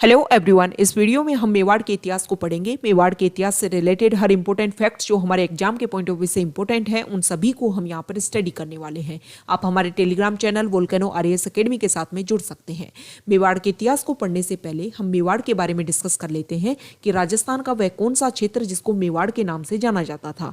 Hello everyone, इस video में हम मेवाड़ के इतिहास को पढ़ेंगे। मेवाड़ के इतिहास से रिलेटेड हर इंपॉर्टेंट फैक्ट्स जो हमारे एग्जाम के पॉइंट ऑफ व्यू से इंपॉर्टेंट है, उन सभी को हम यहाँ पर स्टडी करने वाले हैं। आप हमारे Telegram channel volcano RAS academy के साथ में जुड़ सकते हैं। मेवाड़ के इतिहास को पढ़ने से पहले हम मेवाड़ के बारे में डिस्कस कर लेते हैं कि राजस्थान का वह कौन सा क्षेत्र जिसको मेवाड़ के नाम से जाना जाता था।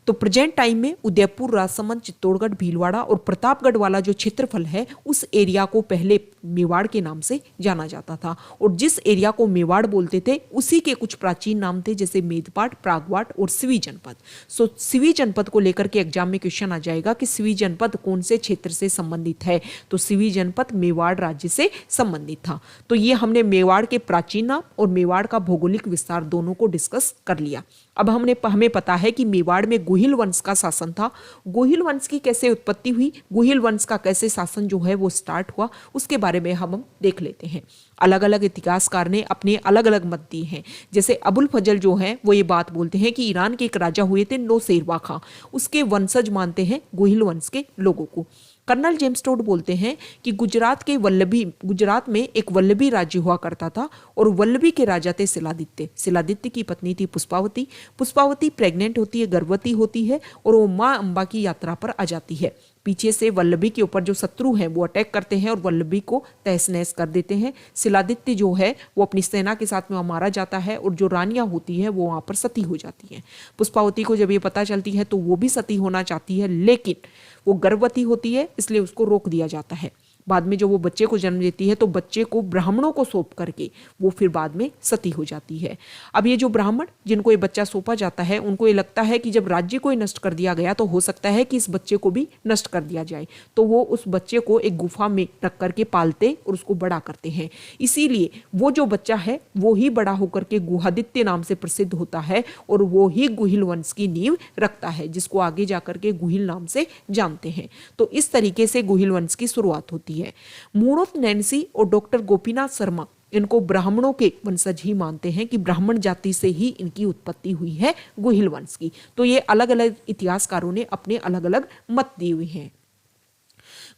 तो प्रेजेंट टाइम में उदयपुर, राजसमंद, चित्तौड़गढ़, भीलवाड़ा और प्रतापगढ़ वाला जो क्षेत्रफल है, उस एरिया को पहले मेवाड़ के नाम से जाना जाता था। और जिस एरिया को मेवाड़ बोलते थे उसी के कुछ प्राचीन नाम थे, जैसे मेदपाट, प्रागवाट और सिवी जनपद। सो सिवी जनपद को लेकर के एग्जाम में क्वेश्चन आ जाएगा कि सिवी जनपद कौन से क्षेत्र से संबंधित है। तो सिवी जनपद मेवाड़ राज्य से संबंधित था। तो ये हमने मेवाड़ के प्राचीन नाम और मेवाड़ का भौगोलिक विस्तार दोनों को डिस्कस कर लिया। अब हमें पता है कि मेवाड़ में गुहिल वंश का शासन था। गुहिल वंश की कैसे उत्पत्ति हुई, गुहिल वंश का कैसे शासन जो है वो स्टार्ट हुआ, उसके बारे में हम देख लेते हैं। अलग अलग इतिहासकार ने अपने अलग अलग मत दिए हैं। जैसे अबुल फजल जो है वो ये बात बोलते हैं कि ईरान के एक राजा हुए थे नौशेरवा खां, उसके वंशज मानते हैं गुहिल वंश के लोगों को। कर्नल जेम्स टोड बोलते हैं कि गुजरात में एक वल्लभी राज्य हुआ करता था और वल्लभी के राजा थे शिलादित्य। शिलादित्य की पत्नी थी पुष्पावती। पुष्पावती प्रेग्नेंट होती है, गर्भवती होती है और वो माँ अंबा की यात्रा पर आ जाती है। पीछे से वल्लभी के ऊपर जो शत्रु हैं वो अटैक करते हैं और वल्लभी को तहस नहस कर देते हैं। शिलादित्य जो है वो अपनी सेना के साथ में वहाँ मारा जाता है और जो रानियां होती हैं वो वहाँ पर सती हो जाती हैं। पुष्पावती को जब ये पता चलती है तो वो भी सती होना चाहती है, लेकिन वो गर्भवती होती है इसलिए उसको रोक दिया जाता है। बाद में जो वो बच्चे को जन्म देती है तो बच्चे को ब्राह्मणों को सौंप करके वो फिर बाद में सती हो जाती है। अब ये जो ब्राह्मण जिनको ये बच्चा सौंपा जाता है उनको ये लगता है कि जब राज्य को ही नष्ट कर दिया गया तो हो सकता है कि इस बच्चे को भी नष्ट कर दिया जाए। तो वो उस बच्चे को एक गुफा में रख करके पालते और उसको बड़ा करते हैं। इसीलिए वो जो बच्चा है वो ही बड़ा होकर के गुहादित्य नाम से प्रसिद्ध होता है और वो ही गुहिल वंश की नींव रखता है, जिसको आगे जाकर के गुहिल नाम से जानते हैं। तो इस तरीके से गुहिल वंश की शुरुआत होती है। मूणोत नैन्सी और डॉक्टर गोपीनाथ शर्मा इनको ब्राह्मणों के वंशज ही मानते हैं कि ब्राह्मण जाति से ही इनकी उत्पत्ति हुई है गुहिल वंश की। तो ये अलग अलग इतिहासकारों ने अपने अलग अलग मत दिए हुए हैं।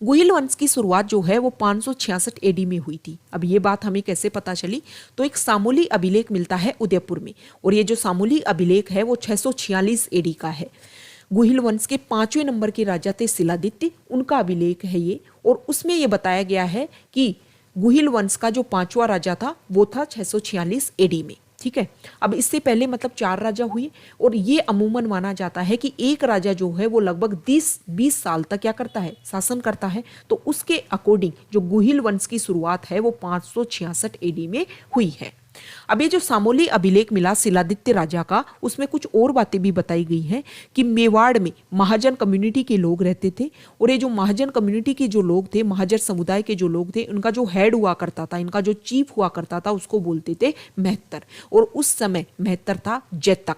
गुहिल वंश की शुरुआत जो है वो 566 एडी में हुई थी। अब ये बात हमें कैसे पता चली, तो एक सामूली अभिलेख मिलता है उदयपुर में और ये जो सामूली अभिलेख है वो 646 एडी का है। गुहिल वंश के 5वें नंबर के राजा थे शिलादित्य, उनका अभिलेख है ये। और उसमें ये बताया गया है कि गुहिल वंश का जो 5वां राजा था वो था 646 एडी में। ठीक है। अब इससे पहले मतलब 4 राजा हुए और ये अमूमन माना जाता है कि एक राजा जो है वो लगभग 20 साल तक क्या करता है, शासन करता है। तो उसके अकॉर्डिंग जो गुहिल वंश की शुरुआत है वो 566 एडी में हुई है। अब ये जो सामूली अभिलेख मिला शिलादित्य राजा का, उसमें कुछ और बातें भी बताई गई हैं कि मेवाड़ में महाजन कम्युनिटी के लोग रहते थे और ये जो महाजन कम्युनिटी के जो लोग थे, महाजन समुदाय के जो लोग थे, उनका जो हेड हुआ करता था, इनका जो चीफ हुआ करता था, उसको बोलते थे महत्तर। और उस समय महत्तर था जैतक।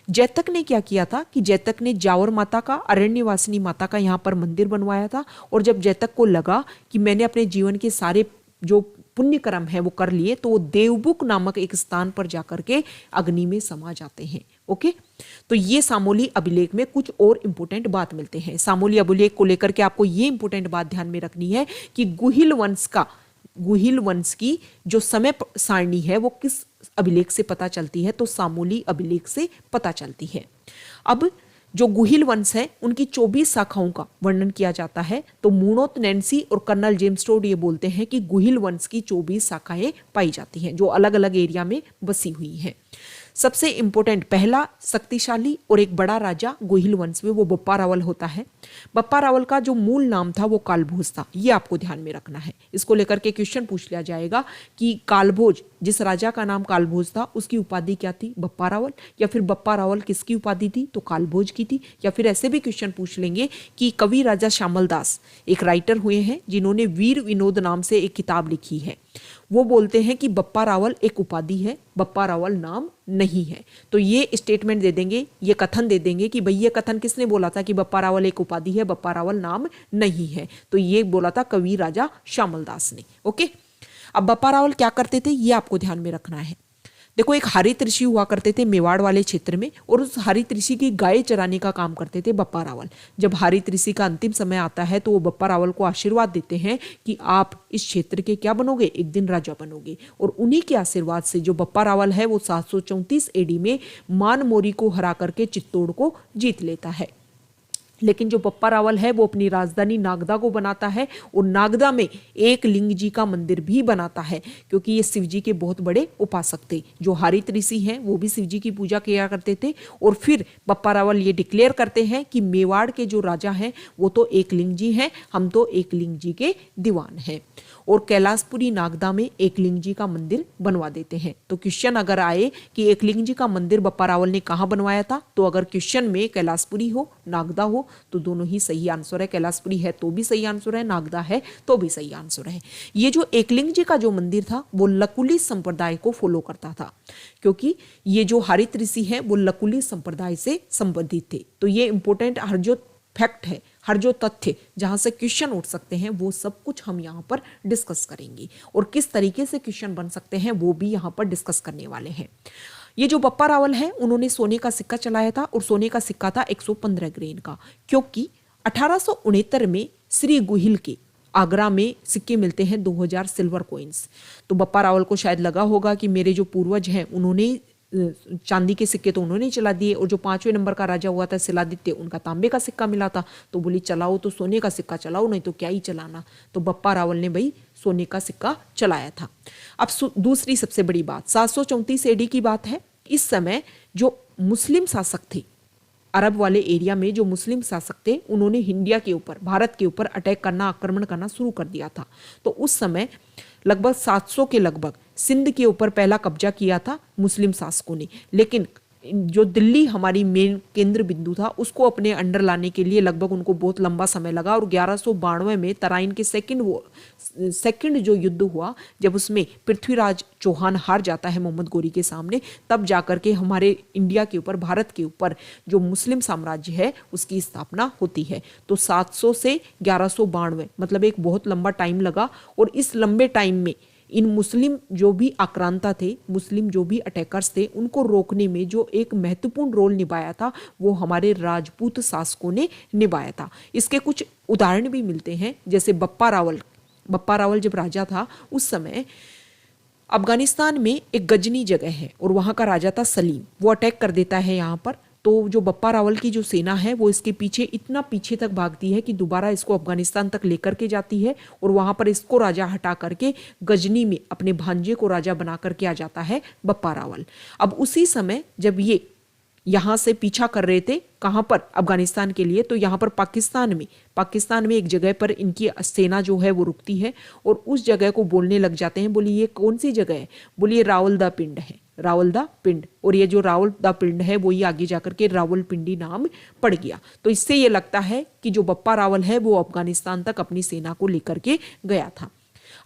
जैतक ने क्या किया था कि जैतक ने जावर माता का, अरण्यवासिनी माता का यहाँ पर मंदिर बनवाया था। और जब जैतक को लगा कि मैंने अपने जीवन के सारे जो पुण्य कर्म है वो कर लिए, तो वो देवबुक नामक एक स्थान पर जाकर के अग्नि में समा जाते हैं। ओके, तो ये सामूली अभिलेख में कुछ और इंपॉर्टेंट बात मिलते हैं। सामूली अभिलेख को लेकर के आपको ये इंपॉर्टेंट बात ध्यान में रखनी है कि गुहिल वंश की जो समय सारणी है वो किस अभिलेख से पता चलती है, तो सामूली अभिलेख से पता चलती है। अब जो गुहिल वंश है उनकी 24 शाखाओं का वर्णन किया जाता है। तो मूणोत नैन्सी और कर्नल जेम्स टोड ये बोलते हैं कि गुहिल वंश की 24 शाखाएं पाई जाती हैं जो अलग अलग एरिया में बसी हुई हैं। सबसे इंपॉर्टेंट पहला शक्तिशाली और एक बड़ा राजा गुहिल वंश में वो बप्पा रावल होता है। बप्पा रावल का जो मूल नाम था वो कालभोज था, ये आपको ध्यान में रखना है। इसको लेकर के क्वेश्चन पूछ लिया जाएगा कि कालभोज, जिस राजा का नाम कालभोज था, उसकी उपाधि क्या थी, बप्पा रावल, या फिर बप्पा रावल किसकी उपाधि थी, तो कालभोज की थी। या फिर ऐसे भी क्वेश्चन पूछ लेंगे कि कवि राजा श्यामल दास एक राइटर हुए हैं जिन्होंने वीर विनोद नाम से एक किताब लिखी है। वो बोलते हैं कि बप्पा रावल एक उपाधि है, बप्पा रावल नाम नहीं है। तो ये स्टेटमेंट दे देंगे, ये कथन दे देंगे कि भाई ये कथन किसने बोला था कि बप्पा रावल एक उपाधि है, बप्पा रावल नाम नहीं है। तो ये बोला था कवि राजा श्यामल दास ने। ओके, अब बप्पा रावल क्या करते थे ये आपको ध्यान में रखना है। देखो, एक हरित ऋषि हुआ करते थे मेवाड़ वाले क्षेत्र में, और उस हरित ऋषि की गाय चराने का काम करते थे बप्पा रावल। जब हरित ऋषि का अंतिम समय आता है तो वो बप्पा रावल को आशीर्वाद देते हैं कि आप इस क्षेत्र के क्या बनोगे, एक दिन राजा बनोगे। और उन्हीं के आशीर्वाद से जो बप्पा रावल है वो 734 एडी में मान मोरी को हरा करके चित्तौड़ को जीत लेता है। लेकिन जो बप्पा रावल है वो अपनी राजधानी नागदा को बनाता है, और नागदा में एक लिंग जी का मंदिर भी बनाता है, क्योंकि ये शिव जी के बहुत बड़े उपासक थे। जो हरित ऋषि हैं वो भी शिव जी की पूजा किया करते थे। और फिर बप्पा रावल ये डिक्लेयर करते हैं कि मेवाड़ के जो राजा हैं वो तो एक लिंग जी हैं, हम तो एक लिंग जी के दीवान हैं। और कैलाशपुरी नागदा में एकलिंग जी का मंदिर बनवा देते हैं। तो क्वेश्चन अगर आए कि एकलिंग जी का मंदिर बप्पा रावल ने कहाँ बनवाया था, तो अगर क्वेश्चन में कैलाशपुरी हो नागदा हो तो दोनों ही सही आंसर है। कैलाशपुरी है तो भी सही आंसर है, नागदा है तो भी सही आंसर है। ये जो एकलिंग जी का जो मंदिर था वो लकुली संप्रदाय को फॉलो करता था, क्योंकि ये जो हरित ऋषि है वो लकुली संप्रदाय से संबंधित थे। तो ये इंपॉर्टेंट हर जो फैक्ट है, हर जो तथ्य जहां से क्वेश्चन उठ सकते हैं वो सब कुछ हम यहाँ पर डिस्कस करेंगे, और किस तरीके से क्वेश्चन बन सकते हैं वो भी यहाँ पर डिस्कस करने वाले हैं। ये जो बप्पा रावल है उन्होंने सोने का सिक्का चलाया था, और सोने का सिक्का था 115 ग्रेन का, क्योंकि 1869 में श्री गुहिल के आगरा में सिक्के मिलते हैं 2000 सिल्वर कॉइन्स। तो बप्पा रावल को शायद लगा होगा कि मेरे जो पूर्वज हैं उन्होंने चांदी के सिक्के तो उन्होंने चला दिए, और जो 5वें नंबर का राजा हुआ था शिलादित्य, उनका तांबे का सिक्का मिला था। तो बोली चलाओ तो सोने का सिक्का चलाओ, नहीं तो क्या ही चलाना। तो बप्पा रावल ने भाई सोने का सिक्का चलाया था। अब दूसरी सबसे बड़ी बात 734 एडी की बात है। इस समय जो मुस्लिम शासक थे अरब वाले एरिया में, जो मुस्लिम शासक थे उन्होंने इंडिया के ऊपर, भारत के ऊपर अटैक करना, आक्रमण करना शुरू कर दिया था। तो उस समय लगभग 700 के लगभग सिंध के ऊपर पहला कब्जा किया था मुस्लिम शासकों ने। लेकिन जो दिल्ली हमारी मेन केंद्र बिंदु था उसको अपने अंडर लाने के लिए लगभग उनको बहुत लंबा समय लगा, और 1192 में तराइन के सेकंड जो युद्ध हुआ, जब उसमें पृथ्वीराज चौहान हार जाता है मोहम्मद गोरी के सामने, तब जाकर के हमारे इंडिया के ऊपर, भारत के ऊपर जो मुस्लिम साम्राज्य है उसकी स्थापना होती है। तो 700 से 1192 मतलब एक बहुत लंबा टाइम लगा, और इस लंबे टाइम में इन मुस्लिम जो भी आक्रांता थे, मुस्लिम जो भी अटैकर्स थे, उनको रोकने में जो एक महत्वपूर्ण रोल निभाया था वो हमारे राजपूत शासकों ने निभाया था। इसके कुछ उदाहरण भी मिलते हैं, जैसे बप्पा रावल जब राजा था उस समय अफगानिस्तान में एक गजनी जगह है और वहाँ का राजा था सलीम, वो अटैक कर देता है यहाँ पर। तो जो बप्पा रावल की जो सेना है वो इसके पीछे इतना पीछे तक भागती है कि दोबारा इसको अफगानिस्तान तक लेकर के जाती है, और वहाँ पर इसको राजा हटा करके गजनी में अपने भांजे को राजा बना करके आ जाता है बप्पा रावल। अब उसी समय जब ये यहाँ से पीछा कर रहे थे, कहाँ पर, अफगानिस्तान के लिए, तो यहाँ पर पाकिस्तान में एक जगह पर इनकी सेना जो है वो रुकती है, और उस जगह को बोलने लग जाते हैं। बोली ये कौन सी जगह है? बोली ये रावलदा पिंड है, रावलदा पिंड। और ये जो रावलदा पिंड है वो ही आगे जाकर के रावलपिंडी नाम पड़ गया। तो इससे ये लगता है कि जो बप्पा रावल है वो अफगानिस्तान तक अपनी सेना को लेकर के गया था।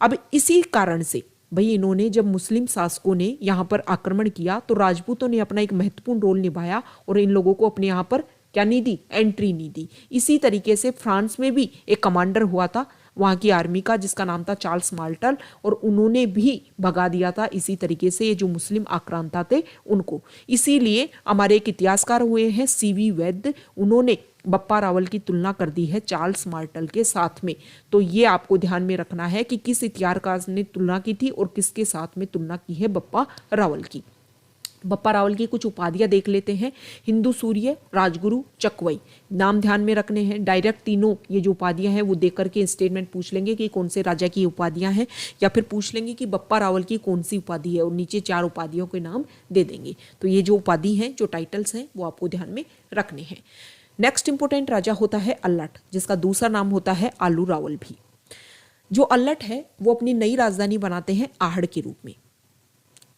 अब इसी कारण से भाई इन्होंने, जब मुस्लिम शासकों ने यहाँ पर आक्रमण किया तो राजपूतों ने अपना एक महत्वपूर्ण रोल निभाया, और इन लोगों को अपने यहाँ पर क्या नहीं दी, एंट्री नहीं दी। इसी तरीके से फ्रांस में भी एक कमांडर हुआ था वहाँ की आर्मी का, जिसका नाम था चार्ल्स मार्टल, और उन्होंने भी भगा दिया था इसी तरीके से ये जो मुस्लिम आक्रांता थे उनको। इसीलिए हमारे एक इतिहासकार हुए हैं CV वैद्य, उन्होंने बप्पा रावल की तुलना कर दी है चार्ल्स मार्टल के साथ में। तो ये आपको ध्यान में रखना है कि किस इतिहासकार ने तुलना की थी और किसके साथ में तुलना की है बप्पा रावल की। बप्पा रावल की कुछ उपाधियां देख लेते हैं। हिंदू सूर्य, राजगुरु, चकवई, नाम ध्यान में रखने हैं। डायरेक्ट तीनों ये जो उपाधियां हैं वो देख करके स्टेटमेंट पूछ लेंगे कि कौन से राजा की उपाधियां हैं, या फिर पूछ लेंगे कि बप्पा रावल की कौन सी उपाधि है, और नीचे 4 उपाधियों के नाम दे देंगे। तो ये जो उपाधि हैं, जो टाइटल्स हैं, वो आपको ध्यान में रखने हैं। नेक्स्ट इंपोर्टेंट राजा होता है अल्लट, जिसका दूसरा नाम होता है आलू रावल भी। जो अल्लट है वो अपनी नई राजधानी बनाते हैं आहड़ के रूप में।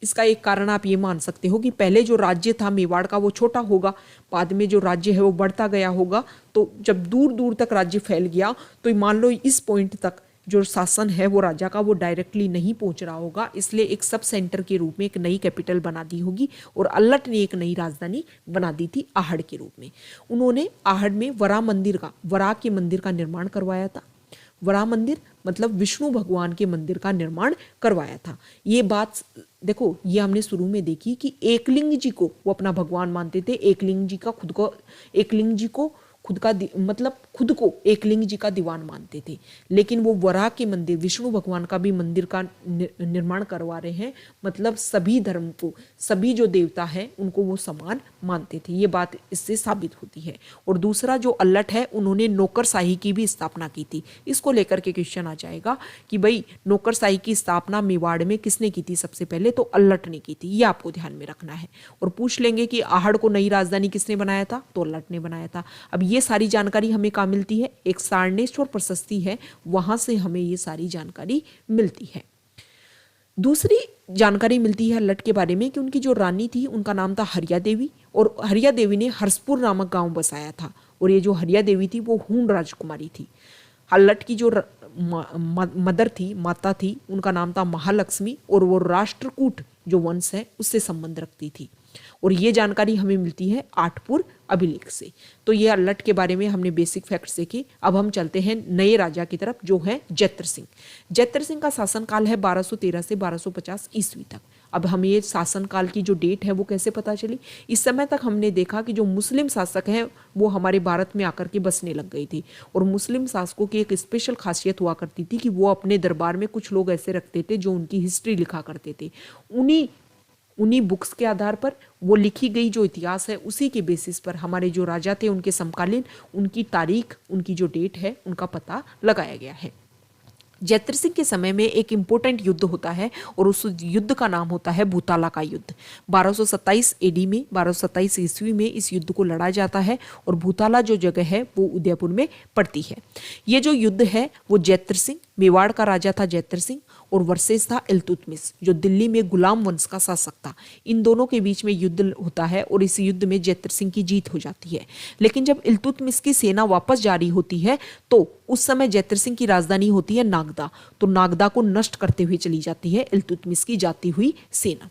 इसका एक कारण आप ये मान सकते हो कि पहले जो राज्य था मेवाड़ का वो छोटा होगा, बाद में जो राज्य है वो बढ़ता गया होगा। तो जब दूर दूर तक राज्य फैल गया तो मान लो इस पॉइंट तक जो शासन है वो राजा का वो डायरेक्टली नहीं पहुंच रहा होगा, इसलिए एक सब सेंटर के रूप में एक नई कैपिटल बना दी होगी, और अल्लट ने एक नई राजधानी बना दी थी आहड़ के रूप में। उन्होंने आहड़ में वरा के मंदिर का निर्माण करवाया था। वरा मंदिर मतलब विष्णु भगवान के मंदिर का निर्माण करवाया था। ये बात देखो, ये हमने शुरू में देखी कि एकलिंग जी को वो अपना भगवान मानते थे। एकलिंग जी को मतलब खुद को एकलिंग जी का दीवान मानते थे। लेकिन वो वराह के मंदिर, विष्णु भगवान का भी मंदिर का निर्माण करवा रहे हैं, मतलब सभी धर्म को, सभी जो देवता है उनको वो समान मानते थे। ये बात इससे साबित होती है। और दूसरा जो अल्लट है, उन्होंने नौकरशाही की भी स्थापना की थी। इसको लेकर के क्वेश्चन आ जाएगा कि भाई नौकरशाही की स्थापना मेवाड़ में किसने की थी? सबसे पहले तो अल्लट ने की थी। ये आपको ध्यान में रखना है। और पूछ लेंगे कि आहड़ को नई राजधानी किसने बनाया था? तो अल्लट ने बनाया था। अब ये सारी जानकारी हमें कहाँ मिलती है? एक सारनेश्वर प्रशस्ति है, वहां से हमें ये सारी जानकारी मिलती है। दूसरी जानकारी मिलती है अल्लट के बारे में कि उनकी जो रानी थी उनका नाम था हरिया देवी, और हरिया देवी ने हर्षपुर नामक गांव बसाया था। और ये जो हरिया देवी थी वो हूण राजकुमारी थी। अल्लट की जो मदर थी, माता थी, उनका नाम था महालक्ष्मी, और वो राष्ट्रकूट जो वंश है उससे संबंध रखती थी। और ये जानकारी हमें मिलती है आठपुर अभिलेख से। तो ये अल्लट के बारे में हमने बेसिक फैक्ट्स देखे। अब हम चलते हैं नए राजा की तरफ, जो है जैत्र सिंह। जैत्र सिंह का शासनकाल है 1213 से 1250 ईस्वी तक। अब हमें ये शासनकाल की जो डेट है वो कैसे पता चली? इस समय तक हमने देखा कि जो मुस्लिम शासक हैं वो हमारे भारत में आकर के बसने लग गई थी। और मुस्लिम शासकों की एक स्पेशल खासियत हुआ करती थी कि वो अपने दरबार में कुछ लोग ऐसे रखते थे जो उनकी हिस्ट्री लिखा करते थे। उन्हीं बुक्स के आधार पर वो लिखी गई जो इतिहास है उसी के बेसिस पर हमारे जो राजा थे उनके समकालीन, उनकी तारीख, उनकी जो डेट है उनका पता लगाया गया है। जैत्र सिंह के समय में एक इंपॉर्टेंट युद्ध होता है और उस युद्ध का नाम होता है भूताला का युद्ध। 1227 एडी में, 1227 ईस्वी में इस युद्ध को लड़ा जाता है। और भूताला जो जगह है वो उदयपुर में पड़ती है। ये जो युद्ध है वो जैत्र सिंह, मेवाड़ का राजा था जैत्र सिंह, और वर्सेस था इल्तुतमिश जो दिल्ली में गुलाम वंश का शासक था। इन दोनों के बीच में युद्ध होता है और इस युद्ध में जैत्र सिंह की जीत हो जाती है। लेकिन जब इल्तुतमिश की सेना वापस जा रही होती है तो उस समय जैत्र सिंह की राजधानी होती है नागदा। तो नागदा को नष्ट करते हुए चली जाती है इल्तुतमिश की जाती हुई सेना।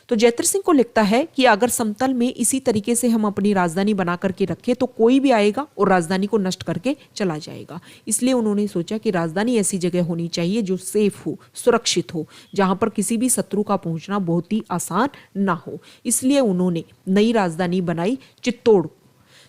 तो जैत्र सिंह को लगता है कि अगर समतल में इसी तरीके से हम अपनी राजधानी बना करके रखें तो कोई भी आएगा और राजधानी को नष्ट करके चला जाएगा। इसलिए उन्होंने सोचा कि राजधानी ऐसी जगह होनी चाहिए जो सेफ हो, सुरक्षित हो, जहां पर किसी भी शत्रु का पहुंचना बहुत ही आसान ना हो। इसलिए उन्होंने नई राजधानी बनाई चित्तौड़।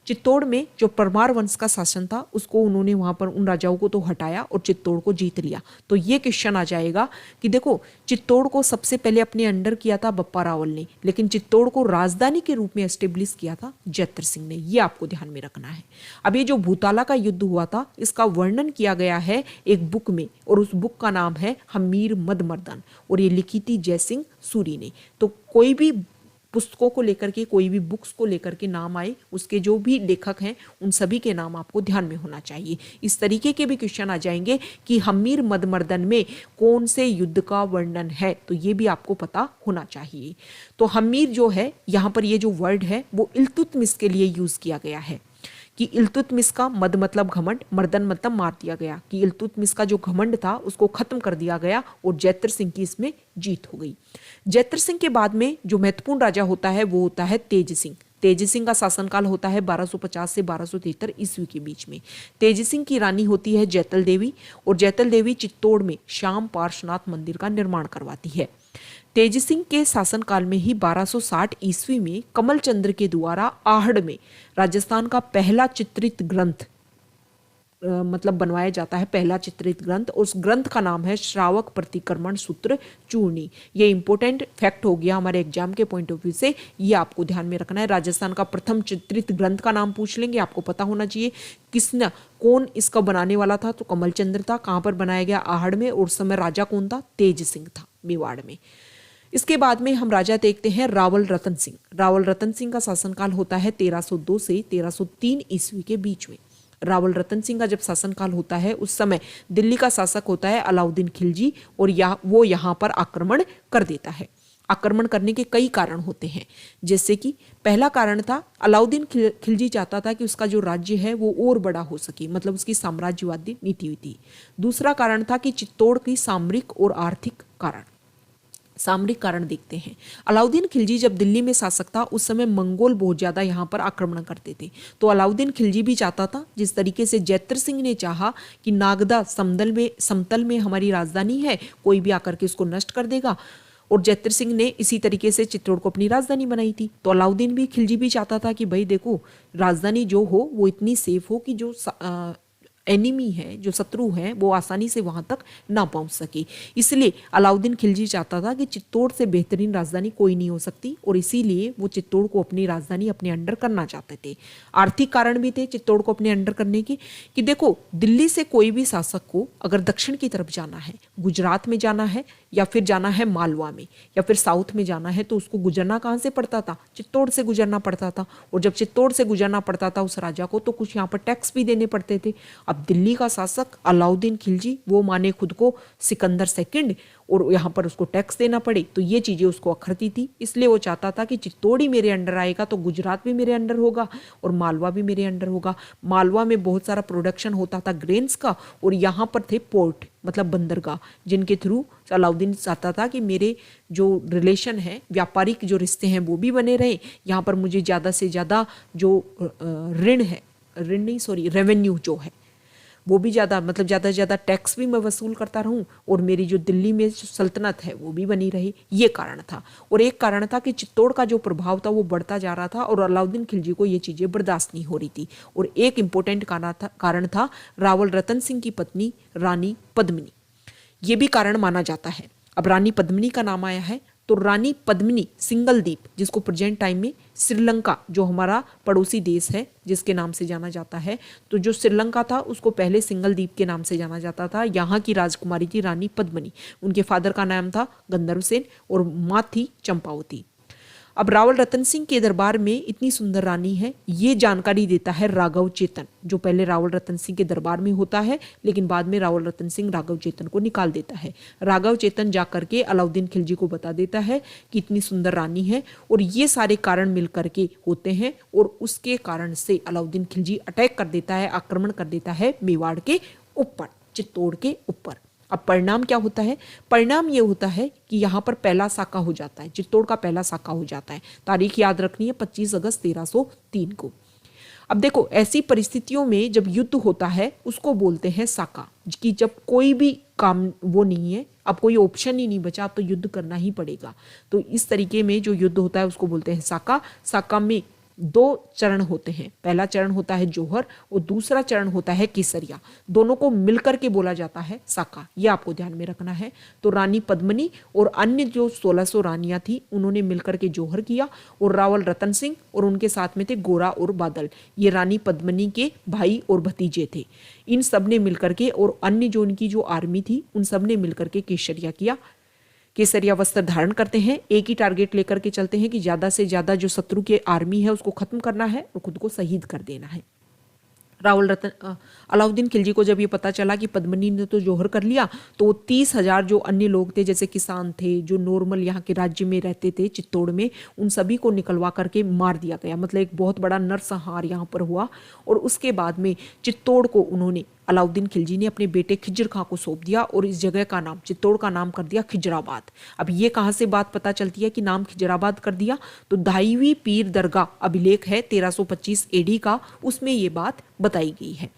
चित्तौड़ में जो परमार वंश का शासन था उसको उन्होंने वहां पर उन राजाओं को तो हटाया और चित्तौड़ को जीत लिया। तो ये क्वेश्चन आ जाएगा कि देखो चित्तौड़ को सबसे पहले अपने अंडर किया था बप्पा रावल ने, लेकिन चित्तौड़ को राजधानी के रूप में एस्टेब्लिश किया था जैत्र सिंह ने। ये आपको ध्यान में रखना है। अब ये जो भूताला का युद्ध हुआ था इसका वर्णन किया गया है एक बुक में, और उस बुक का नाम है हमीर मद मर्दन, और ये लिखी थी जयसिंह सूरी ने। तो कोई भी पुस्तकों को लेकर के, कोई भी बुक्स को लेकर के नाम आए, उसके जो भी लेखक हैं उन सभी के नाम आपको ध्यान में होना चाहिए। इस तरीके के भी क्वेश्चन आ जाएंगे कि हमीर मदमर्दन में कौन से युद्ध का वर्णन है, तो ये भी आपको पता होना चाहिए। तो हमीर जो है यहाँ पर ये जो वर्ड है वो इल्तुतमिश के लिए यूज किया गया है कि इल्तुतमिश का मद मतलब घमंड, मर्दन मतलब मार दिया गया, कि इल्तुतमिश का जो घमंड था उसको खत्म कर दिया गया और जैत्र सिंह की इसमें जीत हो गई। जैत्र सिंह के बाद में जो महत्वपूर्ण राजा होता है वो होता है तेज सिंह। तेज सिंह का शासनकाल होता है 1250 से 1273 ईस्वी के बीच में। तेज सिंह की रानी होती है जैतल देवी, और जैतल देवी चित्तौड़ में श्याम पार्श्वनाथ मंदिर का निर्माण करवाती है। तेज सिंह के शासनकाल में ही 1260 ईस्वी में कमल चंद्र के द्वारा आहड़ में राजस्थान का पहला चित्रित ग्रंथ मतलब बनवाया जाता है, पहला चित्रित ग्रंथ। उस ग्रंथ का नाम है श्रावक प्रतिक्रमण सूत्र चूर्णी। ये इंपॉर्टेंट फैक्ट हो गया हमारे एग्जाम के पॉइंट ऑफ व्यू से, ये आपको ध्यान में रखना है। राजस्थान का प्रथम चित्रित ग्रंथ का नाम पूछ लेंगे, आपको पता होना चाहिए किसने, कौन इसका बनाने वाला था, तो कमल चंद्र था। कहाँ पर बनाया गया? आहड़ में। और उस समय राजा कौन था? तेज सिंह था, मेवाड़ में। इसके बाद में हम राजा देखते हैं रावल रतन सिंह। रावल रतन सिंह का शासनकाल होता है 1302 से 1303 ईस्वी के बीच में। रावल रतन सिंह का जब शासनकाल होता है उस समय दिल्ली का शासक होता है अलाउद्दीन खिलजी, और वो यहाँ पर आक्रमण कर देता है। आक्रमण करने के कई कारण होते हैं, जैसे कि पहला कारण था अलाउद्दीन खिलजी चाहता था कि उसका जो राज्य है वो और बड़ा हो सके, मतलब उसकी साम्राज्यवादी नीति थी। दूसरा कारण था कि चित्तौड़ की सामरिक और आर्थिक कारण। सामरिक कारण देखते हैं। अलाउद्दीन खिलजी जब दिल्ली में शासक था उस समय मंगोल बहुत ज़्यादा यहाँ पर आक्रमण करते थे। तो अलाउद्दीन खिलजी भी चाहता था, जिस तरीके से जैत्र सिंह ने चाहा कि नागदा समतल में हमारी राजधानी है, कोई भी आकर के उसको नष्ट कर देगा, और जैत्र सिंह ने इसी तरीके से चित्तौड़ को अपनी राजधानी बनाई थी। तो अलाउद्दीन भी खिलजी भी चाहता था कि भाई देखो, राजधानी जो हो वो इतनी सेफ हो कि जो एनिमी है, जो शत्रु है, वो आसानी से वहां तक ना पहुंच सके। इसलिए अलाउद्दीन खिलजी चाहता था कि चित्तौड़ से बेहतरीन राजधानी कोई नहीं हो सकती, और इसीलिए वो चित्तौड़ को अपनी राजधानी अपने अंडर करना चाहते थे। आर्थिक कारण भी थे चित्तौड़ को अपने अंडर करने की, कि देखो दिल्ली से कोई भी शासक को अगर दक्षिण की तरफ जाना है, गुजरात में जाना है या फिर जाना है मालवा में या फिर साउथ में जाना है, तो उसको गुजरना कहाँ से पड़ता था? चित्तौड़ से गुजरना पड़ता था। और जब चित्तौड़ से गुजरना पड़ता था उस राजा को, तो कुछ यहाँ पर टैक्स भी देने पड़ते थे। अब दिल्ली का शासक अलाउद्दीन खिलजी, वो माने खुद को सिकंदर सेकंड, और यहाँ पर उसको टैक्स देना पड़े, तो ये चीज़ें उसको अखरती थी। इसलिए वो चाहता था कि चित्तौड़ ही मेरे अंडर आएगा तो गुजरात भी मेरे अंडर होगा और मालवा भी मेरे अंडर होगा। मालवा में बहुत सारा प्रोडक्शन होता था ग्रेन्स का, और यहाँ पर थे पोर्ट, मतलब बंदरगाह, जिनके थ्रू अलाउद्दीन चाहता था कि मेरे जो रिलेशन है, व्यापारिक जो रिश्ते हैं वो भी बने रहें। यहाँ पर मुझे ज़्यादा से ज़्यादा जो रेवेन्यू जो है वो भी ज़्यादा, मतलब ज़्यादा से ज़्यादा टैक्स भी मैं वसूल करता रहूं, और मेरी जो दिल्ली में जो सल्तनत है वो भी बनी रही। ये कारण था। और एक कारण था कि चित्तौड़ का जो प्रभाव था वो बढ़ता जा रहा था, और अलाउद्दीन खिलजी को ये चीज़ें बर्दाश्त नहीं हो रही थी। और एक इम्पोर्टेंट कारण था रावल रतन सिंह की पत्नी रानी पद्मिनी। ये भी कारण माना जाता है। अब रानी पद्मिनी का नाम आया है, तो रानी पद्मिनी सिंगल द्वीप, जिसको प्रेजेंट टाइम में श्रीलंका, जो हमारा पड़ोसी देश है जिसके नाम से जाना जाता है, तो जो श्रीलंका था उसको पहले सिंगल द्वीप के नाम से जाना जाता था। यहाँ की राजकुमारी थी रानी पद्मिनी। उनके फादर का नाम था गंधर्व सेन और माँ थी चंपावती। अब रावल रतन सिंह के दरबार में इतनी सुंदर रानी है, ये जानकारी देता है राघव चेतन, जो पहले रावल रतन सिंह के दरबार में होता है, लेकिन बाद में रावल रतन सिंह राघव चेतन को निकाल देता है। राघव चेतन जाकर के अलाउद्दीन खिलजी को बता देता है कि इतनी सुंदर रानी है, और ये सारे कारण मिल करके होते हैं, और उसके कारण से अलाउद्दीन खिलजी अटैक कर देता है, आक्रमण कर देता है मेवाड़ के ऊपर, चित्तौड़ के ऊपर। अब परिणाम क्या होता है? परिणाम ये होता है कि यहाँ पर पहला साका हो जाता है, चित्तौड़ का पहला साका हो जाता है। तारीख याद रखनी है, 25 अगस्त 1303 को। अब देखो, ऐसी परिस्थितियों में जब युद्ध होता है उसको बोलते हैं साका, कि जब कोई भी काम वो नहीं है, अब कोई ऑप्शन ही नहीं बचा, तो युद्ध करना ही पड़ेगा। तो इस तरीके में जो युद्ध होता है उसको बोलते हैं साका। साका में 2 चरण होते हैं। पहला चरण होता है जोहर और दूसरा चरण होता है केसरिया। दोनों को मिलकर के बोला जाता है साका, ये आपको ध्यान में रखना है। तो रानी पद्मिनी और अन्य जो 1600 रानियां थी उन्होंने मिलकर के जोहर किया, और रावल रतन सिंह और उनके साथ में थे गोरा और बादल, ये रानी पद्मिनी के भाई और भतीजे थे। इन सब ने मिलकर के, और अन्य जो उनकी जो आर्मी थी उन सब ने मिलकर के केसरिया किया। केसरिया वस्त्र धारण करते हैं, एक ही टारगेट लेकर के चलते हैं कि ज़्यादा से ज़्यादा जो शत्रु के आर्मी है उसको खत्म करना है और खुद को शहीद कर देना है। अलाउद्दीन खिलजी को जब ये पता चला कि पद्मिनी ने तो जोहर कर लिया, तो 30,000 जो अन्य लोग थे, जैसे किसान थे, जो नॉर्मल यहाँ के राज्य में रहते थे चित्तौड़ में, उन सभी को निकलवा करके मार दिया गया। मतलब एक बहुत बड़ा नरसंहार यहाँ पर हुआ। और उसके बाद में चित्तौड़ को उन्होंने, अलाउद्दीन खिलजी ने अपने बेटे खिज्र खां को सौंप दिया, और इस जगह का नाम, चित्तौड़ का नाम कर दिया खिजराबाद। अब ये कहाँ से बात पता चलती है कि नाम खिजराबाद कर दिया? तो 2वीं पीर दरगाह अभिलेख है 1325 AD का, उसमें ये बात बताई गई है।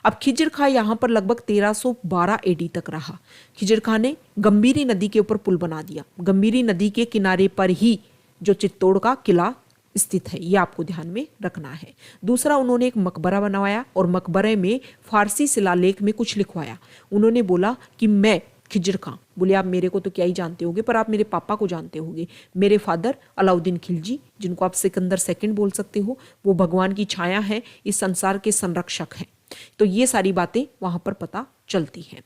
अब खिज्र खां यहाँ पर लगभग 1312 AD तक रहा। खिज्र खां ने गंभीरी नदी के ऊपर पुल बना दिया। गंभीरी नदी के किनारे पर ही जो चित्तौड़ का किला स्थित है, ये आपको ध्यान में रखना है। दूसरा, उन्होंने एक मकबरा बनवाया, और मकबरे में फारसी शिलालेख में कुछ लिखवाया। उन्होंने बोला कि मैं खिज्र खां, बोले आप मेरे को तो क्या ही जानते होंगे, पर आप मेरे पापा को जानते होंगे। मेरे फादर अलाउद्दीन खिलजी, जिनको आप सिकंदर सेकंड बोल सकते हो, वो भगवान की छाया है, इस संसार के संरक्षक हैं। तो ये सारी बातें वहां पर पता चलती हैं।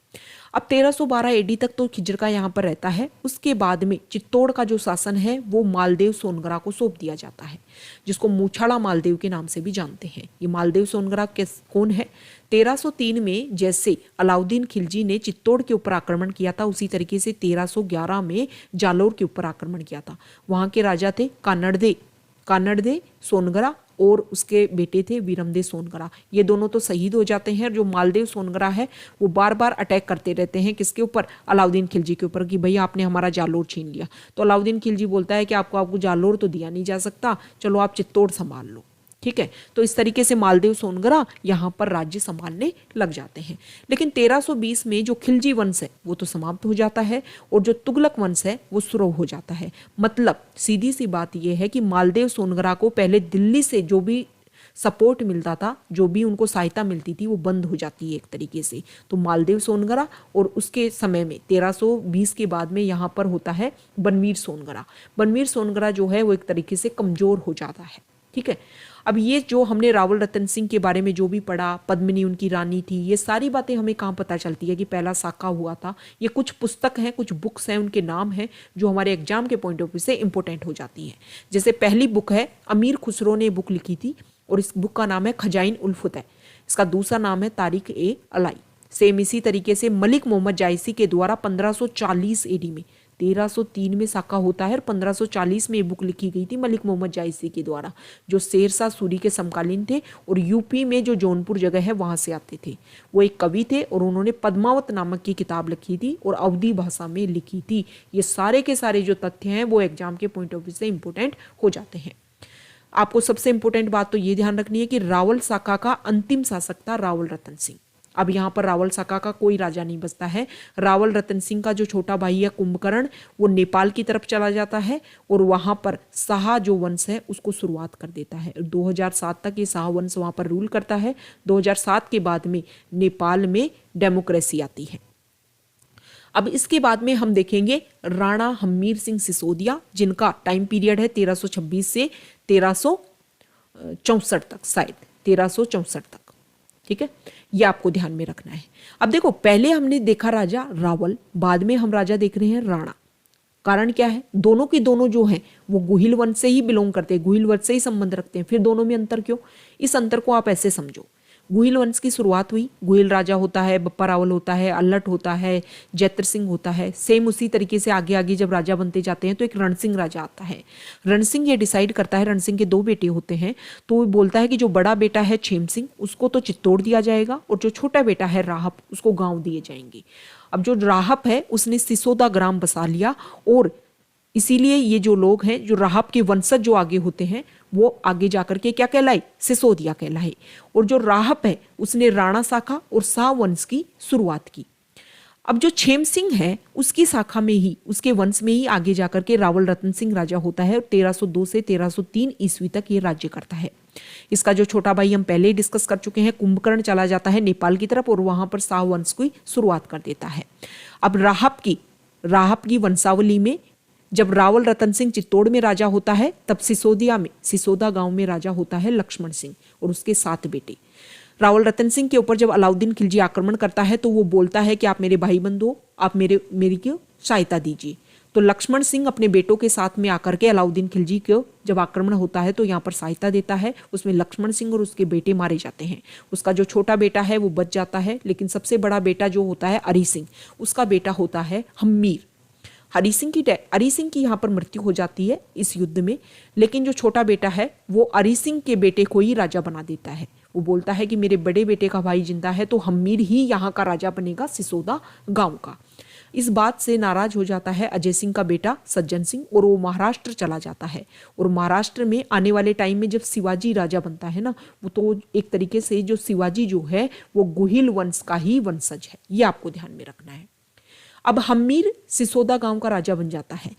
अब 1312 AD तक तो खिज्र खां यहाँ पर रहता है। उसके बाद में चित्तौड़ का जो शासन है वो मालदेव सोनगरा को सौंप दिया जाता है, जिसको मूछाड़ा मालदेव के नाम से भी जानते हैं। ये मालदेव सोनगरा कौन है? 1303 में जैसे अलाउद्दीन खिलजी ने चित्तौड़ के ऊपर आक्रमण किया था, उसी तरीके से 1311 में जालोर के ऊपर आक्रमण किया था। वहाँ के राजा थे कानड़दे, सोनगरा और उसके बेटे थे वीरमदेव सोनगरा। ये दोनों तो शहीद हो जाते हैं। जो मालदेव सोनगरा है वो बार बार अटैक करते रहते हैं, किसके ऊपर? अलाउद्दीन खिलजी के ऊपर, कि भैया आपने हमारा जालोर छीन लिया। तो अलाउद्दीन खिलजी बोलता है कि आपको जालोर तो दिया नहीं जा सकता, चलो आप चित्तौड़ संभाल लो। ठीक है, तो इस तरीके से मालदेव सोनगरा यहाँ पर राज्य संभालने लग जाते हैं। लेकिन 1320 में जो खिलजी वंश है वो तो समाप्त हो जाता है और जो तुगलक वंश है वो शुरू हो जाता है। मतलब सीधी सी बात यह है कि मालदेव सोनगरा को पहले दिल्ली से जो भी सपोर्ट मिलता था, जो भी उनको सहायता मिलती थी, वो बंद हो जाती है एक तरीके से। तो मालदेव सोनगरा और उसके समय में 1320 के बाद में यहाँ पर होता है बनवीर सोनगरा। बनवीर सोनगरा जो है वो एक तरीके से कमजोर हो जाता है। ठीक है, अब ये जो हमने रावल रतन सिंह के बारे में जो भी पढ़ा, पद्मिनी उनकी रानी थी, ये सारी बातें हमें कहाँ पता चलती है कि पहला साका हुआ था। ये कुछ पुस्तक हैं, कुछ बुक्स हैं, उनके नाम हैं जो हमारे एग्जाम के पॉइंट ऑफ व्यू से इंपॉर्टेंट हो जाती हैं। जैसे पहली बुक है, अमीर खुसरो ने बुक लिखी थी और इस बुक का नाम है खजाइन उल फतह। इसका दूसरा नाम है तारिक ए अलाई। सेम इसी तरीके से मलिक मोहम्मद जायसी के द्वारा 1540 एडी में, 1303 में साका होता है और 1540 में ये बुक लिखी गई थी मलिक मोहम्मद जायसी के द्वारा, जो शेरशाह सूरी के समकालीन थे और यूपी में जो जौनपुर जगह है वहां से आते थे। वो एक कवि थे और उन्होंने पद्मावत नामक की किताब लिखी थी और अवधी भाषा में लिखी थी। ये सारे के सारे जो तथ्य हैं वो एग्जाम के पॉइंट ऑफ व्यू से इंपॉर्टेंट हो जाते हैं। आपको सबसे इंपॉर्टेंट बात तो ये ध्यान रखनी है कि रावल साका का अंतिम शासक था रावल रतन सिंह। अब यहाँ पर रावल साका का कोई राजा नहीं बचता है। रावल रतन सिंह का जो छोटा भाई है कुंभकर्ण, वो नेपाल की तरफ चला जाता है और वहां पर शाह जो वंश है उसको शुरुआत कर देता है। 2007 तक ये शाह वंश वहां पर रूल करता है। 2007 के बाद में नेपाल में डेमोक्रेसी आती है। अब इसके बाद में हम देखेंगे राणा हम्मीर सिंह सिसोदिया, जिनका टाइम पीरियड है 1326 से 1364 तक, शायद 1364 तक। ठीक है, ये आपको ध्यान में रखना है। अब देखो, पहले हमने देखा राजा रावल, बाद में हम राजा देख रहे हैं राणा। कारण क्या है? दोनों के दोनों जो हैं वो गुहिल वंश से ही बिलोंग करते हैं, गुहिल वंश से ही संबंध रखते हैं। फिर दोनों में अंतर क्यों? इस अंतर को आप ऐसे समझो। गुहिल वंश की शुरुआत हुई, गुहिल राजा होता है, बप्पा रावल होता है, अल्लट होता है, जैत्र सिंह होता है। सेम उसी तरीके से आगे आगे जब राजा बनते जाते हैं तो एक रणसिंह राजा आता है। रणसिंह ये डिसाइड करता है, रणसिंह के 2 बेटे होते हैं, तो वो बोलता है कि जो बड़ा बेटा है छेम सिंह उसको तो चित्तौड़ दिया जाएगा और जो छोटा बेटा है राहप उसको गाँव दिए जाएंगे। अब जो राहप है उसने सिसोदा ग्राम बसा लिया और इसीलिए ये जो लोग हैं, जो राहप के वंशज जो आगे होते हैं, वो आगे जाकर के क्या कहलाए? सिसोदिया कहलाए। और जो राहप है उसने राणा शाखा और शाह वंश की शुरुआत की। अब जो छेम सिंह है उसकी शाखा में ही, उसके वंश में ही आगे जाकर के रावल रतन सिंह राजा होता है और 1302 से 1303 ईस्वी तक ये राज्य करता है। इसका जो छोटा भाई हम पहले ही डिस्कस कर चुके हैं, कुंभकर्ण चला जाता है नेपाल की तरफ और वहां पर शाह वंश की शुरुआत कर देता है। अब राहप की वंशावली में जब रावल रतन सिंह चित्तौड़ में राजा होता है, तब सिसोदा गांव में राजा होता है लक्ष्मण सिंह और उसके 7 बेटे। रावल रतन सिंह के ऊपर जब अलाउद्दीन खिलजी आक्रमण करता है तो वो बोलता है कि आप मेरे भाई बंधु हो, आप मेरी क्यों सहायता दीजिए। तो लक्ष्मण सिंह अपने बेटों के साथ में आकर के अलाउद्दीन खिलजी को जब आक्रमण होता है तो यहाँ पर सहायता देता है। उसमें लक्ष्मण सिंह और उसके बेटे मारे जाते हैं। उसका जो छोटा बेटा है वो बच जाता है, लेकिन सबसे बड़ा बेटा जो होता है अरी सिंह, उसका बेटा होता है हम्मीर। अरी सिंह की यहाँ पर मृत्यु हो जाती है इस युद्ध में, लेकिन जो छोटा बेटा है वो अरी सिंह के बेटे को ही राजा बना देता है। वो बोलता है कि मेरे बड़े बेटे का भाई जिंदा है तो हम्मीर ही यहाँ का राजा बनेगा, सिसोदा गांव का। इस बात से नाराज हो जाता है अजय सिंह का बेटा सज्जन सिंह और वो महाराष्ट्र चला जाता है। और महाराष्ट्र में आने वाले टाइम में जब शिवाजी राजा बनता है ना, वो तो एक तरीके से जो शिवाजी जो है वो गुहिल वंश का ही वंशज है। ये आपको ध्यान में रखना है। अब हम्मीर सिसोदा गांव का राजा बन जाता है।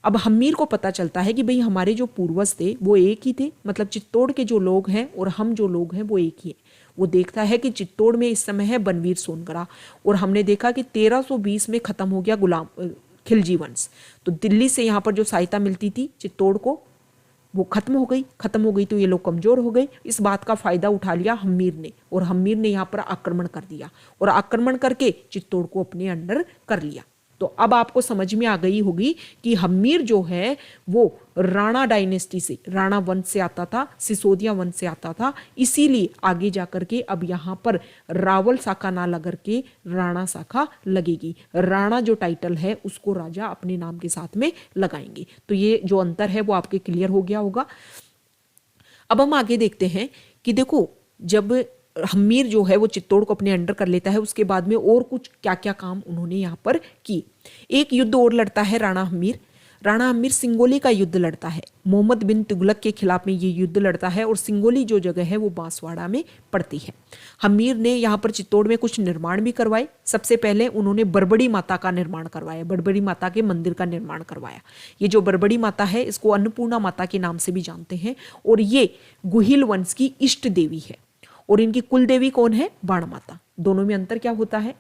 अब हम्मीर को पता चलता है कि भाई हमारे जो पूर्वज थे वो एक ही थे, मतलब चित्तौड़ के जो लोग हैं और हम जो लोग हैं वो एक ही है। वो देखता है कि चित्तौड़ में इस समय है बनवीर सोनगरा और हमने देखा कि 1320 में खत्म हो गया खिलजी वंश। तो दिल्ली से यहाँ पर जो सहायता मिलती थी चित्तौड़ को वो खत्म हो गई तो ये लोग कमजोर हो गए। इस बात का फायदा उठा लिया हम्मीर ने और हम्मीर ने यहाँ पर आक्रमण कर दिया और आक्रमण करके चित्तौड़ को अपने अंडर कर लिया। तो अब आपको समझ में आ गई होगी कि हम्मीर जो है वो राणा डायनेस्टी से, राणा वंश से आता था, सिसोदिया वंश से आता था। इसीलिए आगे जाकर के अब यहाँ पर रावल शाखा ना लग के राणा शाखा लगेगी। राणा जो टाइटल है उसको राजा अपने नाम के साथ में लगाएंगे। तो ये जो अंतर है वो आपके क्लियर हो गया होगा। अब हम आगे देखते हैं कि देखो, जब हम्मीर जो है वो चित्तौड़ को अपने अंडर कर लेता है, उसके बाद में और कुछ क्या क्या काम उन्होंने यहाँ पर किए। एक युद्ध और लड़ता है राणा हम्मीर। राणा हम्मीर सिंगोली का युद्ध लड़ता है, मोहम्मद बिन तुगलक के खिलाफ में ये युद्ध लड़ता है, और सिंगोली जो जगह है वो बांसवाड़ा में पड़ती है। हम्मीर ने यहाँ पर चित्तौड़ में कुछ निर्माण भी करवाए। सबसे पहले उन्होंने बड़बड़ी माता का निर्माण करवाया, बड़बड़ी माता के मंदिर का निर्माण करवाया। ये जो बड़बड़ी माता है इसको अन्नपूर्णा माता के नाम से भी जानते हैं, और ये गुहिल वंश की इष्ट देवी है। और इनकी कुल देवी कौन है? बाण माता। दोनों में अंतर क्या होता है?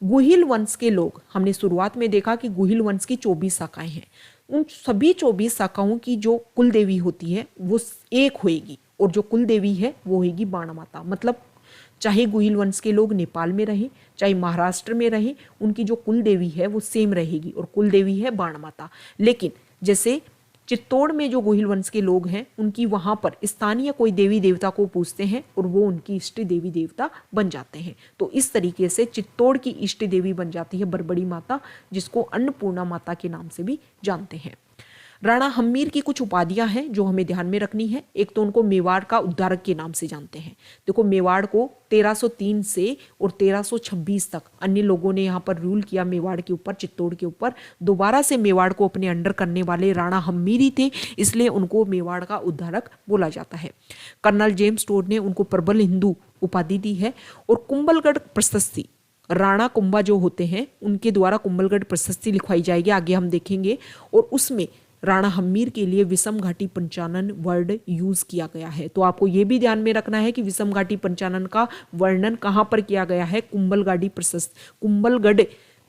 गुहिल वंश के लोग, हमने शुरुआत में देखा कि गुहिल वंश की 24 शाखाएं हैं, उन सभी 24 शाखाओं की जो कुल देवी होती है वो एक होएगी, और जो कुल देवी है वो होएगी बाण माता। मतलब चाहे गुहिल वंश के लोग नेपाल में रहें, चाहे महाराष्ट्र में रहें, उनकी जो कुल देवी है वो सेम रहेगी, और कुल देवी है बाण माता। लेकिन जैसे चित्तौड़ में जो गुहिल वंश के लोग हैं उनकी वहां पर स्थानीय कोई देवी देवता को पूजते हैं और वो उनकी इष्ट देवी देवता बन जाते हैं। तो इस तरीके से चित्तौड़ की इष्ट देवी बन जाती है बड़बड़ी माता, जिसको अन्नपूर्णा माता के नाम से भी जानते हैं। राणा हम्मीर की कुछ उपाधियां हैं जो हमें ध्यान में रखनी है। एक तो उनको मेवाड़ का उद्धारक के नाम से जानते हैं। देखो, मेवाड़ को 1303 से और 1326 तक अन्य लोगों ने यहाँ पर रूल किया मेवाड़ के ऊपर, चित्तौड़ के ऊपर। दोबारा से मेवाड़ को अपने अंडर करने वाले राणा हम्मीर ही थे, इसलिए उनको मेवाड़ का उद्धारक बोला जाता है। कर्नल जेम्स टोड ने उनको प्रबल हिंदू उपाधि दी है। और कुंभलगढ़ प्रशस्ति, राणा कुंभा जो होते हैं उनके द्वारा कुंभलगढ़ प्रशस्ति लिखवाई जाएगी, आगे हम देखेंगे। और उसमें राणा हम्मीर के लिए विषम घाटी पंचानन वर्ड यूज किया गया है। तो आपको यह भी ध्यान में रखना है कि विषम घाटी पंचानन का वर्णन कहां पर किया गया है? कुंभलगढ़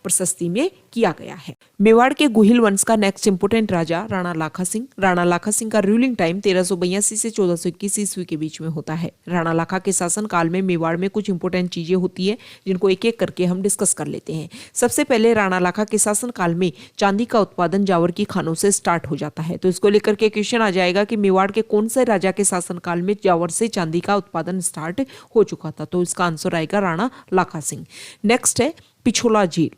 प्रशस्ति में किया गया है। मेवाड़ के गुहिल वंश का नेक्स्ट इंपोर्टेंट राजा राणा लाखा सिंह। राणा लाखा सिंह का रूलिंग टाइम 1382 से 1421 ईस्वी के बीच में होता है। राणा लाखा के शासन काल में मेवाड़ में कुछ इंपोर्टेंट चीजें होती है जिनको एक एक करके हम डिस्कस कर लेते हैं। सबसे पहले राणा लाखा के शासन काल में चांदी का उत्पादन जावर की खानों से स्टार्ट हो जाता है। तो इसको लेकर के क्वेश्चन आ जाएगा कि मेवाड़ के कौन से राजा के शासन काल में जावर से चांदी का उत्पादन स्टार्ट हो चुका था? तो इसका आंसर आएगा राणा लाखा सिंह। नेक्स्ट है पिछोला झील।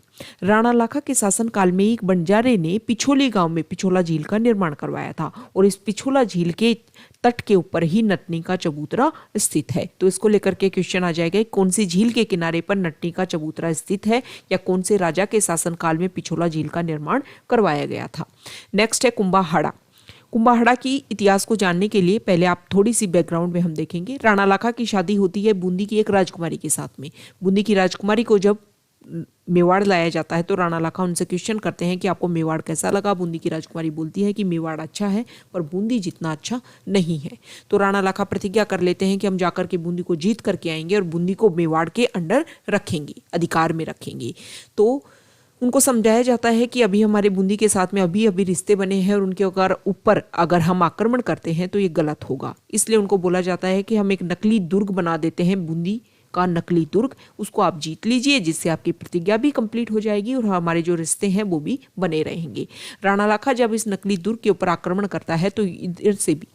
राणा लाखा के शासन काल में एक बंजारे ने पिछोली गांव में पिछोला झील का निर्माण करवाया था, और इस पिछोला झील के तट के ऊपर ही नटनी का चबूतरा स्थित है। तो इसको लेकर के क्वेश्चन आ जाएगा कौन सी झील के किनारे पर नटनी का चबूतरा स्थित है, या कौन से राजा के शासन काल में पिछोला झील का निर्माण करवाया गया था। नेक्स्ट है कुंभाहाड़ा। कुंभाहाड़ा की इतिहास को जानने के लिए पहले आप थोड़ी सी बैकग्राउंड में हम देखेंगे। राणा लाखा की शादी होती है बूंदी की एक राजकुमारी के साथ में। बूंदी की राजकुमारी को जब मेवाड़ लाया जाता है तो राणा लाखा उनसे क्वेश्चन करते हैं कि आपको मेवाड़ कैसा लगा। बूंदी की राजकुमारी बोलती है कि मेवाड़ अच्छा है पर बूंदी जितना अच्छा नहीं है। तो राणा लाखा प्रतिज्ञा कर लेते हैं कि हम जाकर के बूंदी को जीत करके आएंगे और बूंदी को मेवाड़ के अंडर रखेंगे, अधिकार में रखेंगे। तो उनको समझाया जाता है कि अभी हमारे बूंदी के साथ में अभी अभी रिश्ते बने हैं और उनके ऊपर अगर हम आक्रमण करते हैं तो ये गलत होगा। इसलिए उनको बोला जाता है कि हम एक नकली दुर्ग बना देते हैं, बूंदी का नकली दुर्ग, उसको आप जीत लीजिए, जिससे आपकी प्रतिज्ञा भी कंप्लीट हो जाएगी और हमारे जो रिश्ते हैं वो भी बने रहेंगे। राणा लाखा जब इस नकली दुर्ग के ऊपर आक्रमण करता है तो इधर से भी,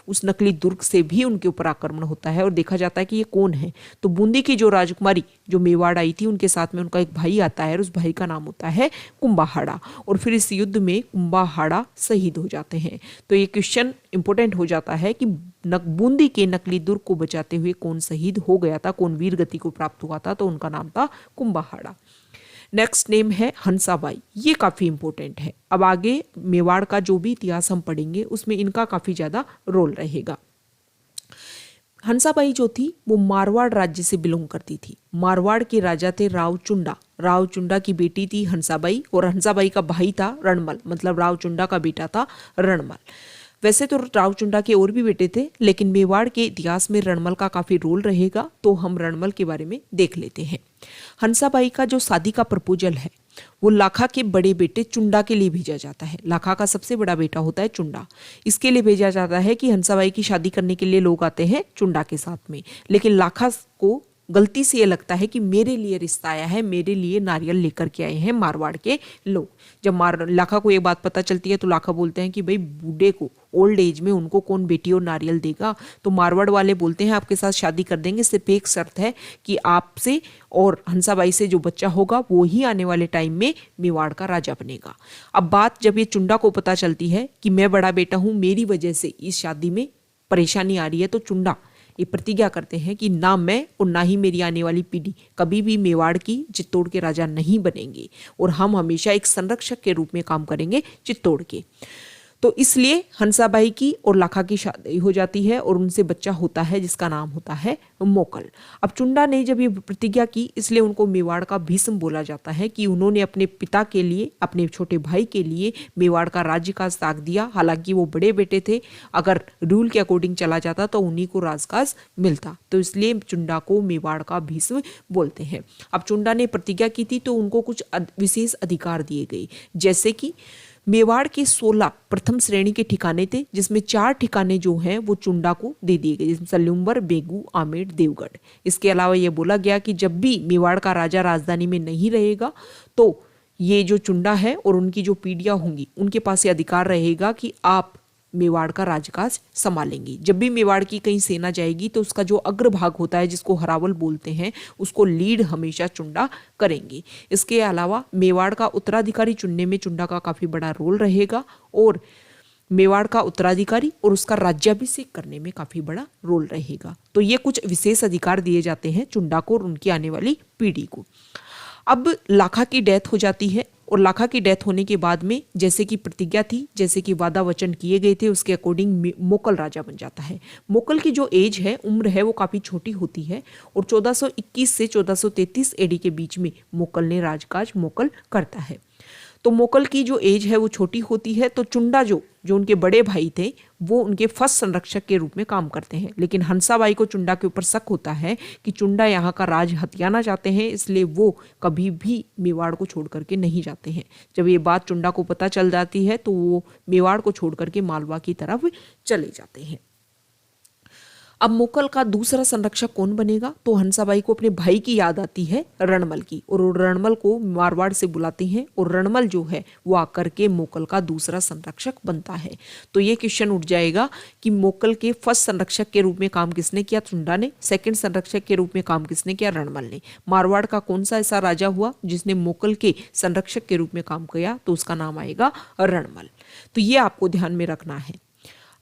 उस नकली दुर्ग से भी उनके ऊपर आक्रमण होता है और देखा जाता है कि ये कौन है। तो बूंदी की जो राजकुमारी जो मेवाड़ आई थी उनके साथ में उनका एक भाई आता है और उस भाई का नाम होता है कुंभाहाड़ा, और फिर इस युद्ध में कुंभाहाड़ा शहीद हो जाते हैं। तो ये क्वेश्चन इंपॉर्टेंट हो जाता है कि बूंदी के नकली दुर्ग को बचाते हुए कौन शहीद हो गया था, कौन वीर गति को प्राप्त हुआ था? तो उनका नाम था कुंभाहाड़ा। नेक्स्ट नेम है हंसाबाई। ये काफी इंपॉर्टेंट है। अब आगे मेवाड़ का जो भी इतिहास हम पढ़ेंगे उसमें इनका काफी ज्यादा रोल रहेगा। हंसाबाई जो थी वो मारवाड़ राज्य से बिलोंग करती थी। मारवाड़ के राजा थे रावचुंडा। रावचुंडा की बेटी थी हंसाबाई और हंसाबाई का भाई था रणमल, मतलब रावचुंडा का बेटा था रणमल। वैसे तो रावचुंडा के और भी बेटे थे, लेकिन मेवाड़ के इतिहास में रणमल का काफी रोल रहेगा, तो हम रणमल के बारे में देख लेते हैं। हंसाबाई का जो शादी का प्रपोजल है वो लाखा के बड़े बेटे चुंडा के लिए भेजा जाता है। लाखा का सबसे बड़ा बेटा होता है चुंडा। इसके लिए भेजा जाता है कि हंसाबाई की शादी करने के लिए लोग आते हैं चुंडा के साथ में, लेकिन लाखा को गलती से ये लगता है कि मेरे लिए रिश्ता आया है, मेरे लिए नारियल लेकर के आए हैं मारवाड़ के लोग। जब लाखा को ये बात पता चलती है तो लाखा बोलते हैं कि भाई बूढ़े को ओल्ड एज में उनको कौन बेटी और नारियल देगा? तो मारवाड़ वाले बोलते हैं आपके साथ शादी कर देंगे, सिर्फ एक शर्त है कि आपसे और हंसाबाई से जो बच्चा होगा वो ही आने वाले टाइम में मेवाड़ का राजा बनेगा। अब बात जब ये चुंडा को पता चलती है कि मैं बड़ा बेटा हूं, मेरी वजह से इस शादी में परेशानी आ रही है तो चुंडा ये प्रतिज्ञा करते हैं कि ना मैं और ना ही मेरी आने वाली पीढ़ी कभी भी मेवाड़ की चित्तौड़ के राजा नहीं बनेंगे और हम हमेशा एक संरक्षक के रूप में काम करेंगे चित्तौड़ के। तो इसलिए हंसाबाई की और लाखा की शादी हो जाती है और उनसे बच्चा होता है जिसका नाम होता है मोकल। अब चुंडा ने जब ये प्रतिज्ञा की इसलिए उनको मेवाड़ का भीष्म बोला जाता है कि उन्होंने अपने पिता के लिए, अपने छोटे भाई के लिए मेवाड़ का राज्य का त्याग दिया। हालांकि वो बड़े बेटे थे, अगर रूल के अकॉर्डिंग चला जाता तो उन्हीं को राजकाज मिलता, तो इसलिए चुंडा को मेवाड़ का भीष्म बोलते हैं। अब चुंडा ने प्रतिज्ञा की थी तो उनको कुछ विशेष अधिकार दिए गए, जैसे कि मेवाड़ के 16 प्रथम श्रेणी के ठिकाने थे, जिसमें 4 ठिकाने जो हैं वो चुंडा को दे दिए गए, जिसमें सल्यूम्बर, बेगू, आमेर, देवगढ़। इसके अलावा ये बोला गया कि जब भी मेवाड़ का राजा राजधानी में नहीं रहेगा तो ये जो चुंडा है और उनकी जो पीढ़ियां होंगी उनके पास ये अधिकार रहेगा कि आप मेवाड़ का राजकाज संभालेंगी। जब भी मेवाड़ की कहीं सेना जाएगी तो उसका जो अग्रभाग होता है जिसको हरावल बोलते हैं उसको लीड हमेशा चुंडा करेंगे। इसके अलावा मेवाड़ का उत्तराधिकारी चुनने में चुंडा का काफी बड़ा रोल रहेगा और मेवाड़ का उत्तराधिकारी और उसका राज्याभिषेक करने में काफी बड़ा रोल रहेगा। तो ये कुछ विशेष अधिकार दिए जाते हैं चुंडा को और उनकी आने वाली पीढ़ी को। अब लाखा की डेथ हो जाती है और लाखा की डेथ होने के बाद में जैसे कि प्रतिज्ञा थी, जैसे कि वादा वचन किए गए थे, उसके अकॉर्डिंग मोकल राजा बन जाता है। मोकल की जो एज है, उम्र है, वो काफ़ी छोटी होती है और 1421 से 1433 एडी के बीच में मोकल ने राजकाज मोकल करता है। तो मोकल की जो एज है वो छोटी होती है, तो चुंडा जो उनके बड़े भाई थे वो उनके फर्स्ट संरक्षक के रूप में काम करते हैं। लेकिन हंसाबाई को चुंडा के ऊपर शक होता है कि चुंडा यहाँ का राज हथियाना चाहते हैं, इसलिए वो कभी भी मेवाड़ को छोड़ करके नहीं जाते हैं। जब ये बात चुंडा को पता चल जाती है तो वो मेवाड़ को छोड़ करके मालवा की तरफ चले जाते हैं। अब मोकल का दूसरा संरक्षक कौन बनेगा, तो हंसाबाई को अपने भाई की याद आती है रणमल की, और रणमल को मारवाड़ से बुलाते हैं और रणमल जो है वो आकर के मोकल का दूसरा संरक्षक बनता है। तो ये क्वेश्चन उठ जाएगा कि मोकल के फर्स्ट संरक्षक के रूप में काम किसने किया, चुंडा ने। सेकंड संरक्षक के रूप में काम किसने किया, रणमल ने। मारवाड़ का कौन सा ऐसा राजा हुआ जिसने मोकल के संरक्षक के रूप में काम किया, तो उसका नाम आएगा रणमल। तो ये आपको ध्यान में रखना है।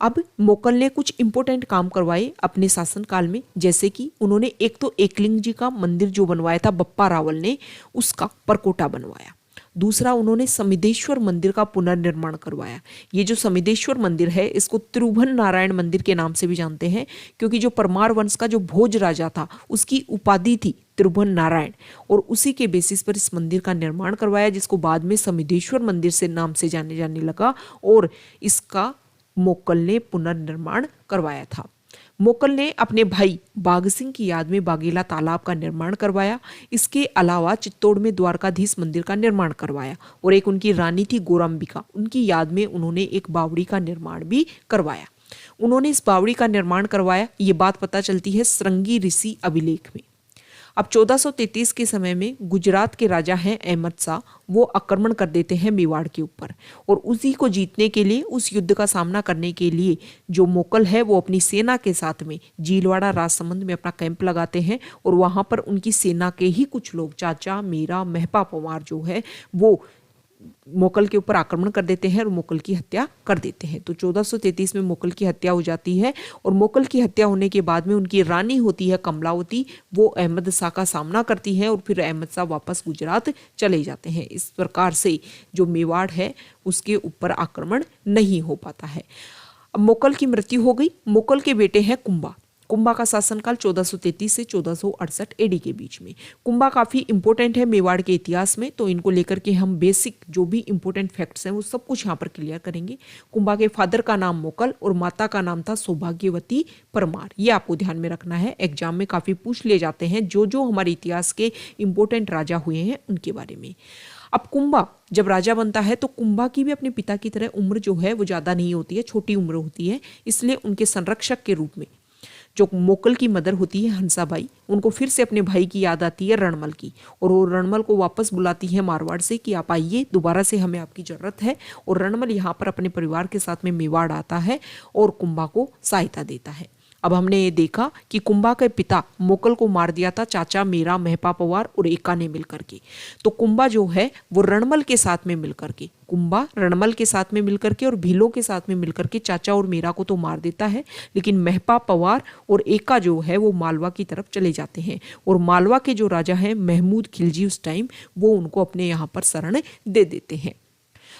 अब मोकल ने कुछ इंपॉर्टेंट काम करवाए अपने शासनकाल में, जैसे कि उन्होंने एक तो एकलिंग जी का मंदिर जो बनवाया था बप्पा रावल ने, उसका परकोटा बनवाया। दूसरा, उन्होंने समिदेश्वर मंदिर का पुनर्निर्माण करवाया। ये जो समिदेश्वर मंदिर है इसको त्रिभुवन नारायण मंदिर के नाम से भी जानते हैं, क्योंकि जो परमार वंश का जो भोज राजा था उसकी उपाधि थी त्रिभुवन नारायण, और उसी के बेसिस पर इस मंदिर का निर्माण करवाया, जिसको बाद में समिदेश्वर मंदिर से नाम से जाने लगा, और इसका मोकल ने पुनर्निर्माण करवाया था। मोकल ने अपने भाई बाघ सिंह की याद में बागेला तालाब का निर्माण करवाया। इसके अलावा चित्तौड़ में द्वारकाधीश मंदिर का निर्माण करवाया, और एक उनकी रानी थी गोराम्बिका, उनकी याद में उन्होंने एक बावड़ी का निर्माण भी करवाया। उन्होंने इस बावड़ी का निर्माण करवाया, ये बात पता चलती है श्रृंगी ऋषि अभिलेख में। अब 1433 के समय में गुजरात के राजा हैं अहमद शाह, वो आक्रमण कर देते हैं मेवाड़ के ऊपर, और उसी को जीतने के लिए, उस युद्ध का सामना करने के लिए जो मोकल है वो अपनी सेना के साथ में जीलवाड़ा राजसमंद में अपना कैंप लगाते हैं, और वहां पर उनकी सेना के ही कुछ लोग, चाचा मेरा महपा पवार जो है, वो मोकल के ऊपर आक्रमण कर देते हैं और मोकल की हत्या कर देते हैं। तो 1433 में मोकल की हत्या हो जाती है, और मोकल की हत्या होने के बाद में उनकी रानी होती है कमलावती, वो अहमद शाह का सामना करती है, और फिर अहमद शाह वापस गुजरात चले जाते हैं। इस प्रकार से जो मेवाड़ है उसके ऊपर आक्रमण नहीं हो पाता है। अब मोकल की मृत्यु हो गई। मोकल के बेटे हैं कुंभा। कुंभा का शासनकाल 1433 से 1468 एडी के बीच में। कुंभा काफी इंपॉर्टेंट है मेवाड़ के इतिहास में, तो इनको लेकर के हम बेसिक जो भी इंपॉर्टेंट फैक्ट्स हैं वो सब कुछ यहाँ पर क्लियर करेंगे। कुंभा के फादर का नाम मोकल और माता का नाम था सौभाग्यवती परमार। ये आपको ध्यान में रखना है, एग्जाम में काफी पूछ लिए जाते हैं जो हमारे इतिहास के इंपॉर्टेंट राजा हुए हैं उनके बारे में। अब कुंभा जब राजा बनता है तो कुंभा की भी अपने पिता की तरह उम्र जो है वो ज्यादा नहीं होती है, छोटी उम्र होती है, इसलिए उनके संरक्षक के रूप में जो मोकल की मदर होती है हंसाबाई, उनको फिर से अपने भाई की याद आती है रणमल की, और वो रणमल को वापस बुलाती है मारवाड़ से कि आप आइए, दोबारा से हमें आपकी जरूरत है। और रणमल यहाँ पर अपने परिवार के साथ में मेवाड़ आता है और कुंभा को सहायता देता है। अब हमने ये देखा कि कुंभा के पिता मोकल को मार दिया था चाचा मेरा, महपा पवार और एका ने मिलकर के। तो कुंभा जो है वो रणमल के साथ में मिलकर के, कुंभा रणमल के साथ में मिलकर के और भीलों के साथ में मिलकर के चाचा और मीरा को तो मार देता है, लेकिन महपा पवार और एका जो है वो मालवा की तरफ चले जाते हैं और मालवा के जो राजा हैं महमूद खिलजी उस टाइम वो उनको अपने यहाँ पर शरण दे देते हैं।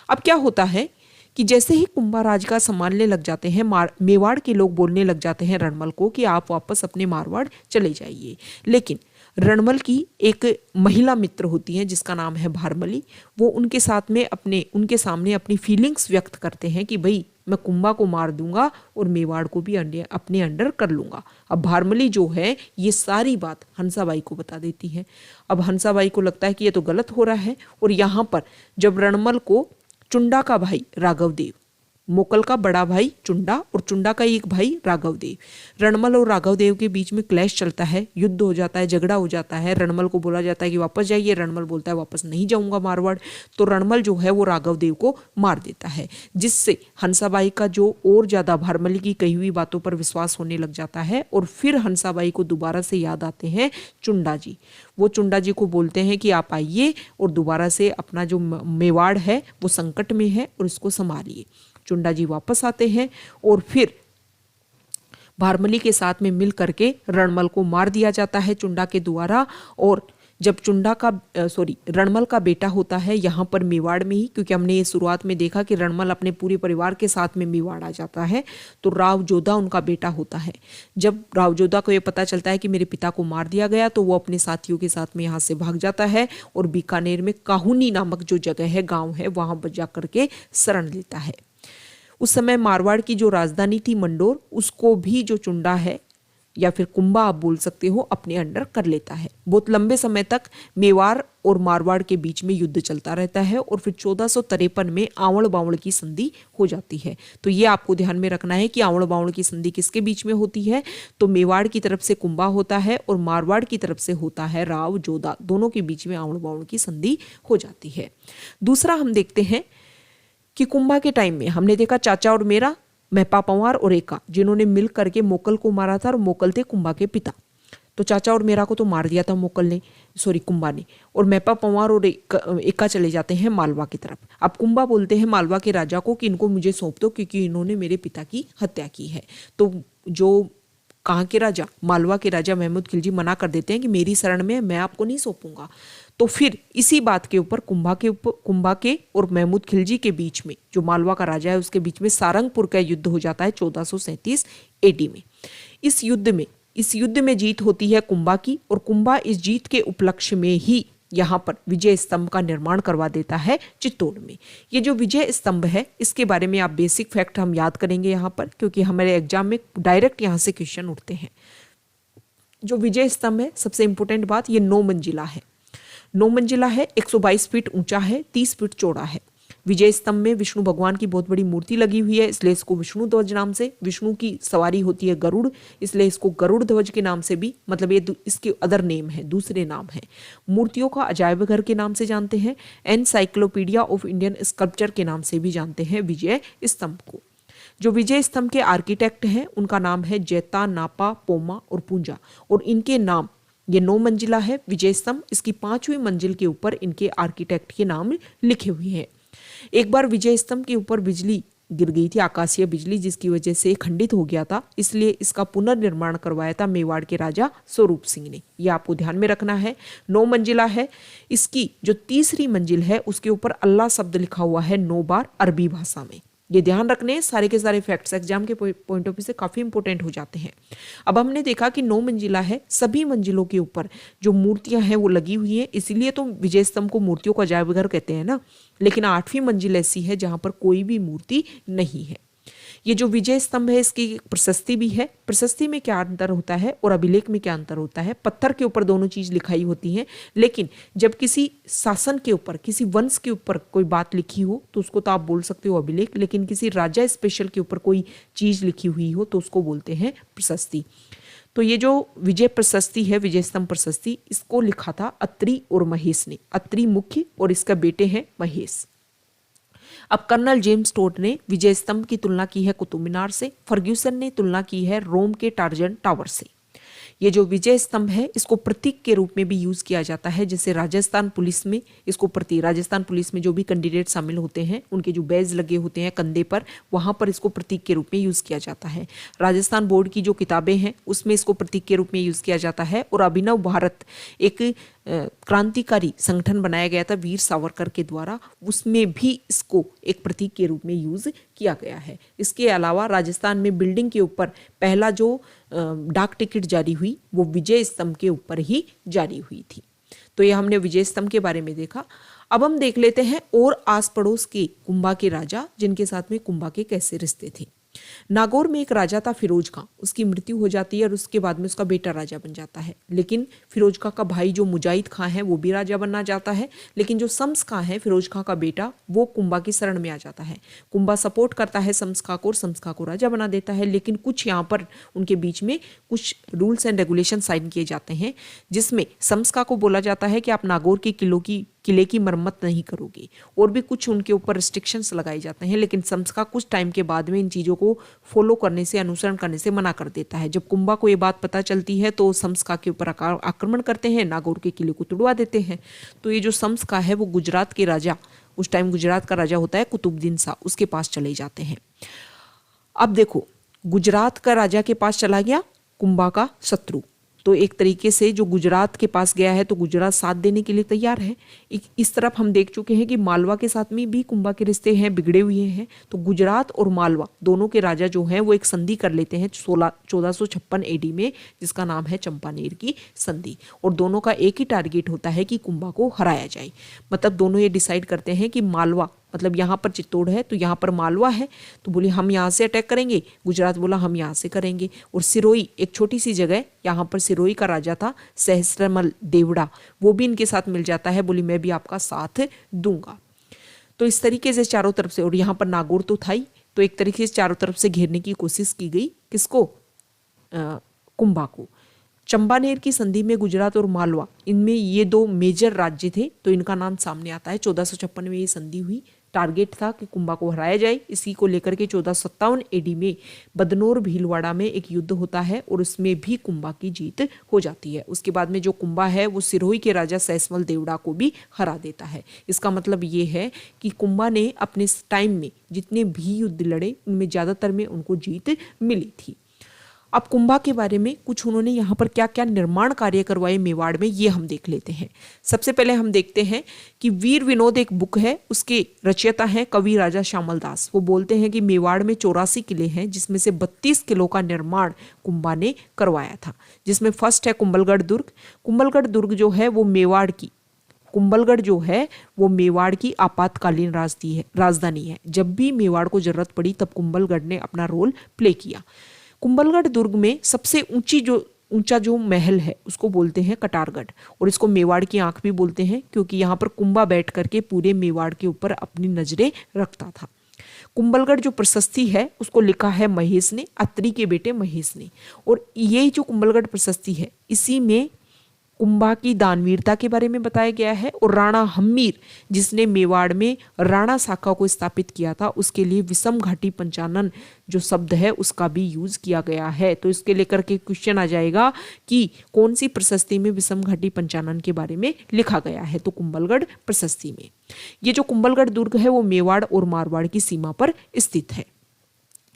अब क्या होता है कि जैसे ही कुंभा राज का संभालने लग जाते हैं मेवाड़ के लोग बोलने लग जाते हैं रणमल को कि आप वापस अपने मारवाड़ चले जाइए, लेकिन रणमल की एक महिला मित्र होती है जिसका नाम है भारमली, वो उनके साथ में उनके सामने अपनी फीलिंग्स व्यक्त करते हैं कि भाई मैं कुंभा को मार दूंगा और मेवाड़ को भी अपने अंडर कर लूंगा। अब भारमली जो है ये सारी बात हंसाबाई को बता देती है। अब हंसाबाई को लगता है कि ये तो गलत हो रहा है और यहाँ पर जब रणमल को चुंडा का भाई राघवदेव, मोकल का बड़ा भाई चुंडा और चुंडा का एक भाई राघवदेव, रणमल और राघवदेव के बीच में क्लैश चलता है, युद्ध हो जाता है, झगड़ा हो जाता है। रणमल को बोला जाता है कि वापस जाइए, रणमल बोलता है वापस नहीं जाऊंगा मारवाड़। तो रणमल जो है वो राघवदेव को मार देता है, जिससे हंसाबाई का जो और ज्यादा भारमली की कही हुई बातों पर विश्वास होने लग जाता है और फिर हंसाबाई को दोबारा से याद आते हैं चुंडा जी। वो चुंडा जी को बोलते हैं कि आप आइए और दोबारा से अपना जो मेवाड़ है वो संकट में है और इसको संभालिए। चुंडा जी वापस आते हैं और फिर भारमली के साथ में मिल करके रणमल को मार दिया जाता है चुंडा के द्वारा। और जब रणमल का बेटा होता है यहाँ पर मेवाड़ में ही, क्योंकि हमने ये शुरुआत में देखा कि रणमल अपने पूरे परिवार के साथ में मेवाड़ आ जाता है, तो राव जोधा उनका बेटा होता है। जब राव जोधा को ये पता चलता है कि मेरे पिता को मार दिया गया तो वो अपने साथियों के साथ में यहाँ से भाग जाता है और बीकानेर में काहुनी नामक जो जगह है, गाँव है, वहाँ पर जा करके शरण लेता है। उस समय मारवाड़ की जो राजधानी थी मंडोर, उसको भी जो चुंडा है या फिर कुंभा आप बोल सकते हो अपने अंडर कर लेता है। बहुत लंबे समय तक मेवाड़ और मारवाड़ के बीच में युद्ध चलता रहता है और फिर 1453 में आवड़ बावड़ की संधि हो जाती है। तो ये आपको ध्यान में रखना है कि आवड़ बावड़ की संधि किसके बीच में होती है, तो मेवाड़ की तरफ से कुंभा होता है और मारवाड़ की तरफ से होता है राव जोधा, दोनों के बीच में आवड़ बावड़ की संधि हो जाती है। दूसरा हम देखते हैं कि कुंभा के टाइम में हमने देखा चाचा और मेरा, महपा पवार और एका, जिन्होंने मिल करके मोकल को मारा था और मोकल थे कुंभा के पिता। तो चाचा और मेरा को तो मार दिया था कुंभा ने, और महपा पवार और एका चले जाते हैं मालवा की तरफ। अब कुंभा बोलते हैं मालवा के राजा को कि इनको मुझे सौंप दो क्योंकि इन्होंने मेरे पिता की हत्या की है। तो जो कहाँ के राजा, मालवा के राजा महमूद खिलजी मना कर देते हैं कि मेरी शरण में मैं आपको नहीं सौंपूंगा। तो फिर इसी बात के ऊपर कुंभा के और महमूद खिलजी के बीच में, जो मालवा का राजा है उसके बीच में सारंगपुर का युद्ध हो जाता है 1437 AD में। इस युद्ध में जीत होती है कुंभा की और कुंभा इस जीत के उपलक्ष्य में ही यहाँ पर विजय स्तंभ का निर्माण करवा देता है चित्तौड़ में। ये जो विजय स्तंभ है इसके बारे में आप बेसिक फैक्ट हम याद करेंगे यहाँ पर, क्योंकि हमारे एग्जाम में डायरेक्ट यहाँ से क्वेश्चन उठते हैं। जो विजय स्तंभ है, सबसे इंपॉर्टेंट बात, ये 9 मंजिला है। 9 मंजिला है, 122 फीट ऊंचा है, 30 फीट चौड़ा है। विजय स्तंभ में विष्णु भगवान की बहुत बड़ी मूर्ति लगी हुई है, इसलिए इसको विष्णु ध्वज नाम से, विष्णु की सवारी होती है गरुड़, इसलिए इसको गरुड़ ध्वज के नाम से भी, मतलब ये इसके अदर नेम है, दूसरे नाम है। मूर्तियों का अजायब घर के नाम से जानते हैं, एनसाइक्लोपीडिया ऑफ इंडियन स्कल्पचर के नाम से भी जानते हैं विजय स्तंभ को। जो विजय स्तंभ के आर्किटेक्ट हैं उनका नाम है जैता, नापा, पोमा और पूंजा, और इनके नाम, ये 9 मंजिला है विजय स्तंभ, इसकी 5वीं मंजिल के ऊपर इनके आर्किटेक्ट के नाम लिखे हुए हैं। एक बार विजय स्तंभ के ऊपर बिजली गिर गई थी, आकाशीय बिजली, जिसकी वजह से खंडित हो गया था, इसलिए इसका पुनर्निर्माण करवाया था मेवाड़ के राजा स्वरूप सिंह ने। यह आपको ध्यान में रखना है। 9 मंजिला है, इसकी जो तीसरी मंजिल है उसके ऊपर अल्लाह शब्द लिखा हुआ है 9 बार अरबी भाषा में। ये ध्यान रखने, सारे के सारे फैक्ट्स एग्जाम के पॉइंट ऑफ व्यू से काफी इंपॉर्टेंट हो जाते हैं। अब हमने देखा कि 9 मंजिला है, सभी मंजिलों के ऊपर जो मूर्तियां हैं वो लगी हुई है, इसीलिए तो विजय स्तंभ को मूर्तियों का अजायब घर कहते हैं ना। लेकिन 8वीं मंजिल ऐसी है जहां पर कोई भी मूर्ति नहीं है। ये जो विजय स्तंभ है इसकी प्रशस्ति भी है। प्रशस्ति में क्या अंतर होता है और अभिलेख में क्या अंतर होता है? पत्थर के ऊपर दोनों चीज लिखाई होती है, लेकिन जब किसी शासन के ऊपर, किसी वंश के ऊपर कोई बात लिखी हो तो उसको तो आप बोल सकते हो अभिलेख, लेकिन किसी राजा स्पेशल के ऊपर कोई चीज लिखी हुई हो तो उसको बोलते हैं प्रशस्ति। तो ये जो विजय प्रशस्ति है, विजय स्तंभ प्रशस्ति, इसको लिखा था अत्रि और महेश ने। अत्रि मुख्य और इसका बेटे हैं महेश। अब कर्नल जेम्स टोड ने विजय स्तंभ की तुलना की है कुतुब मीनार से, फर्ग्यूसन ने तुलना की है रोम के टार्जन टावर से। ये जो विजय स्तंभ है इसको प्रतीक के रूप में भी यूज किया जाता है, जैसे राजस्थान पुलिस में इसको राजस्थान पुलिस में जो भी कैंडिडेट शामिल होते हैं उनके जो बैज लगे होते हैं कंधे पर, वहां पर इसको प्रतीक के रूप में यूज किया जाता है। राजस्थान बोर्ड की जो किताबें हैं उसमें इसको प्रतीक के रूप में यूज किया जाता है। और अभिनव भारत एक क्रांतिकारी संगठन बनाया गया था वीर सावरकर के द्वारा, उसमें भी इसको एक प्रतीक के रूप में यूज किया गया है। इसके अलावा राजस्थान में बिल्डिंग के ऊपर पहला जो डाक टिकट जारी हुई वो विजय स्तंभ के ऊपर ही जारी हुई थी। तो ये हमने विजय स्तंभ के बारे में देखा। अब हम देख लेते हैं और आस पड़ोस के कुंभा के राजा जिनके साथ में कुंभा के कैसे रिश्ते थे। नागौर में एक राजा था फिरोज खां, उसकी मृत्यु हो जाती है और उसके बाद में उसका बेटा राजा बन जाता है। लेकिन फिरोज खां का भाई जो मुजाहिद खां है वो भी राजा बनना चाहता है, लेकिन जो शम्स खां है फिरोज खां का बेटा वो कुंभा की शरण में आ जाता है। कुंभा सपोर्ट करता है शम्स खां को और शम्स खां को राजा बना देता है। लेकिन कुछ यहाँ पर उनके बीच में कुछ रूल्स एंड रेगुलेशन साइन किए जाते हैं, जिसमें शम्स खां को बोला जाता है कि आप नागौर के किले की मरम्मत नहीं करोगे, और भी कुछ उनके ऊपर रिस्ट्रिक्शंस लगाए जाते हैं। लेकिन शम्स खां कुछ टाइम के बाद में इन चीज़ों को फॉलो करने से, अनुसरण करने से मना कर देता है। जब कुंभा को ये बात पता चलती है तो शम्स खां के ऊपर आक्रमण करते हैं, नागौर के किले को तुड़वा देते हैं। तो ये जो शम्स खां है वो गुजरात के राजा, उस टाइम गुजरात का राजा होता है कुतुबुद्दीन शाह, उसके पास चले जाते हैं। अब देखो, गुजरात का राजा के पास चला गया कुंभा का शत्रु, तो एक तरीके से जो गुजरात के पास गया है तो गुजरात साथ देने के लिए तैयार है। इस तरफ हम देख चुके हैं कि मालवा के साथ में भी कुंभा के रिश्ते हैं, बिगड़े हुए हैं। तो गुजरात और मालवा दोनों के राजा जो हैं वो एक संधि कर लेते हैं 1456 AD में, जिसका नाम है चंपानेर की संधि। और दोनों का एक ही टारगेट होता है कि कुंभा को हराया जाए। मतलब दोनों ये डिसाइड करते हैं कि मालवा, मतलब यहाँ पर चित्तौड़ है तो यहाँ पर मालवा है, तो बोले हम यहाँ से अटैक करेंगे, गुजरात बोला हम यहाँ से करेंगे। और सिरोही एक छोटी सी जगह, यहाँ पर सिरोही का राजा था सहस्त्रमल देवड़ा, वो भी इनके साथ मिल जाता है, बोली मैं भी आपका साथ दूंगा। तो इस तरीके से चारों तरफ से, और यहाँ पर नागौर तो था ही, तो एक तरीके से चारों तरफ से घेरने की कोशिश की गई। किसको? कुंभा को। चंपानेर की संधि में गुजरात और मालवा, इनमें ये दो मेजर राज्य थे, तो इनका नाम सामने आता है। 1456 में ये संधि हुई। टारगेट था कि कुंभा को हराया जाए। इसी को लेकर के 1457 AD में बदनौर भीलवाड़ा में एक युद्ध होता है और उसमें भी कुंभा की जीत हो जाती है। उसके बाद में जो कुंभा है वो सिरोही के राजा सहस्त्रमल देवड़ा को भी हरा देता है। इसका मतलब ये है कि कुंभा ने अपने टाइम में जितने भी युद्ध लड़े उनमें ज़्यादातर में उनको जीत मिली थी। अब कुंभा के बारे में कुछ उन्होंने यहाँ पर क्या क्या निर्माण कार्य करवाए मेवाड़ में, ये हम देख लेते हैं। सबसे पहले हम देखते हैं कि वीर विनोद एक बुक है, उसके रचयिता हैं कवि राजा श्यामल दास। वो बोलते हैं कि मेवाड़ में 84 किले हैं, जिसमें से 32 किलों का निर्माण कुंभा ने करवाया था। जिसमें फर्स्ट है कुंभलगढ़ दुर्ग। कुंभलगढ़ दुर्ग जो है वो मेवाड़ की, कुंभलगढ़ जो है वो मेवाड़ की आपातकालीन राजधानी है। जब भी मेवाड़ को जरूरत पड़ी तब कुंभलगढ़ ने अपना रोल प्ले किया। कुंभलगढ़ दुर्ग में सबसे ऊंचा जो महल है उसको बोलते हैं कटारगढ़, और इसको मेवाड़ की आंख भी बोलते हैं, क्योंकि यहाँ पर कुंभा बैठ करके पूरे मेवाड़ के ऊपर अपनी नजरें रखता था। कुंभलगढ़ जो प्रशस्ति है उसको लिखा है महेश ने, अत्रि के बेटे महेश ने। और ये जो कुंभलगढ़ प्रशस्ति है इसी में कुंभा की दानवीरता के बारे में बताया गया है। और राणा हम्मीर जिसने मेवाड़ में राणा शाखा को स्थापित किया था, उसके लिए विषम घाटी पंचानन जो शब्द है उसका भी यूज किया गया है। तो इसके लेकर के क्वेश्चन आ जाएगा कि कौन सी प्रशस्ति में विषम घाटी पंचानन के बारे में लिखा गया है, तो कुंभलगढ़ प्रशस्ति में। ये जो कुंभलगढ़ दुर्ग है वो मेवाड़ और मारवाड़ की सीमा पर स्थित है।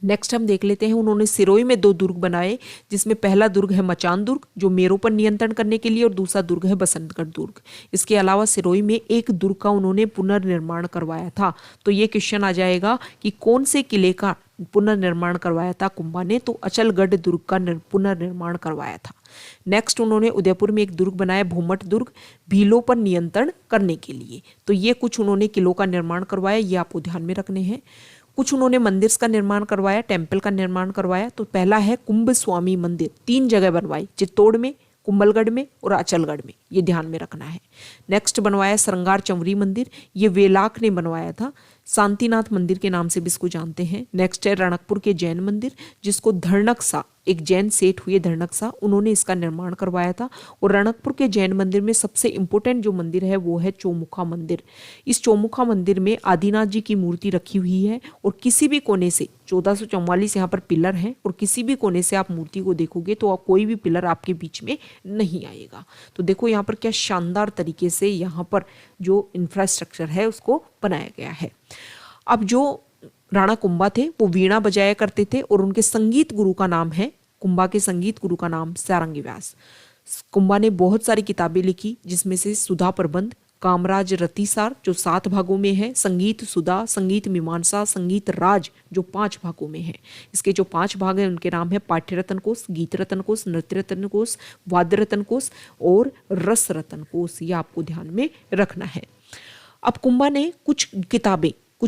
नेक्स्ट हम देख लेते हैं, उन्होंने सिरोही में 2 दुर्ग बनाए, जिसमें पहला दुर्ग है मचान दुर्ग जो मेरों पर नियंत्रण करने के लिए, और दूसरा दुर्ग है बसंतगढ़ दुर्ग। इसके अलावा सिरोही में एक दुर्ग का उन्होंने पुनर्निर्माण करवाया था। तो ये क्वेश्चन आ जाएगा कि कौन से किले का पुनर्निर्माण करवाया था कुंभा ने, तो अचलगढ़ दुर्ग का पुनर्निर्माण करवाया था। नेक्स्ट उन्होंने उदयपुर में एक दुर्ग बनाया भूमठ दुर्ग, भीलों पर नियंत्रण करने के लिए। तो ये कुछ उन्होंने किलों का निर्माण करवाया, ये आपको ध्यान में रखने हैं। कुछ उन्होंने मंदिर का निर्माण करवाया, टेम्पल का निर्माण करवाया। तो पहला है कुंभ स्वामी मंदिर, 3 जगह बनवाई, चित्तौड़ में, कुंभलगढ़ में और अचलगढ़ में, ये ध्यान में रखना है। नेक्स्ट बनवाया श्रृंगार चंवरी मंदिर, ये वेलाक ने बनवाया था, शांतिनाथ मंदिर के नाम से भी इसको जानते हैं। नेक्स्ट है रणकपुर के जैन मंदिर जिसको धर्णक सा एक जैन सेठ हुए धर्णकसा, उन्होंने इसका निर्माण करवाया था। और रणकपुर के जैन मंदिर में सबसे इम्पोर्टेंट जो मंदिर है वो है चौमुखा मंदिर। इस चौमुखा मंदिर में आदिनाथ जी की मूर्ति रखी हुई है और किसी भी कोने से 1444 यहाँ पर पिलर हैं और किसी भी कोने से आप मूर्ति को देखोगे तो कोई भी पिलर आपके बीच में नहीं आएगा। तो देखो यहाँ पर क्या शानदार तरीके से यहाँ पर जो इंफ्रास्ट्रक्चर है उसको बनाया गया है। अब जो राणा कुंभा थे वो वीणा बजाया करते थे और उनके संगीत गुरु का नाम है, कुंभा के संगीत गुरु का नाम सारंगी व्यास। कुंभा ने बहुत सारी किताबें लिखी जिसमें से सुधा प्रबंध, कामराज रतिसार जो 7 भागों में है, संगीत सुधा, संगीत मीमांसा, संगीत राज जो 5 भागों में है। इसके जो 5 भाग हैं उनके नाम है पाठ्य रत्न कोश, गीत रत्न कोश, नृत्य रत्न कोश, वाद्य रत्न कोश और रस रत्न कोश। ये आपको ध्यान में रखना है। अब कुंभा ने कुछ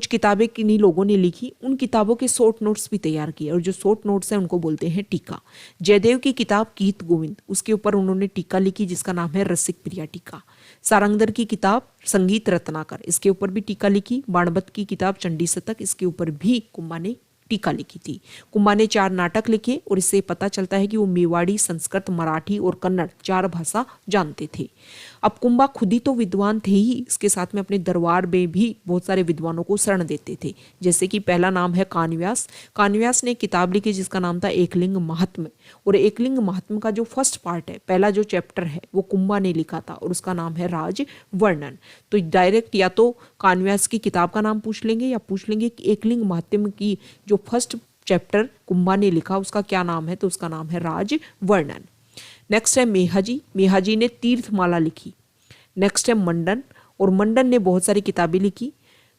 किताबें किन्हीं लोगों ने लिखी, उन किताबों के शॉर्ट नोट्स भी तैयार किए और जो शॉर्ट नोट्स हैं उनको बोलते हैं टीका। जयदेव की किताब गीत गोविंद, उसके ऊपर उन्होंने टीका लिखी जिसका नाम है रसिक प्रिया टीका। सारंगधर की किताब संगीत रत्नाकर, इसके ऊपर भी टीका लिखी। बाणभट्ट की किताब चंडी शतक, इसके ऊपर भी कुंभा ने टीका लिखी थी। कुंभा ने 4 नाटक लिखे और इससे पता चलता है कि वो मेवाड़ी, संस्कृत, मराठी और कन्नड़ 4 भाषा जानते थे। अब कुंभा खुद ही तो विद्वान थे ही, इसके साथ में अपने दरबार में भी बहुत सारे विद्वानों को शरण देते थे। जैसे कि पहला नाम है कानव्यास। कानव्यास ने किताब लिखी जिसका नाम था एकलिंग महात्म्य, और एकलिंग महात्म्य का जो फर्स्ट पार्ट है, पहला जो चैप्टर है वो कुंभा ने लिखा था और उसका नाम है राज वर्णन। तो डायरेक्ट या तो कानव्यास की किताब का नाम पूछ लेंगे या पूछ लेंगे कि एकलिंग महात्म्य की जो फर्स्ट चैप्टर कुंभा ने लिखा उसका क्या नाम है, तो उसका नाम है राज वर्णन। नेक्स्ट है मेहाजी। मेहाजी ने तीर्थमाला लिखी। नेक्स्ट है मंडन, और मंडन ने बहुत सारी किताबें लिखी।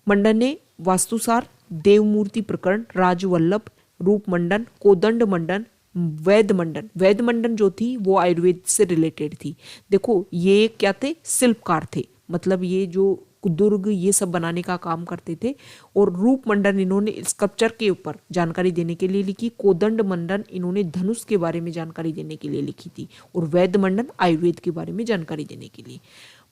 मंडन ने वास्तुसार, देवमूर्ति प्रकरण, राजवल्लभ, रूप मंडन, कोदंड मंडन, वैद मंडन। वैद मंडन जो थी वो आयुर्वेद से रिलेटेड थी। देखो ये क्या थे, शिल्पकार थे, मतलब ये जो दुर्ग ये सब बनाने का काम करते थे। और रूप मंडन इन्होंने स्कल्पचर के ऊपर जानकारी देने के लिए लिखी। कोदंड मंडन इन्होंने धनुष के बारे में जानकारी देने के लिए लिखी थी। और वैद मंडन आयुर्वेद के बारे में जानकारी देने के लिए।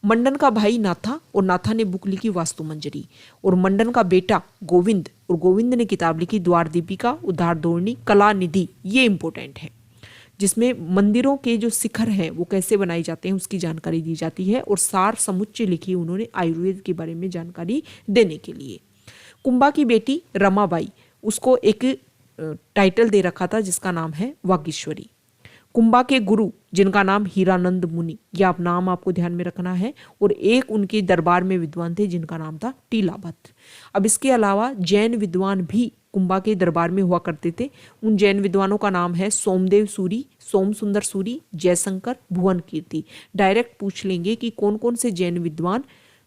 मंडन का भाई नाथा, और नाथा ने बुक लिखी वास्तु मंजरी। और मंडन का बेटा गोविंद, और गोविंद ने किताब लिखी द्वार दीपिका, उद्धार धोरणी, कला निधि। ये इंपॉर्टेंट है जिसमें मंदिरों के जो शिखर हैं वो कैसे बनाए जाते हैं उसकी जानकारी दी जाती है। और सार समुच्चय लिखी उन्होंने आयुर्वेद के बारे में जानकारी देने के लिए। कुंभा की बेटी रमाबाई, उसको एक टाइटल दे रखा था जिसका नाम है वागीश्वरी। कुंभा के गुरु जिनका नाम हीरानंद मुनि, यह आप नाम आपको ध्यान में रखना है। और एक उनके दरबार में विद्वान थे जिनका नाम था टीलाभट्ट। अब इसके अलावा जैन विद्वान भी कुंभा के दरबार में हुआ करते थे। उन जैन विद्वानों का नाम है सोमदेव सूरी, सोम सुंदर सूरी, जयशंकर, भुवन कीर्ति। डायरेक्ट पूछ लेंगे कि कौन कौन से जैन विद्वान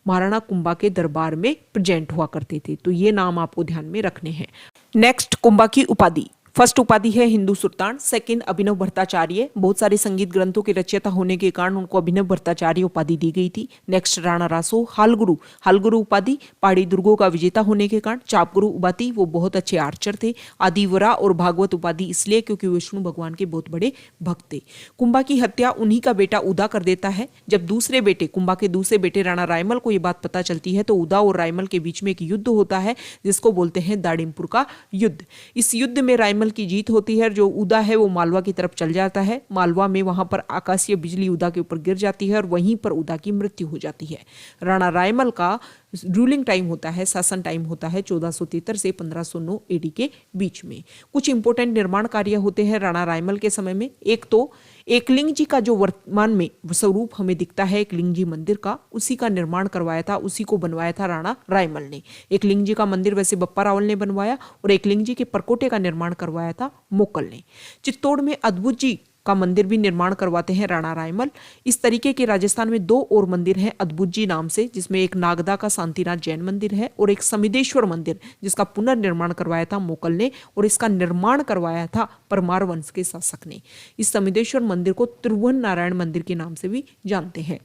महाराणा कुंभा के दरबार में प्रेजेंट हुआ करते थे, तो ये नाम आपको ध्यान में रखने हैं। नेक्स्ट कुंभा की उपाधि। फर्स्ट उपाधि है हिंदू सुल्तान, सेकंड अभिनव भट्टाचार्य। बहुत सारे संगीत ग्रंथों के रचयिता होने के कारण उनको अभिनव भट्टाचार्य उपाधि दी गई थी। नेक्स्ट राणा रासो, हालगुरु, हालगुरु उपाधि पहाड़ी दुर्गों का विजेता होने के कारण। चापगुरु उपाधि, वो बहुत अच्छे आर्चर थे। आदिवरा और भागवत उपाधि इसलिए क्योंकि विष्णु भगवान के बहुत बड़े भक्त थे। कुंभा की हत्या उन्हीं का बेटा उदा कर देता है। जब दूसरे बेटे कुंभा के दूसरे बेटे राणा रायमल को ये बात पता चलती है तो उदा और रायमल के बीच में एक युद्ध होता है जिसको बोलते हैं दाड़िमपुर का युद्ध। इस युद्ध में रायमल की जीत होती है। जो उदा है वो मालवा की तरफ चल जाता है। मालवा में वहां पर आकाशीय बिजली उदा के ऊपर गिर जाती है और वहीं पर उदा की मृत्यु हो जाती है। राणा रायमल का रूलिंग टाइम होता है, शासन टाइम होता है 1473 से 1509 एडी के बीच में। कुछ इंपोर्टेंट निर्माण कार्य होते हैं राणा रायमल के समय में। एक तो एकलिंग जी का जो वर्तमान में स्वरूप हमें दिखता है एकलिंग जी मंदिर का, उसी का निर्माण करवाया था, उसी को बनवाया था राणा रायमल ने। एकलिंग जी का मंदिर वैसे बप्पा रावल ने बनवाया और एकलिंग जी के परकोटे का निर्माण करवाया था मोकल ने। चित्तौड़ में अद्भुत जी का मंदिर भी निर्माण करवाते हैं राणा रायमल। इस तरीके के राजस्थान में 2 और मंदिर हैं अद्भुत जी नाम से, जिसमें एक नागदा का शांतिनाथ जैन मंदिर है और एक समिदेश्वर मंदिर जिसका पुनर्निर्माण करवाया था मोकल ने, और इसका निर्माण करवाया था परमार वंश के शासक ने। इस समिदेश्वर मंदिर को त्रिभुवन नारायण मंदिर के नाम से भी जानते हैं।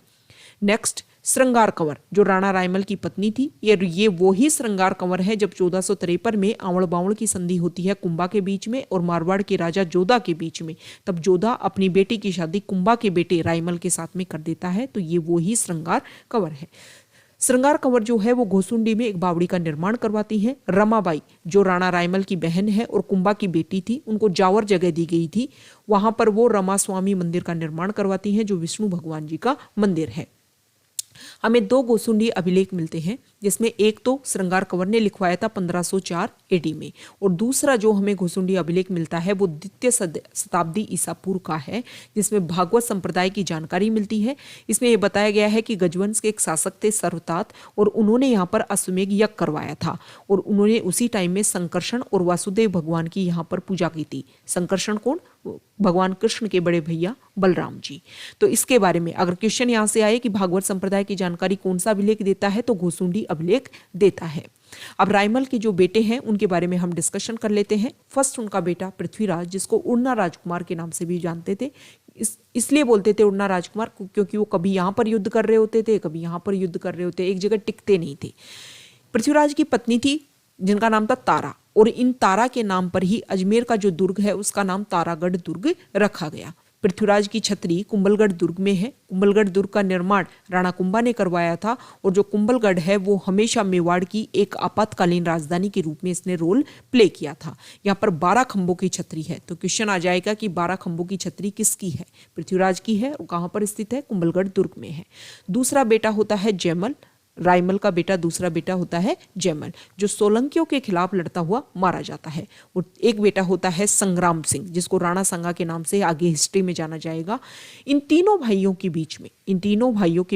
नेक्स्ट श्रृंगार कंवर, जो राणा रायमल की पत्नी थी। ये वो ही श्रृंगार कंवर है जब 1453 में आवड़ बावड़ की संधि होती है कुंभा के बीच में और मारवाड़ के राजा जोधा के बीच में। तब जोधा अपनी बेटी की शादी कुंभा के बेटे रायमल के साथ में कर देता है, तो ये वो ही श्रृंगार कंवर है। श्रृंगार कंवर जो है वो घोसुंडी में एक बावड़ी का निर्माण करवाती हैं। रमाबाई जो राणा रायमल की बहन है और कुंभा की बेटी थी, उनको जावर जगह दी गई थी, वहां पर वो रमा स्वामी मंदिर का निर्माण करवाती हैं जो विष्णु भगवान जी का मंदिर है। हमें 2 गोसुंडी अभिलेख मिलते हैं, जिसमें एक तो श्रृंगार कंवर ने लिखवाया था 1504 एडी में, और दूसरा जो हमें गोसुंडी अभिलेख मिलता है वो द्वितीय शताब्दी ईसा पूर्व का है, जिसमें भागवत संप्रदाय की जानकारी मिलती है। इसमें यह बताया गया है कि गजवंश के एक शासक थे सर्वतात, और उन्होंने यहाँ पर अश्वमेघ यज्ञ करवाया था, और उन्होंने उसी टाइम में संकर्षण और वासुदेव भगवान की यहाँ पर पूजा की थी। संकर्षण कौन? भगवान कृष्ण के बड़े भैया बलराम जी। तो इसके बारे में अगर क्वेश्चन यहाँ से आए कि भागवत संप्रदाय की जानकारी कौन सा अभिलेख देता है, तो घोसुंडी अभिलेख देता है। अब रायमल के जो बेटे हैं उनके बारे में हम डिस्कशन कर लेते हैं। फर्स्ट उनका बेटा पृथ्वीराज, जिसको उड़ना राजकुमार के नाम से भी जानते थे, इसलिए बोलते थे उड़ना राजकुमार क्योंकि वो कभी यहाँ पर युद्ध कर रहे होते थे, कभी यहाँ पर युद्ध कर रहे होते, एक जगह टिकते नहीं थे। पृथ्वीराज की पत्नी थी जिनका नाम था तारा, और इन तारा के नाम पर ही अजमेर का जो दुर्ग है उसका नाम तारागढ़ दुर्ग रखा गया। पृथ्वीराज की छतरी कुंभलगढ़ दुर्ग में है। कुंभलगढ़ दुर्ग का निर्माण राणा कुंभा ने करवाया था, और जो कुंभलगढ़ है वो हमेशा मेवाड़ की एक आपातकालीन राजधानी के रूप में इसने रोल प्ले किया था। यहाँ पर 12 खंभों की छतरी है, तो क्वेश्चन आ जाएगा कि 12 खंभों की छतरी किसकी है? पृथ्वीराज की है, और कहाँ पर स्थित है? कुंभलगढ़ दुर्ग में है। दूसरा बेटा होता है जयमल, रायमल का बेटा दूसरा बेटा होता है जयमल, जो सोलंकियों के खिलाफ लड़ता हुआ मारा जाता है। और एक बेटा होता है संग्राम सिंह, जिसको राणा सांगा के नाम से आगे हिस्ट्री में जाना जाएगा। इन तीनों भाइयों के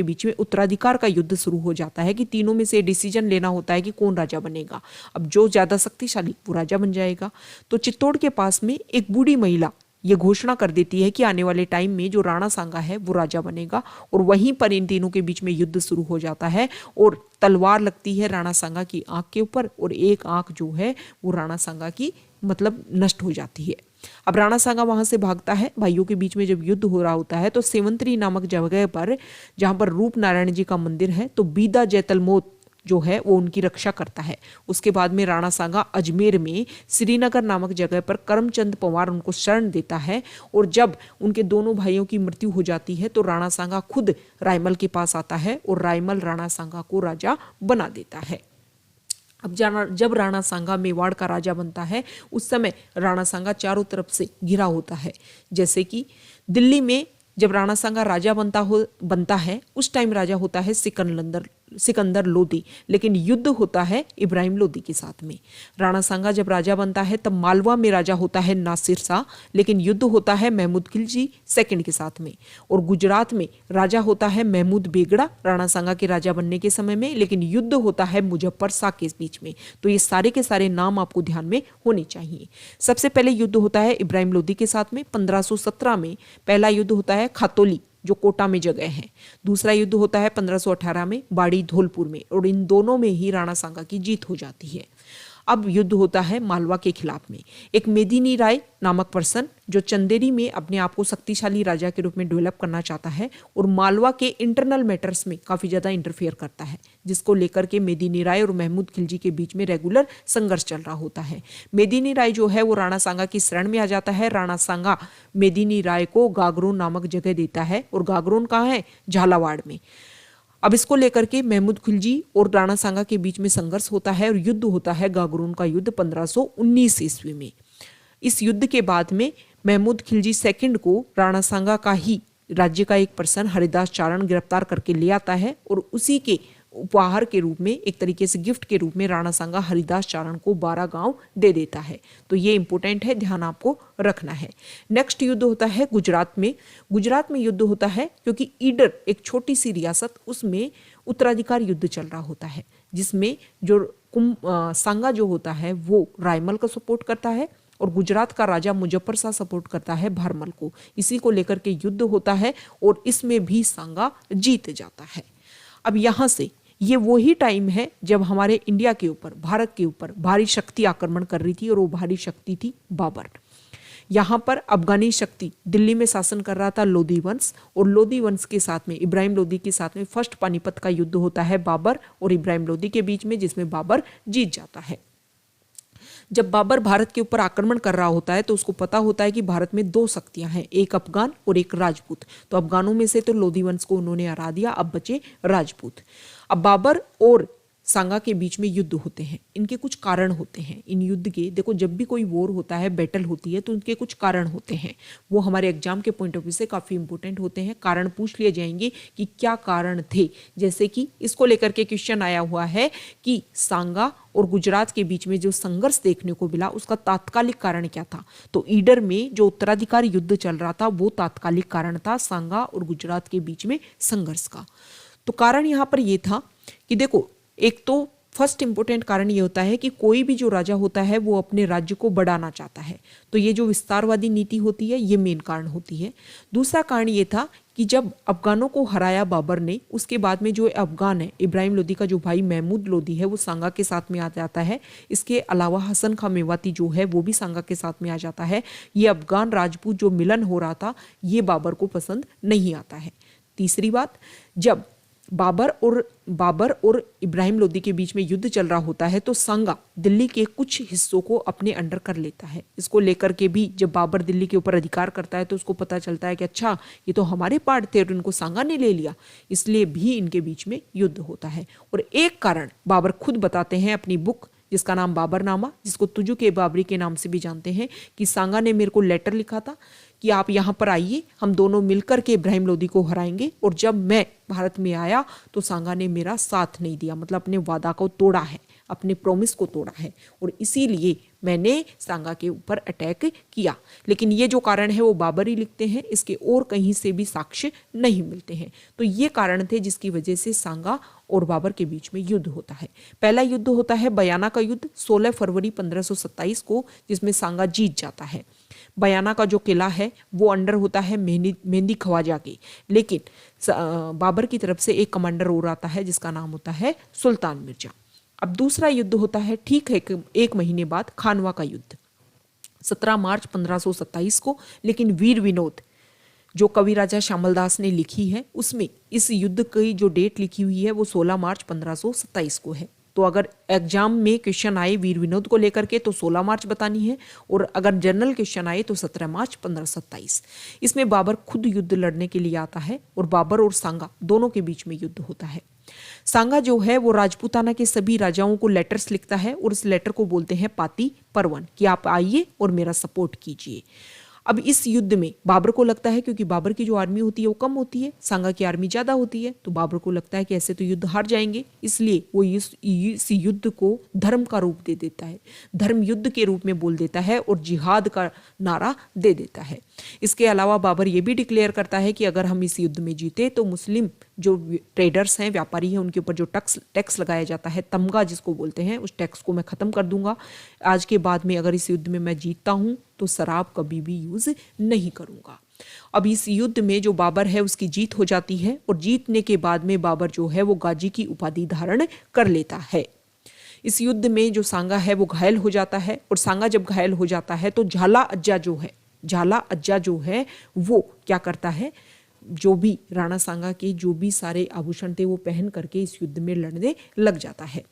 बीच में उत्तराधिकार का युद्ध शुरू हो जाता है कि तीनों में से डिसीजन लेना होता है कि कौन राजा बनेगा। अब जो ज्यादा शक्तिशाली वो राजा बन जाएगा। तो चित्तौड़ के पास में एक बूढ़ी महिला ये घोषणा कर देती है कि आने वाले टाइम में जो राणा सांगा है वो राजा बनेगा, और वहीं पर इन तीनों के बीच में युद्ध शुरू हो जाता है, और तलवार लगती है राणा सांगा की आंख के ऊपर, और एक आंख जो है वो राणा सांगा की मतलब नष्ट हो जाती है। अब राणा सांगा वहां से भागता है। भाइयों के बीच में जब युद्ध हो रहा होता है तो सेवंतरी नामक जगह पर, जहां पर रूप नारायण जी का मंदिर है, तो बीदा जैतलमोत जो है वो उनकी रक्षा करता है। उसके बाद में राणा सांगा अजमेर में श्रीनगर नामक जगह पर करमचंद पवार उनको शरण देता है, और जब उनके दोनों भाइयों की मृत्यु हो जाती है तो राणा सांगा खुद रायमल के पास आता है, और रायमल राणा सांगा को राजा बना देता है। अब जब राणा सांगा मेवाड़ का राजा बनता है, उस समय राणा सांगा चारों तरफ से घिरा होता है। जैसे कि दिल्ली में जब राणा सांगा राजा बनता है उस टाइम राजा होता है सिकंदर लोदी, लेकिन युद्ध होता है इब्राहिम लोदी के साथ में। राणा सांगा जब राजा बनता है तब मालवा में राजा होता है नासिर शाह, लेकिन युद्ध होता है महमूद खिलजी सेकंड के साथ में। और गुजरात में राजा होता है महमूद बेगड़ा राणा सांगा के राजा बनने के समय में, लेकिन युद्ध होता है मुजफ्फर शाह के बीच में। तो ये सारे के सारे नाम आपको ध्यान में होने चाहिए। सबसे पहले युद्ध होता है इब्राहिम लोदी के साथ में 1517 में। पहला युद्ध होता है खातोली जो कोटा में जगह है। दूसरा युद्ध होता है 1518 में बाड़ी धौलपुर में, और इन दोनों में ही राणा सांगा की जीत हो जाती है। अब युद्ध होता है मालवा के खिलाफ में। एक मेदिनी राय नामक पर्सन जो चंदेरी में अपने आप को शक्तिशाली राजा के रूप में डेवलप करना चाहता है, और मालवा के इंटरनल मैटर्स में काफी ज्यादा इंटरफेयर करता है, जिसको लेकर के मेदिनी राय और महमूद खिलजी के बीच में रेगुलर संघर्ष चल रहा होता है। मेदिनी राय जो है वो राणा सांगा की शरण में आ जाता है। राणा सांगा मेदिनी राय को गागरोन नामक जगह देता है, और गागरोन कहाँ है? झालावाड़ में। अब इसको लेकर के महमूद खिलजी और राणा सांगा के बीच में संघर्ष होता है, और युद्ध होता है गागरोन का युद्ध 1519 ईस्वी में। इस युद्ध के बाद में महमूद खिलजी सेकंड को राणा सांगा का ही राज्य का एक पर्सन हरिदास चारण गिरफ्तार करके ले आता है, और उसी के उपहार के रूप में, एक तरीके से गिफ्ट के रूप में, राणा सांगा हरिदास चारण को 12 गांव दे देता है। तो ये इंपॉर्टेंट है, ध्यान आपको रखना है। नेक्स्ट युद्ध होता है गुजरात में। गुजरात में युद्ध होता है क्योंकि ईडर एक छोटी सी रियासत, उसमें उत्तराधिकार युद्ध चल रहा होता है, जिसमें जो सांगा जो होता है वो रायमल को सपोर्ट करता है, और गुजरात का राजा मुजफ्फर शाह सपोर्ट करता है भारमल को। इसी को लेकर के युद्ध होता है, और इसमें भी सांगा जीत जाता है। अब यहाँ से ये वही टाइम है जब हमारे इंडिया के ऊपर, भारत के ऊपर भारी शक्ति आक्रमण कर रही थी, और वो भारी शक्ति थी बाबर। यहाँ पर अफगानी शक्ति दिल्ली में शासन कर रहा था लोदी वंश, और लोदी वंश के साथ में इब्राहिम लोदी के साथ में फर्स्ट पानीपत का युद्ध होता है बाबर और इब्राहिम लोदी के बीच में, जिसमें बाबर जीत जाता है। जब बाबर भारत के ऊपर आक्रमण कर रहा होता है तो उसको पता होता है कि भारत में 2 शक्तियां हैं, एक अफगान और एक राजपूत। तो अफगानों में से तो लोदी वंश को उन्होंने हरा दिया, अब बचे राजपूत। अब बाबर और सांगा के बीच में युद्ध होते हैं, इनके कुछ कारण होते हैं। इन युद्ध के देखो, जब भी कोई वॉर होता है, बैटल होती है, तो उनके कुछ कारण होते हैं। वो हमारे एग्जाम के पॉइंट ऑफ व्यू से काफ़ी इंपॉर्टेंट होते हैं। कारण पूछ लिए जाएंगे कि क्या कारण थे। जैसे कि इसको लेकर के क्वेश्चन आया हुआ है कि सांगा और गुजरात के बीच में जो संघर्ष देखने को मिला उसका तात्कालिक कारण क्या था। तो ईडर में जो उत्तराधिकार युद्ध चल रहा था वो तात्कालिक कारण था सांगा और गुजरात के बीच में संघर्ष का। तो कारण यहाँ पर ये था कि देखो, एक तो फर्स्ट इंपॉर्टेंट कारण ये होता है कि कोई भी जो राजा होता है वो अपने राज्य को बढ़ाना चाहता है, तो ये जो विस्तारवादी नीति होती है ये मेन कारण होती है। दूसरा कारण ये था कि जब अफगानों को हराया बाबर ने, उसके बाद में जो अफगान है, इब्राहिम लोदी का जो भाई महमूद लोदी है वो सांगा के साथ में आ जाता है। इसके अलावा हसन खां मेवाती जो है वो भी सांगा के साथ में आ जाता है। ये अफगान राजपूत जो मिलन हो रहा था ये बाबर को पसंद नहीं आता है। तीसरी बात, जब बाबर और इब्राहिम लोदी के बीच में युद्ध चल रहा होता है तो सांगा दिल्ली के कुछ हिस्सों को अपने अंडर कर लेता है। इसको लेकर के भी जब बाबर दिल्ली के ऊपर अधिकार करता है तो उसको पता चलता है कि अच्छा, ये तो हमारे पार्ट थे और इनको सांगा ने ले लिया, इसलिए भी इनके बीच में युद्ध होता है। और एक कारण बाबर खुद बताते हैं अपनी बुक जिसका नाम बाबरनामा, जिसको तुजु के बाबरी के नाम से भी जानते हैं, कि सांगा ने मेरे को लेटर लिखा था कि आप यहाँ पर आइए, हम दोनों मिलकर के इब्राहिम लोदी को हराएंगे। और जब मैं भारत में आया तो सांगा ने मेरा साथ नहीं दिया, मतलब अपने वादा को तोड़ा है, अपने प्रॉमिस को तोड़ा है, और इसीलिए मैंने सांगा के ऊपर अटैक किया। लेकिन ये जो कारण है वो बाबर ही लिखते हैं, इसके और कहीं से भी साक्ष्य नहीं मिलते हैं। तो ये कारण थे जिसकी वजह से सांगा और बाबर के बीच में युद्ध होता है। पहला युद्ध होता है बयाना का युद्ध 16 फरवरी 1527 को, जिसमें सांगा जीत जाता है। बयाना का जो किला है वो अंडर होता है मेहंदी ख्वाजा के, लेकिन बाबर की तरफ से एक कमांडर और आता है जिसका नाम होता है सुल्तान मिर्जा। अब दूसरा युद्ध होता है ठीक है एक महीने बाद, खानवा का युद्ध 17 मार्च 1527 को। लेकिन वीर विनोद जो कवि राजा श्यामल दास ने लिखी है उसमें इस युद्ध की जो डेट लिखी हुई है वो 16 मार्च 1527 को है। तो अगर एग्जाम में क्वेश्चन आए वीर विनोद को लेकर के तो 16 मार्च बतानी है, और अगर जनरल क्वेश्चन आए तो 17 मार्च 1527। इसमें बाबर खुद युद्ध लड़ने के लिए आता है और बाबर और सांगा दोनों के बीच में युद्ध होता है। सांगा जो है वो राजपूताना के सभी राजाओं को लेटर्स लिखता है और इस लेटर को बोलते हैं पाती परवन, कि आप आइए और मेरा सपोर्ट कीजिए। अब इस युद्ध में बाबर को लगता है, क्योंकि बाबर की जो आर्मी होती है वो कम होती है, सांगा की आर्मी ज्यादा होती है, तो बाबर को लगता है कि ऐसे तो युद्ध हार जाएंगे, इसलिए वो इस युद्ध को धर्म का रूप दे देता है, धर्म युद्ध के रूप में बोल देता है और जिहाद का नारा दे देता है। इसके अलावा बाबर ये भी डिक्लेयर करता है कि अगर हम इस युद्ध में जीते तो मुस्लिम जो ट्रेडर्स हैं, व्यापारी हैं, उनके ऊपर जो टैक्स लगाया जाता है, तमगा जिसको बोलते हैं, उस टैक्स को मैं खत्म कर दूंगा। आज के बाद में अगर इस युद्ध में मैं जीतता हूं तो शराब कभी भी यूज नहीं करूंगा। अब इस युद्ध में जो बाबर है उसकी जीत हो जाती है, और जीतने के बाद में बाबर जो है वो गाजी की उपाधि धारण कर लेता है। इस युद्ध में जो सांगा है वो घायल हो जाता है, और सांगा जब घायल हो जाता है तो झाला अज्जा जो है वो क्या करता है, जो भी राणा सांगा के जो भी सारे आभूषण थे वो पहन करके इस युद्ध में लड़ने लग जाता है।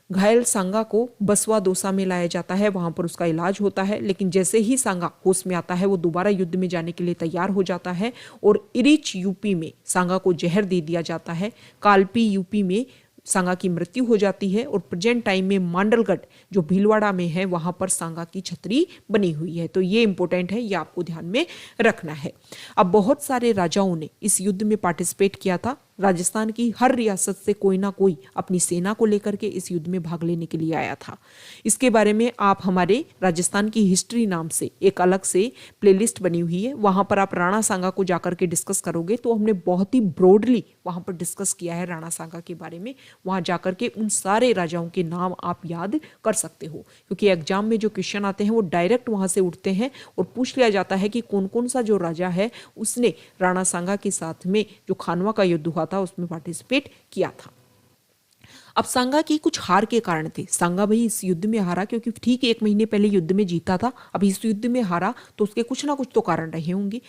घायल सांगा को बसवा दोसा में लाया जाता है, वहां पर उसका इलाज होता है। लेकिन जैसे ही सांगा होश में आता है वो दोबारा युद्ध में जाने के लिए तैयार हो जाता है, और इरिच यूपी में सांगा को जहर दे दिया जाता है। कालपी यूपी में सांगा की मृत्यु हो जाती है, और प्रेजेंट टाइम में मांडलगढ़ जो भीलवाड़ा में है वहां पर सांगा की छतरी बनी हुई है। तो ये इंपॉर्टेंट है, ये आपको ध्यान में रखना है। अब बहुत सारे राजाओं ने इस युद्ध में पार्टिसिपेट किया था। राजस्थान की हर रियासत से कोई ना कोई अपनी सेना को लेकर के इस युद्ध में भाग लेने के लिए आया था। इसके बारे में आप हमारे राजस्थान की हिस्ट्री नाम से एक अलग से प्लेलिस्ट बनी हुई है, वहां पर आप राणा सांगा को जाकर के डिस्कस करोगे तो हमने बहुत ही ब्रॉडली वहां पर डिस्कस किया है राणा सांगा के बारे में। वहां जाकर के उन सारे राजाओं के नाम आप याद कर सकते हो, क्योंकि एग्जाम में जो क्वेश्चन आते हैं वो डायरेक्ट वहां से उठते हैं और पूछ लिया जाता है कि कौन कौन सा जो राजा है उसने राणा सांगा के साथ में जो खानवा का युद्ध हुआ था उसमें पार्टिसिपेट किया था। अब सांगा की कुछ हार के कारण थे। सांगा भाई इस युद्ध में हारा क्योंकि ठीक एक महीने पहले युद्ध में जीता था, अब इस युद्ध में हारा तो उसके कुछ ना कुछ तो कारण रहे होंगे।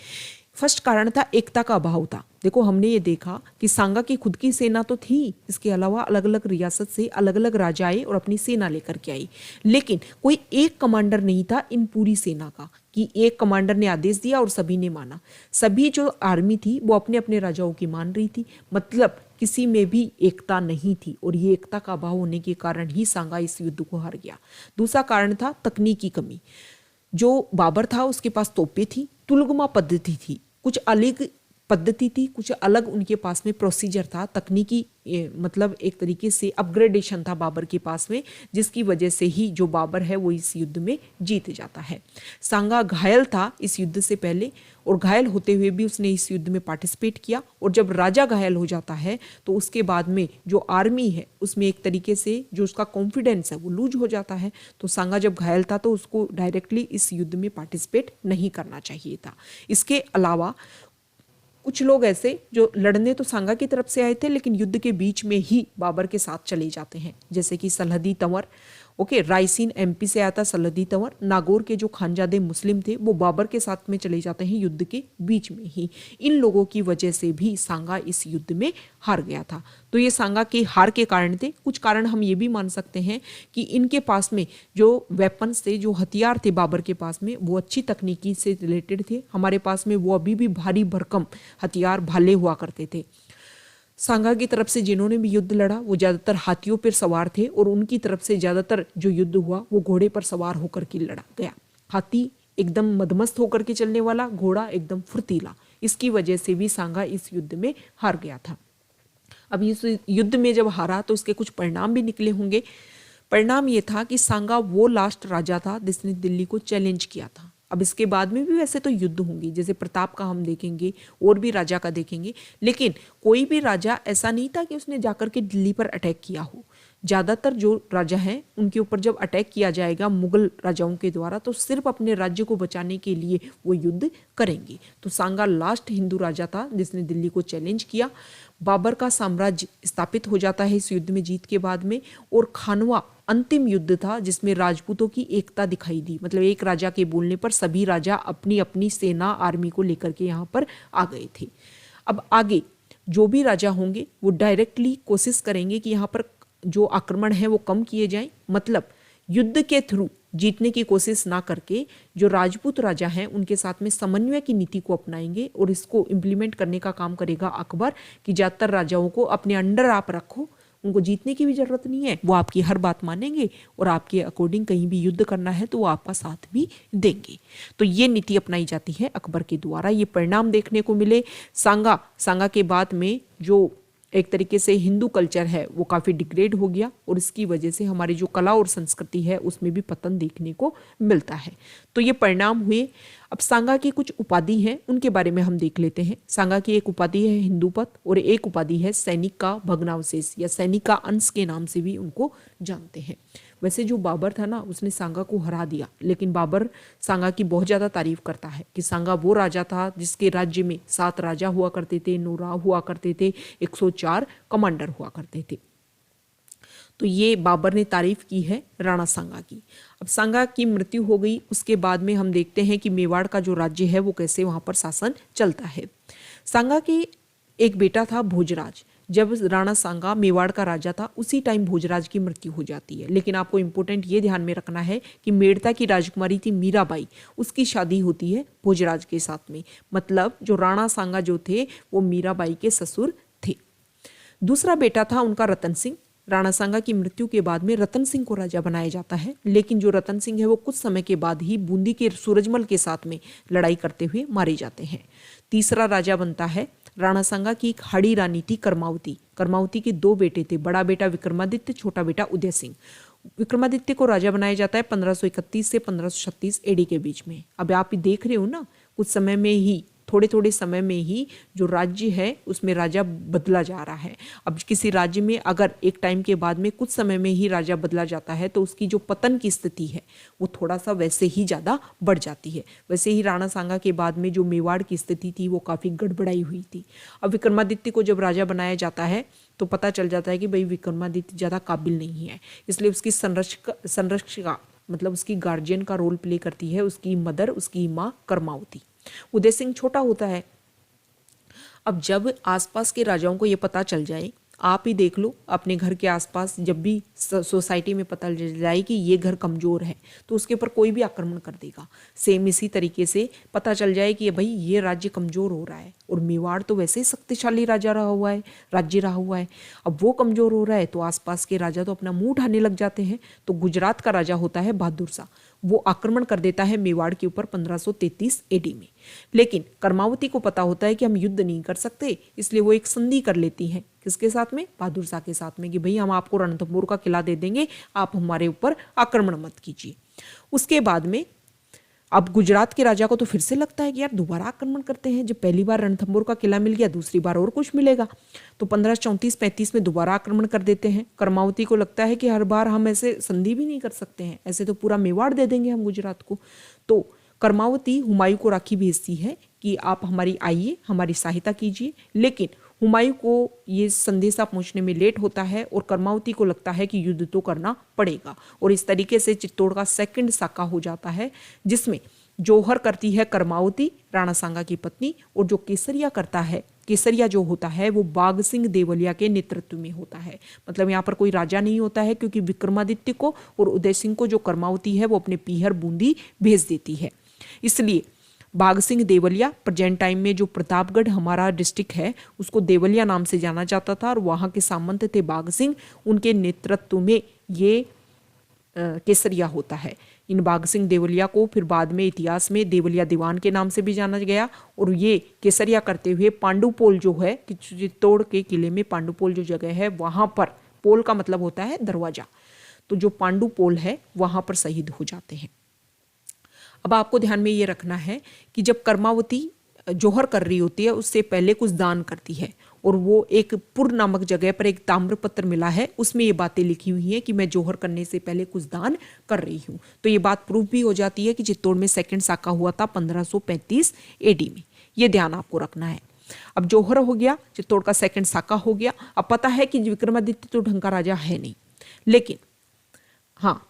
फर्स्ट कारण था एकता का अभाव था। देखो हमने ये देखा कि सांगा की खुद की सेना तो थी, इसके अलावा अलग अलग रियासत से अलग अलग राजा आए और अपनी सेना लेकर के आई, लेकिन कोई एक कमांडर नहीं था इन पूरी सेना का। कि एक कमांडर ने आदेश दिया और सभी ने माना। सभी जो आर्मी थी वो अपने अपने राजाओं की मान रही थी, मतलब किसी में भी एकता नहीं थी, और ये एकता का अभाव होने के कारण ही सांगा इस युद्ध को हार गया। दूसरा कारण था तकनीकी कमी। जो बाबर था उसके पास तोपें थी, तुलगमा पद्धति थी, कुछ अलग पद्धति थी, कुछ अलग उनके पास में प्रोसीजर था, तकनीकी मतलब एक तरीके से अपग्रेडेशन था बाबर के पास में, जिसकी वजह से ही जो बाबर है वो इस युद्ध में जीत जाता है। सांगा घायल था इस युद्ध से पहले, और घायल होते हुए भी उसने इस युद्ध में पार्टिसिपेट किया, और जब राजा घायल हो जाता है तो उसके बाद में जो आर्मी है उसमें एक तरीके से जो उसका कॉन्फिडेंस है वो लूज हो जाता है। तो सांगा जब घायल था तो उसको डायरेक्टली इस युद्ध में पार्टिसिपेट नहीं करना चाहिए था। इसके अलावा कुछ लोग ऐसे जो लड़ने तो सांगा की तरफ से आए थे लेकिन युद्ध के बीच में ही बाबर के साथ चले जाते हैं, जैसे कि सलहदी तंवर, रायसीन एमपी से आया था सलहदी तंवर। नागौर के जो खानजादे मुस्लिम थे वो बाबर के साथ में चले जाते हैं युद्ध के बीच में ही। इन लोगों की वजह से भी सांगा इस युद्ध में हार गया था। तो ये सांगा के हार के कारण थे। कुछ कारण हम ये भी मान सकते हैं कि इनके पास में जो वेपन्स थे, जो हथियार थे बाबर के पास में, वो अच्छी तकनीकी से रिलेटेड थे। हमारे पास में वो अभी भी भारी भरकम हथियार भाले हुआ करते थे। सांगा की तरफ से जिन्होंने भी युद्ध लड़ा वो ज़्यादातर हाथियों पर सवार थे, और उनकी तरफ से ज़्यादातर जो युद्ध हुआ वो घोड़े पर सवार होकर के लड़ा गया। हाथी एकदम मदमस्त होकर के चलने वाला, घोड़ा एकदम फुर्तीला। इसकी वजह से भी सांगा इस युद्ध में हार गया था। अब इस युद्ध में जब हारा तो इसके कुछ परिणाम भी निकले होंगे। परिणाम ये था कि सांगा वो लास्ट राजा था जिसने दिल्ली को चैलेंज किया था। अब इसके बाद में भी वैसे तो युद्ध होंगे, जैसे प्रताप का हम देखेंगे और भी राजा का देखेंगे, लेकिन कोई भी राजा ऐसा नहीं था कि उसने जाकर के दिल्ली पर अटैक किया हो। ज़्यादातर जो राजा हैं उनके ऊपर जब अटैक किया जाएगा मुगल राजाओं के द्वारा तो सिर्फ अपने राज्य को बचाने के लिए वो युद्ध करेंगे। तो सांगा लास्ट हिंदू राजा था जिसने दिल्ली को चैलेंज किया। बाबर का साम्राज्य स्थापित हो जाता है इस युद्ध में जीत के बाद में, और खानवा अंतिम युद्ध था जिसमें राजपूतों की एकता दिखाई दी। मतलब एक राजा के बोलने पर सभी राजा अपनी अपनी सेना आर्मी को लेकर के यहाँ पर आ गए थे। अब आगे जो भी राजा होंगे वो डायरेक्टली कोशिश करेंगे कि यहाँ पर जो आक्रमण है वो कम किए जाएं, मतलब युद्ध के थ्रू जीतने की कोशिश ना करके जो राजपूत राजा हैं उनके साथ में समन्वय की नीति को अपनाएंगे, और इसको इम्प्लीमेंट करने का काम करेगा अकबर कि ज़्यादातर राजाओं को अपने अंडर आप रखो, उनको जीतने की भी जरूरत नहीं है, वो आपकी हर बात मानेंगे और आपके अकॉर्डिंग कहीं भी युद्ध करना है तो वो आपका साथ भी देंगे। तो ये नीति अपनाई जाती है अकबर के द्वारा। ये परिणाम देखने को मिले। सांगा के बाद में जो एक तरीके से हिंदू कल्चर है वो काफ़ी डिग्रेड हो गया, और इसकी वजह से हमारी जो कला और संस्कृति है उसमें भी पतन देखने को मिलता है। तो ये परिणाम हुए। अब सांगा की कुछ उपाधि हैं उनके बारे में हम देख लेते हैं। सांगा की एक उपाधि है हिंदूपत, और एक उपाधि है सैनिक का भग्नावशेष या सैनिक का अंश के नाम से भी उनको जानते हैं। वैसे जो बाबर था ना उसने सांगा को हरा दिया, लेकिन बाबर सांगा की बहुत ज़्यादा तारीफ करता है कि सांगा वो राजा था जिसके राज्य में 7 राजा हुआ करते थे, 9 राव हुआ करते थे, 104 कमांडर हुआ करते थे। तो ये बाबर ने तारीफ की है राणा सांगा की। अब सांगा की मृत्यु हो गई, उसके बाद में हम देखते हैं कि मेवाड़ का जो राज्य है वो कैसे वहाँ पर शासन चलता है। सांगा के एक बेटा था भोजराज। जब राणा सांगा मेवाड़ का राजा था उसी टाइम भोजराज की मृत्यु हो जाती है। लेकिन आपको इंपॉर्टेंट ये ध्यान में रखना है कि मेड़ता की राजकुमारी थी मीराबाई, उसकी शादी होती है भोजराज के साथ में, मतलब जो राणा सांगा जो थे वो मीराबाई के ससुर थे। दूसरा बेटा था उनका रतन सिंह। राणा सांगा की मृत्यु के बाद में रतन सिंह को राजा बनाया जाता है, लेकिन जो रतन सिंह है वो कुछ समय के बाद ही बूंदी के सूरजमल के साथ में लड़ाई करते हुए मारे जाते हैं। तीसरा राजा बनता है राणा सांगा की एक हाड़ी रानी थी कर्मावती। कर्मावती के 2 बेटे थे, बड़ा बेटा विक्रमादित्य, छोटा बेटा उदय सिंह। विक्रमादित्य को राजा बनाया जाता है 1531 से 1536 एडी के बीच में। अब आप देख रहे हो ना, कुछ समय में ही, थोड़े थोड़े समय में ही जो राज्य है उसमें राजा बदला जा रहा है। अब किसी राज्य में अगर एक टाइम के बाद में कुछ समय में ही राजा बदला जाता है तो उसकी जो पतन की स्थिति है वो थोड़ा सा वैसे ही ज़्यादा बढ़ जाती है। वैसे ही राणा सांगा के बाद में जो मेवाड़ की स्थिति थी वो काफ़ी गड़बड़ाई हुई थी। अब विक्रमादित्य को जब राजा बनाया जाता है तो पता चल जाता है कि भाई विक्रमादित्य ज़्यादा काबिल नहीं है, इसलिए उसकी संरक्षिका मतलब उसकी गार्जियन का रोल प्ले करती है उसकी मदर, उसकी माँ कर्मावती। उदय सिंह छोटा होता है। अब जब आसपास के राजाओं को ये पता चल जाए आप ही देख लो अपने घर के आसपास, जब भी सोसाइटी में पता चल जाए कि ये घर कमज़ोर है तो उसके ऊपर कोई भी आक्रमण कर देगा। सेम इसी तरीके से पता चल जाए कि भाई ये राज्य कमज़ोर हो रहा है, और मेवाड़ तो वैसे ही शक्तिशाली राज्य रहा हुआ है, अब वो कमज़ोर हो रहा है तो आसपास के राजा तो अपना मुंह उठाने लग जाते हैं। तो गुजरात का राजा होता है बहादुर शाह, वो आक्रमण कर देता है मेवाड़ के ऊपर 1533 एडी में। लेकिन कर्मावती को पता होता है कि हम युद्ध नहीं कर सकते, इसलिए वो एक संधि कर लेती हैं। किसके साथ में? बहादुर शाह के साथ में, कि भाई हम आपको रणथंभौर का किला दे देंगे, आप हमारे ऊपर आक्रमण मत कीजिए। उसके बाद में अब गुजरात के राजा को तो फिर से लगता है कि यार दोबारा आक्रमण करते हैं, जब पहली बार रणथंभौर का किला मिल गया दूसरी बार और कुछ मिलेगा। तो 1534-35 में दोबारा आक्रमण कर देते हैं। कर्मावती को लगता है कि हर बार हम ऐसे संधि भी नहीं कर सकते हैं, ऐसे तो पूरा मेवाड़ दे देंगे हम गुजरात को। तो कर्मावती हुमायूं को राखी भेजती है कि आप हमारी आइए, हमारी सहायता कीजिए। लेकिन हुमायूं को ये संदेशा पहुंचने में लेट होता है और कर्मावती को लगता है कि युद्ध तो करना पड़ेगा, और इस तरीके से चित्तौड़ का सेकंड साका हो जाता है, जिसमें जौहर करती है कर्मावती, राणा सांगा की पत्नी, और जो केसरिया करता है, केसरिया जो होता है वो बाघ सिंह देवलिया के नेतृत्व में होता है। मतलब यहाँ पर कोई राजा नहीं होता है, क्योंकि विक्रमादित्य को और उदय सिंह को जो कर्मावती है वो अपने पीहर बूंदी भेज देती है। इसलिए बाघ सिंह देवलिया, प्रेजेंट टाइम में जो प्रतापगढ़ हमारा डिस्ट्रिक्ट है उसको देवलिया नाम से जाना जाता था, और वहाँ के सामंत थे बाघ सिंह, उनके नेतृत्व में ये केसरिया होता है। इन बाघ सिंह देवलिया को फिर बाद में इतिहास में देवलिया दीवान के नाम से भी जाना गया, और ये केसरिया करते हुए पांडुपोल जो है, चित्तौड़ के किले में पांडुपोल जो जगह है वहाँ पर, पोल का मतलब होता है दरवाजा, तो जो पांडुपोल है वहाँ पर शहीद हो जाते हैं। अब आपको ध्यान में ये रखना है कि जब कर्मावती जौहर कर रही होती है उससे पहले कुछ दान करती है, और वो एक पुर नामक जगह पर एक ताम्रपत्र मिला है, उसमें ये बातें लिखी हुई हैं कि मैं जौहर करने से पहले कुछ दान कर रही हूँ। तो ये बात प्रूफ भी हो जाती है कि चित्तौड़ में सेकंड साका हुआ था 1535 एडी में। ये ध्यान आपको रखना है। अब जौहर हो गया, चित्तौड़ का सेकंड साका हो गया। अब पता है कि विक्रमादित्य तो ढंग का राजा है नहीं, लेकिन हाँ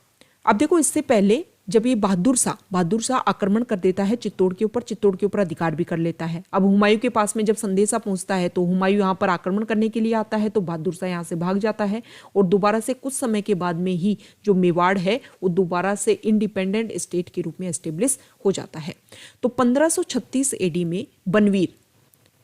अब देखो इससे पहले जब ये बहादुर शाह आक्रमण कर देता है चित्तौड़ के ऊपर अधिकार भी कर लेता है। अब हुमायूं के पास में जब संदेशा पहुंचता है तो हुमायूं यहाँ पर आक्रमण करने के लिए आता है, तो बहादुर शाह यहाँ से भाग जाता है, और दोबारा से कुछ समय के बाद में ही जो मेवाड़ है वो दोबारा से इंडिपेंडेंट स्टेट के रूप में एस्टेब्लिश हो जाता है। तो 1536 एडी में बनवीर,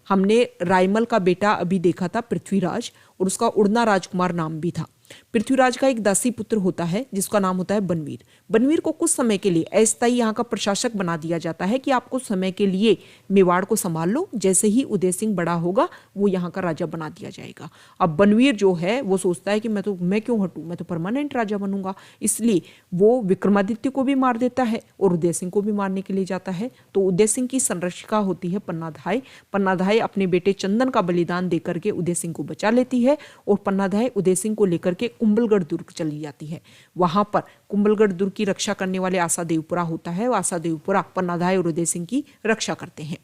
हमने रायमल का बेटा अभी देखा था पृथ्वीराज, और उसका उड़ना राजकुमार नाम भी था। पृथ्वीराज का एक दासी पुत्र होता है जिसका नाम होता है बनवीर। बनवीर को कुछ समय के लिए अस्थायी यहाँ का प्रशासक बना दिया जाता है कि आपको समय के लिए मेवाड़ को संभाल लो, जैसे ही उदय सिंह बड़ा होगा वो यहाँ का राजा बना दिया जाएगा। अब बनवीर जो है वो सोचता है कि मैं क्यों हटूं, मैं तो परमानेंट राजा बनूंगा, इसलिए वो विक्रमादित्य को भी मार देता है और उदय सिंह को भी मारने के लिए जाता है। तो उदय सिंह की संरक्षिका होती है पन्नाधाय। पन्नाधाय अपने बेटे चंदन का बलिदान देकर के उदय सिंह को बचा लेती है, और पन्नाधाय उदय सिंह को लेकर के कुंभलगढ़ दुर्ग चली जाती है। वहां पर कुंभलगढ़ दुर्ग की रक्षा करने वाले आशा देवपुरा होता है, आशा देवपुरा पन्नाधाय और उदय सिंह की रक्षा करते हैं।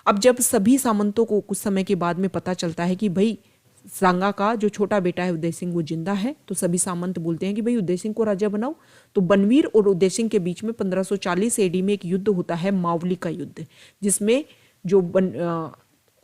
अब जब सभी सामंतों को कुछ समय के बाद में पता चलता है कि भाई सांगा का जो छोटा बेटा है उदय सिंह वो जिंदा है, तो सभी सामंत बोलते हैं कि भाई उदय सिंह को राजा बनाओ। तो बनवीर और उदय सिंह के बीच में 1540 एडी में एक युद्ध होता है, मावली का युद्ध, जिसमें जो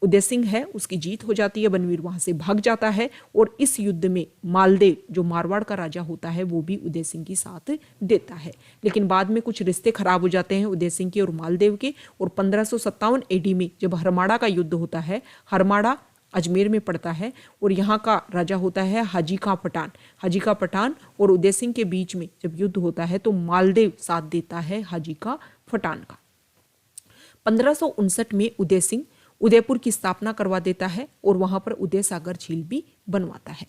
उदय सिंह है उसकी जीत हो जाती है। बनवीर वहां से भाग जाता है, और इस युद्ध में मालदेव जो मारवाड़ का राजा होता है वो भी उदय सिंह की साथ देता है। लेकिन बाद में कुछ रिश्ते खराब हो जाते हैं उदय सिंह के और मालदेव के, और 1557 एडी में जब हरमाड़ा का युद्ध होता है, हरमाड़ा अजमेर में पड़ता है, और यहाँ का राजा होता है हाजी खां पठान। हाजी खां पठान और उदय सिंह के बीच में जब युद्ध होता है तो मालदेव साथ देता है हाजी खां पठान का। 1559 में उदय सिंह उदयपुर की स्थापना करवा देता है, और वहां पर उदय सागर झील भी बनवाता है।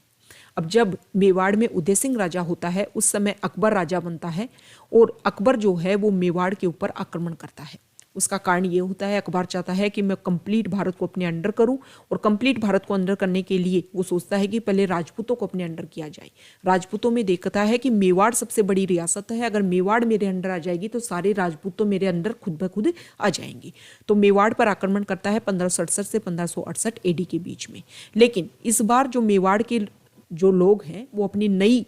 अब जब मेवाड़ में उदय सिंह राजा होता है उस समय अकबर राजा बनता है, और अकबर जो है वो मेवाड़ के ऊपर आक्रमण करता है। उसका कारण ये होता है, अकबर चाहता है कि मैं कंप्लीट भारत को अपने अंडर करूं, और कंप्लीट भारत को अंडर करने के लिए वो सोचता है कि पहले राजपूतों को अपने अंडर किया जाए। राजपूतों में देखता है कि मेवाड़ सबसे बड़ी रियासत है, अगर मेवाड़ मेरे अंडर आ जाएगी तो सारे राजपूत तो मेरे अंडर खुद ब खुद आ जाएंगे। तो मेवाड़ पर आक्रमण करता है 1567 से 1568 एडी के बीच में। लेकिन इस बार जो मेवाड़ के जो लोग हैं वो अपनी नई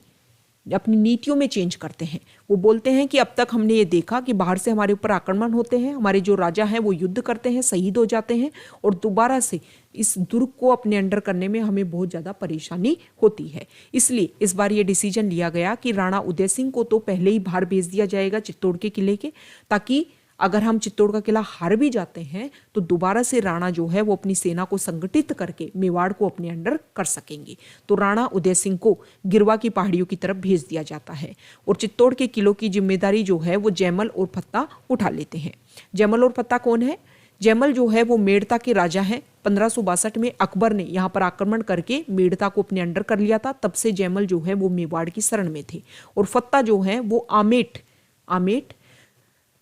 अपनी नीतियों में चेंज करते हैं। वो बोलते हैं कि अब तक हमने ये देखा कि बाहर से हमारे ऊपर आक्रमण होते हैं, हमारे जो राजा हैं वो युद्ध करते हैं, शहीद हो जाते हैं, और दोबारा से इस दुर्ग को अपने अंडर करने में हमें बहुत ज़्यादा परेशानी होती है। इसलिए इस बार ये डिसीजन लिया गया कि राणा उदय सिंह को तो पहले ही बाहर भेज दिया जाएगा चित्तौड़ के किले के, ताकि अगर हम चित्तौड़ का किला हार भी जाते हैं तो दोबारा से राणा जो है वो अपनी सेना को संगठित करके मेवाड़ को अपने अंडर कर सकेंगे। तो राणा उदय सिंह को गिरवा की पहाड़ियों की तरफ भेज दिया जाता है और चित्तौड़ के किलों की जिम्मेदारी जो है वो जयमल और फत्ता उठा लेते हैं। जयमल और फत्ता कौन है? जयमल जो है वो मेड़ता के राजा हैं। 1562 में अकबर ने यहाँ पर आक्रमण करके मेड़ता को अपने अंडर कर लिया था। तब से जयमल जो है वो मेवाड़ की शरण में थे और फत्ता जो है वो आमेट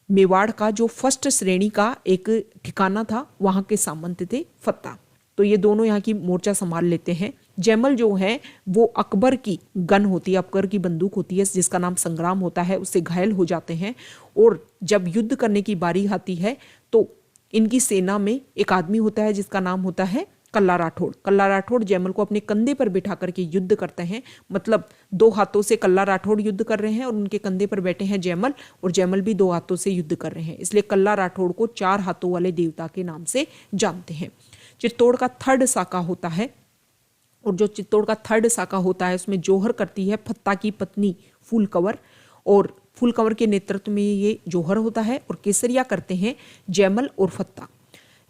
मेवाड़ का जो फर्स्ट श्रेणी का एक ठिकाना था वहां के सामंत थे फत्ता। तो ये दोनों यहाँ की मोर्चा संभाल लेते हैं। जयमल जो है वो अकबर की गन होती है, अकबर की बंदूक होती है जिसका नाम संग्राम होता है, उससे घायल हो जाते हैं और जब युद्ध करने की बारी आती है तो इनकी सेना में एक आदमी होता है जिसका नाम होता है कल्ला राठौड़। कल्ला राठौड़ जयमल को अपने कंधे पर बिठा करके युद्ध करते हैं, मतलब दो हाथों से कल्ला राठौड़ युद्ध कर रहे हैं और उनके कंधे पर बैठे हैं जयमल, और जयमल भी दो हाथों से युद्ध कर रहे हैं। इसलिए कल्ला राठौड़ को 4 हाथों वाले देवता के नाम से जानते हैं। चित्तौड़ का थर्ड साका होता है और जो चित्तौड़ का थर्ड साका होता है उसमें जोहर करती है फत्ता की पत्नी फूलकंवर, और फूलकंवर के नेतृत्व में ये जोहर होता है, और केसरिया करते हैं जयमल और फत्ता।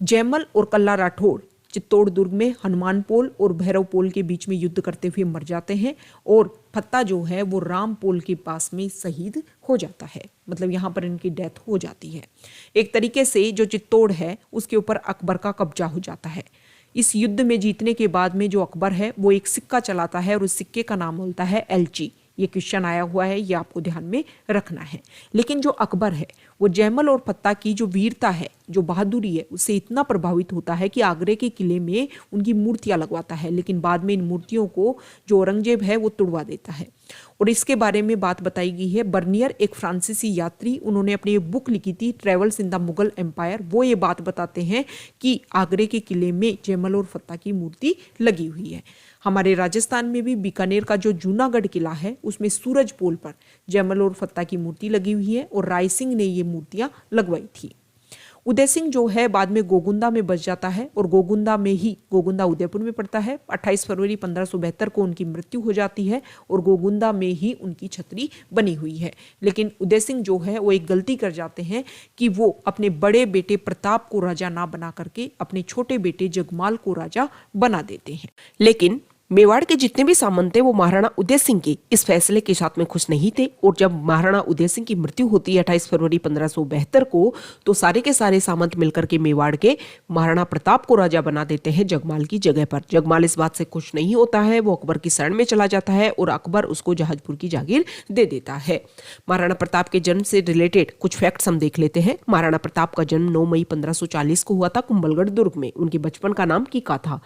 जयमल और कल्ला राठौड़ चित्तौड़ दुर्ग में हनुमान पोल और भैरव पोल के बीच में युद्ध करते हुए मर जाते हैं और फत्ता जो है वो राम पोल के पास में शहीद हो जाता है, मतलब यहाँ पर इनकी डेथ हो जाती है। एक तरीके से जो चित्तौड़ है उसके ऊपर अकबर का कब्जा हो जाता है। इस युद्ध में जीतने के बाद में जो अकबर है वो एक सिक्का चलाता है और उस सिक्के का नाम होता है एलची। ये क्वेश्चन आया हुआ है, ये आपको ध्यान में रखना है। लेकिन जो अकबर है वो जयमल और फत्ता की जो वीरता है, जो बहादुरी है, उससे इतना प्रभावित होता है कि आगरे के किले में उनकी मूर्तियां लगवाता है, लेकिन बाद में इन मूर्तियों को जो औरंगजेब है वो तुड़वा देता है। और इसके बारे में बात बताई गई है। बर्नियर एक फ्रांसीसी यात्री, उन्होंने अपनी एक बुक लिखी थी travels in the Mughal empire, वो ये बात बताते हैं कि आगरे के किले में जयमल और फत्ता की मूर्ति लगी हुई है। हमारे राजस्थान में भी बीकानेर का जो जूनागढ़ किला है उसमें सूरज पोल पर जयमल और फत्ता की मूर्ति लगी हुई है और राय सिंह ने ये मूर्तियां लगवाई थी। उदय सिंह जो है बाद में गोगुंदा में बस जाता है और गोगुंदा उदयपुर में पड़ता है। 28 फरवरी 1572 को उनकी मृत्यु हो जाती है और गोगुंदा में ही उनकी छतरी बनी हुई है। लेकिन उदय सिंह जो है वो एक गलती कर जाते हैं कि वो अपने बड़े बेटे प्रताप को राजा ना बना करके अपने छोटे बेटे जगमाल को राजा बना देते हैं। लेकिन मेवाड़ के जितने भी सामंत थे वो महाराणा उदय सिंह के इस फैसले के साथ में खुश नहीं थे और जब महाराणा उदय सिंह की मृत्यु होती है 28 फरवरी 1572 को, तो सारे के सारे सामंत मिलकर के मेवाड़ के महाराणा प्रताप को राजा बना देते हैं जगमाल की जगह पर। जगमाल इस बात से खुश नहीं होता है, वो अकबर की शरण में चला जाता है और अकबर उसको जहाजपुर की जागीर दे देता है। महाराणा प्रताप के जन्म से रिलेटेड कुछ फैक्ट्स हम देख लेते हैं। महाराणा प्रताप का जन्म 9 मई 1540 को हुआ था कुंभलगढ़ दुर्ग में। उनके बचपन का नाम कीका था।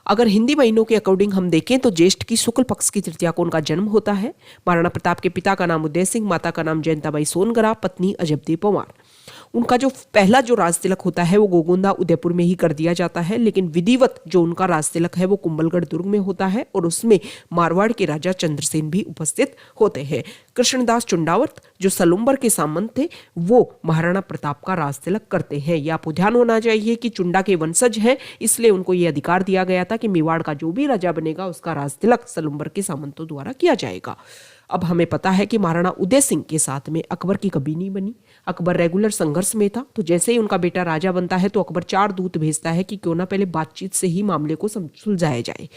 अगर हिंदी महीनों के अकॉर्डिंग हम देखें तो ज्येष्ठ की शुक्ल पक्ष की तृतीया को उनका जन्म होता है। महाराणा प्रताप के पिता का नाम उदय सिंह, माता का नाम जयंताबाई सोनगरा, पत्नी अजबदेव पंवार। उनका जो पहला जो राज तिलक होता है वो गोगुंदा उदयपुर में ही कर दिया जाता है, लेकिन विधिवत जो उनका राज तिलक है वो कुंभलगढ़ दुर्ग में होता है और उसमें मारवाड़ के राजा चंद्रसेन भी उपस्थित होते हैं। कृष्णदास चुंडावत जो सलुम्बर के सामंत थे वो महाराणा प्रताप का राज तिलक करते हैं। ये आपको ध्यान होना चाहिए कि चुंडा के वंशज हैं, इसलिए उनको ये अधिकार दिया गया था कि मेवाड़ का जो भी राजा बनेगा उसका राज तिलक सलुम्बर के सामंतों द्वारा किया जाएगा। अब हमें पता है कि महाराणा उदय सिंह के साथ में अकबर की कभी नहीं बनी। अकबर रेगुलर संघर्ष में था, तो जैसे ही उनका बेटा राजा बनता है तो अकबर 4 दूत भेजता है कि क्यों ना पहले बातचीत से ही मामले को सुलझाया जाए।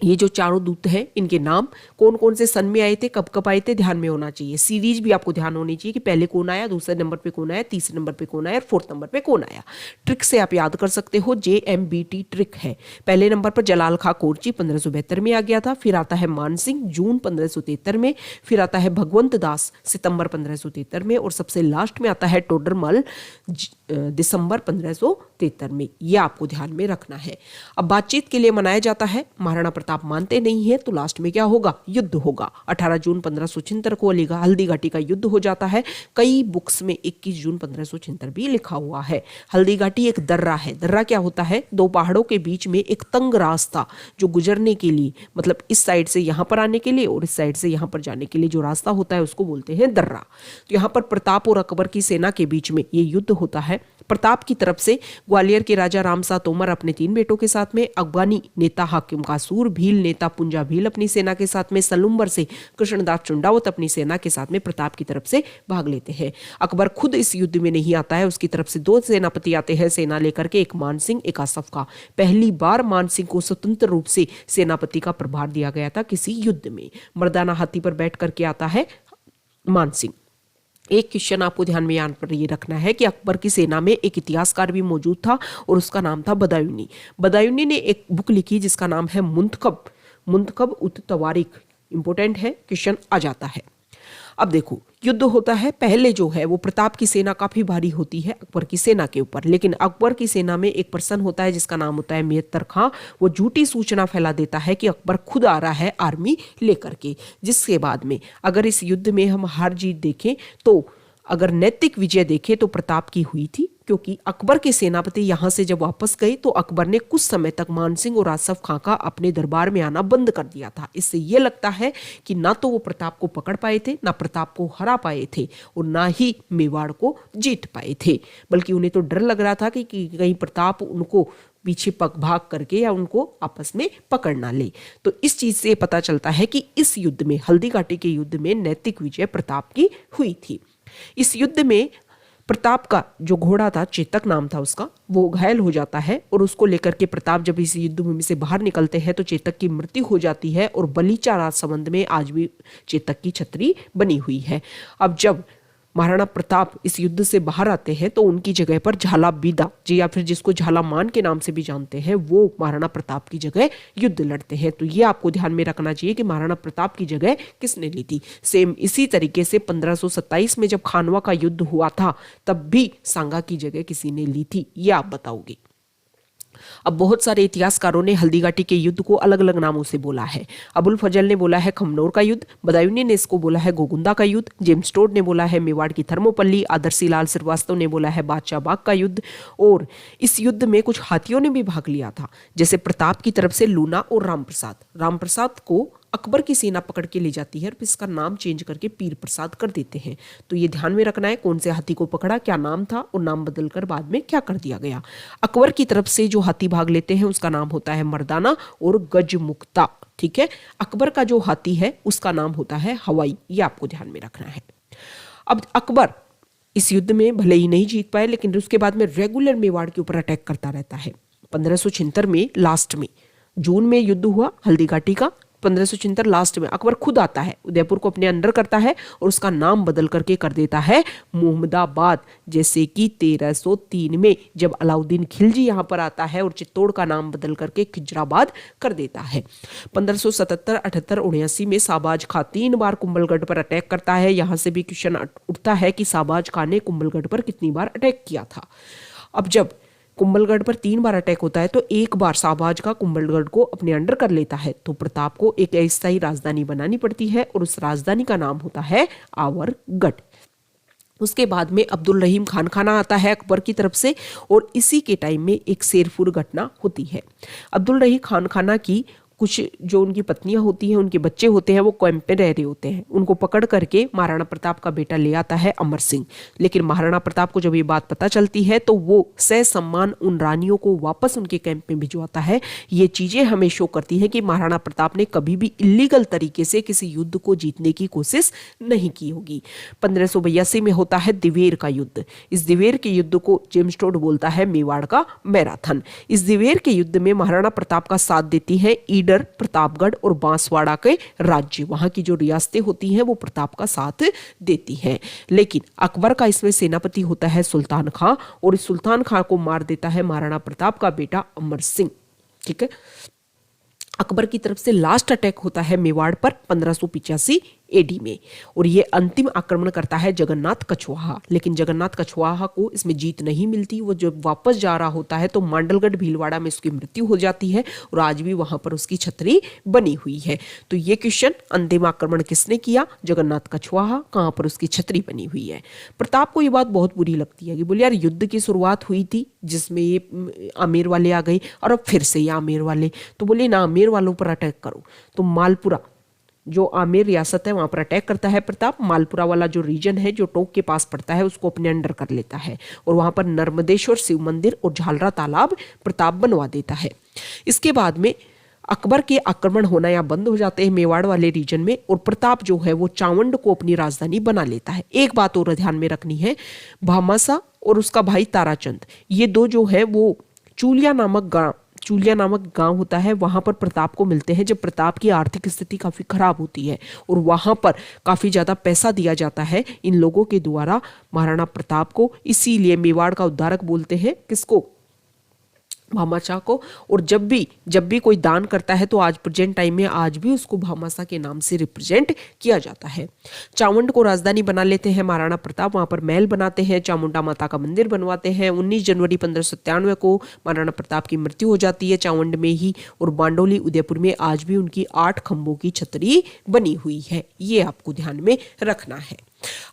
ये जो चारों दूत हैं इनके नाम कौन कौन से सन में आए थे, कब कब आए थे, ध्यान में होना चाहिए। सीरीज भी आपको ध्यान होनी चाहिए कि पहले कौन आया, दूसरे नंबर पे कौन आया, तीसरे नंबर पे कौन आया और 4th नंबर पे कौन आया। ट्रिक से आप याद कर सकते हो, JMBT ट्रिक है। पहले नंबर पर जलाल खां कोरची 1572 में आ गया था, फिर आता है मान सिंह जून 1573 में, फिर आता है भगवंत दास सितंबर 1573 में और सबसे लास्ट में आता है टोडरमल दिसंबर 1573 में। यह आपको ध्यान में रखना है। अब बातचीत के लिए मनाया जाता है। महाराणा प्रताप प्रताप मानते नहीं है तो लास्ट में क्या होगा, युद्ध होगा। 18 जून 1576 को हल्दी घाटी का युद्ध हो जाता है। कई बुक्स में 21 जून 1576 भी लिखा हुआ है। हल्दी घाटी एक दर्रा है। दर्रा क्या होता है, दो पहाड़ों के बीच में एक तंग रास्ता जो गुजरने के लिए, मतलब इस साइड से यहां पर आने के लिए और इस साइड से यहां पर जाने के लिए जो रास्ता होता है उसको बोलते हैं दर्रा। तो यहां पर प्रताप और अकबर की सेना के बीच में ये युद्ध होता है। प्रताप की तरफ से ग्वालियर के राजा रामशाह तोमर अपने 3 बेटों के साथ में, अफगानी नेता हाकिम कासूर, भील नेता पुंजा भील अपनी सेना के साथ में, सलुम्बर से कृष्णदास चुंडावत अपनी सेना के साथ में प्रताप की तरफ से भाग लेते हैं। अकबर खुद इस युद्ध में नहीं आता है, उसकी तरफ से 2 सेनापति आते हैं सेना लेकर के, एक मान सिंह एक आसफ खां। पहली बार मान सिंह को स्वतंत्र रूप से सेनापति का प्रभार दिया गया था किसी युद्ध में। मर्दाना हाथी पर बैठ करके आता है मान सिंह। एक क्वेश्चन आपको ध्यान में यहाँ पर ये रखना है कि अकबर की सेना में एक इतिहासकार भी मौजूद था और उसका नाम था बदायूनी। बदायूनी ने एक बुक लिखी जिसका नाम है मुंतखब उत तवारीख। इंपॉर्टेंट है, क्वेश्चन आ जाता है। अब देखो, युद्ध होता है। पहले जो है वो प्रताप की सेना काफी भारी होती है अकबर की सेना के ऊपर, लेकिन अकबर की सेना में एक पर्सन होता है जिसका नाम होता है मेहतर खां। वो झूठी सूचना फैला देता है कि अकबर खुद आ रहा है आर्मी लेकर के, जिसके बाद में अगर इस युद्ध में हम हार जीत देखें तो अगर नैतिक विजय देखें तो प्रताप की हुई थी, क्योंकि अकबर के सेनापति यहां से जब वापस गए तो अकबर ने कुछ समय तक मानसिंह और आसफ खां का अपने दरबार में आना बंद कर दिया था। इससे यह लगता है कि ना तो वो प्रताप को पकड़ पाए थे, ना प्रताप को हरा पाए थे और ना ही मेवाड़ को जीत पाए थे, बल्कि उन्हें तो डर लग रहा था कि कहीं प्रताप उनको पीछे भाग करके या उनको आपस में पकड़ ना ले। तो इस चीज से पता चलता है कि इस युद्ध में, हल्दी घाटी के युद्ध में नैतिक विजय प्रताप की हुई थी। इस युद्ध में प्रताप का जो घोड़ा था, चेतक नाम था उसका, वो घायल हो जाता है और उसको लेकर के प्रताप जब इस युद्ध भूमि से बाहर निकलते हैं तो चेतक की मृत्यु हो जाती है और बलीचा राजसमंद में आज भी चेतक की छतरी बनी हुई है। अब जब महाराणा प्रताप इस युद्ध से बाहर आते हैं तो उनकी जगह पर झाला बीदा जी, या फिर जिसको झाला मान के नाम से भी जानते हैं, वो महाराणा प्रताप की जगह युद्ध लड़ते हैं। तो ये आपको ध्यान में रखना चाहिए कि महाराणा प्रताप की जगह किसने ली थी। सेम इसी तरीके से 1527 में जब खानवा का युद्ध हुआ था तब भी सांगा की जगह किसी ने ली थी, ये आप बताओगे। अब बहुत सारे इतिहासकारों ने हल्दी घाटी के युद्ध को अलग अलग नामों से बोला है। अबुल फजल ने बोला है खमनोर का युद्ध, बदायूनी ने इसको बोला है गोगुंदा का युद्ध, जेम्स टोड ने बोला है मेवाड़ की थर्मोपल्ली, आदर्शी लाल श्रीवास्तव ने बोला है बादशाह बाग का युद्ध। और इस युद्ध में कुछ हाथियों ने भी भाग लिया था, जैसे प्रताप की तरफ से लूना और रामप्रसाद को अकबर की सेना पकड़ के ले जाती है और फिर इसका नाम चेंज करके पीर प्रसाद कर देते हैं। तो ये ध्यान में रखना है कौन से हाथी को पकड़ा, क्या नाम था और नाम बदलकर बाद में क्या कर दिया गया। अकबर की तरफ से जो हाथी भाग लेते हैं उसका नाम होता है मर्दाना और गजमुक्ता। ठीक है, अकबर का जो हाथी है उसका नाम होता है हवाई, ये आपको ध्यान में रखना है। अब अकबर इस युद्ध में भले ही नहीं जीत पाए, लेकिन उसके बाद में रेगुलर मेवाड़ के ऊपर अटैक करता रहता है। 1576 में लास्ट में जून में युद्ध हुआ हल्दी घाटी का। 1576 लास्ट में अकबर खुद आता है, उदयपुर को अपने अंडर करता है और उसका नाम बदल करके कर देता है मोहम्मदाबाद। जैसे कि 1303 में जब अलाउद्दीन खिलजी यहां पर आता है और चित्तौड़ का नाम बदल करके खिजराबाद कर देता है। 1577, 78, 79 में साबाज खां 3 बार कुंभलगढ़ पर अटैक करता है। यहां से भी क्वेश्चन उठता है कि साबाज खां ने कुंभलगढ़ पर कितनी बार अटैक किया था। अब जब कुंभलगढ़ पर 3 बार अटैक होता है तो एक बार साबाज का कुंभलगढ़ को अपने अंडर कर लेता है, तो प्रताप को एक अस्थायी राजधानी बनानी पड़ती है और उस राजधानी का नाम होता है आवरगढ़। उसके बाद में अब्दुल रहीम खान खाना आता है अकबर की तरफ से और इसी के टाइम में एक शेरपुर घटना होती है। अब्दुल रहीम खान खाना की कुछ जो उनकी पत्नियां होती हैं, उनके बच्चे होते हैं, वो कैंप में रह रहे होते हैं। उनको पकड़ करके महाराणा प्रताप का बेटा ले आता है अमर सिंह। लेकिन महाराणा प्रताप को जब ये बात पता चलती है तो वो ससम्मान उन रानियों को वापस उनके कैंप में भिजवाता है। ये चीजें हमें शो करती हैं कि महाराणा प्रताप ने कभी भी इलीगल तरीके से किसी युद्ध को जीतने की कोशिश नहीं की होगी। 1582 में होता है दिवेर का युद्ध। इस दिवेर के युद्ध को जेम्स टोड बोलता है मेवाड़ का मैराथन। इस दिवेर के युद्ध में महाराणा प्रताप का साथ देती है ईडर, प्रतापगढ़ और बांसवाड़ा के राज्य। वहां की जो रियासतें होती हैं वो प्रताप का साथ देती हैं। लेकिन अकबर का इसमें सेनापति होता है सुल्तान खां और इस सुल्तान खां को मार देता है महाराणा प्रताप का बेटा अमर सिंह। ठीक है, अकबर की तरफ से लास्ट अटैक होता है मेवाड़ पर 1585 एडी में। और ये अंतिम आक्रमण करता है जगन्नाथ कछवाहा, लेकिन जगन्नाथ कछवाहा को इसमें जीत नहीं मिलती। वो जब वापस जा रहा होता है तो मांडलगढ़ भीलवाड़ा में उसकी मृत्यु हो जाती है और आज भी वहां पर उसकी छतरी बनी हुई है। तो ये क्वेश्चन, अंतिम आक्रमण किसने किया? जगन्नाथ कछवाहा। कहां पर उसकी छतरी बनी हुई है? प्रताप को ये बात बहुत बुरी लगती है कि बोले यार युद्ध की शुरुआत हुई थी जिसमें ये आमेर वाले आ गए और अब फिर से ये आमेर वाले, तो बोले ना आमेर वालों पर अटैक करो। तो मालपुरा जो आमेर रियासत है वहां पर अटैक करता है प्रताप। मालपुरा वाला जो रीजन है जो टोक के पास पड़ता है उसको अपने अंडर कर लेता है और वहां पर नर्मदेश्वर शिव मंदिर और झालरा तालाब प्रताप बनवा देता है। इसके बाद में अकबर के आक्रमण होना या बंद हो जाते हैं मेवाड़ वाले रीजन में और प्रताप जो है वो चावंड को अपनी राजधानी बना लेता है। एक बात और ध्यान में रखनी है, भामासा और उसका भाई ताराचंद, ये दो जो है वो चूलिया नामक गांव होता है, वहां पर प्रताप को मिलते हैं जब प्रताप की आर्थिक स्थिति काफी खराब होती है और वहां पर काफी ज्यादा पैसा दिया जाता है इन लोगों के द्वारा महाराणा प्रताप को। इसीलिए मेवाड़ का उद्धारक बोलते हैं किसको? भामाशाह को। और जब भी कोई दान करता है तो आज प्रेजेंट टाइम में आज भी उसको भामाशाह के नाम से रिप्रेजेंट किया जाता है। चावंड को राजधानी बना लेते हैं महाराणा प्रताप, वहां पर महल बनाते हैं, चामुंडा माता का मंदिर बनवाते हैं। 19 जनवरी 1597 को महाराणा प्रताप की मृत्यु हो जाती है चावंड में ही और बांडोली उदयपुर में आज भी उनकी 8 खंभों की छतरी बनी हुई है। ये आपको ध्यान में रखना है।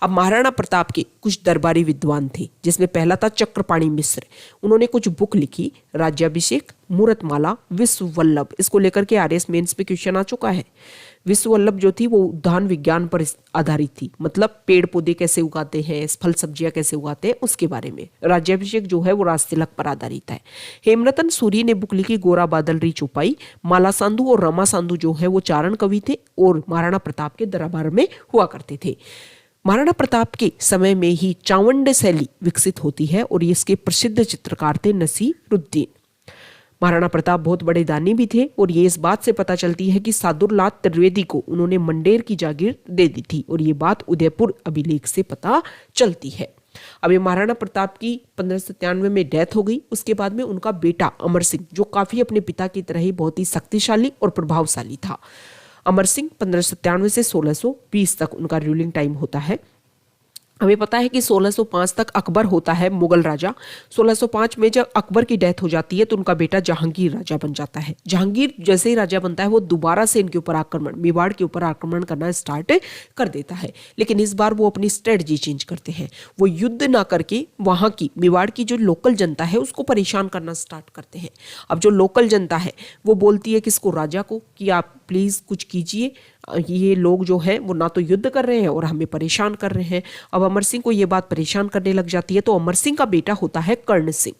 अब महाराणा प्रताप के कुछ दरबारी विद्वान थे जिसमें पहला था चक्रपाणी मिश्र। उन्होंने कुछ बुक लिखी, राज्याभिषेक, मूर्तमाला, विश्व वल्लभ। इसको लेकर के आरएस मेंस में क्वेश्चन आ चुका है। विश्व वल्लभ जो थी वो उद्यान विज्ञान पर आधारित थी, मतलब पेड़ पौधे कैसे उगाते हैं, फल सब्जियां कैसे उगाते हैं उसके बारे में। राज्याभिषेक जो है वो राजतिलक पर आधारित है। हेमरतन सूरी ने बुक लिखी गोरा बादल री चौपाई। माला सांधु और रमा सांधु जो है वो चारण कवि थे और महाराणा प्रताप के दरबार में हुआ करते थे। महाराणा प्रताप के समय में ही चावंड शैली विकसित होती है और इसके प्रसिद्ध चित्रकार थे नसीरुद्दीन। महाराणा प्रताप बहुत बड़े दानी भी थे और ये इस बात से पता चलती है कि सादुरलाल त्रिवेदी को उन्होंने मंडेर की जागीर दे दी थी और ये बात उदयपुर अभिलेख से पता चलती है। अब ये महाराणा प्रताप की 1593 में डेथ हो गई। उसके बाद में उनका बेटा अमर सिंह जो काफी अपने पिता की तरह ही बहुत ही शक्तिशाली और प्रभावशाली था। अमर सिंह 1597 से 1620 तक उनका रूलिंग टाइम होता है। हमें पता है कि 1605 तक अकबर होता है मुगल राजा। 1605 में जब अकबर की डेथ हो जाती है तो उनका बेटा जहांगीर राजा बन जाता है। जहांगीर जैसे ही राजा बनता है वो दोबारा से इनके ऊपर आक्रमण, मेवाड़ के ऊपर आक्रमण करना स्टार्ट कर देता है, लेकिन इस बार वो अपनी स्ट्रेटजी चेंज करते हैं। वो युद्ध ना करके वहां की मेवाड़ की जो लोकल जनता है उसको परेशान करना स्टार्ट करते हैं। अब जो लोकल जनता है वो बोलती है किसको? राजा को, कि आप प्लीज कुछ कीजिए, ये लोग जो है वो ना तो युद्ध कर रहे हैं और हमें परेशान कर रहे हैं। अब अमर सिंह को ये बात परेशान करने लग जाती है तो अमर सिंह का बेटा होता है कर्ण सिंह।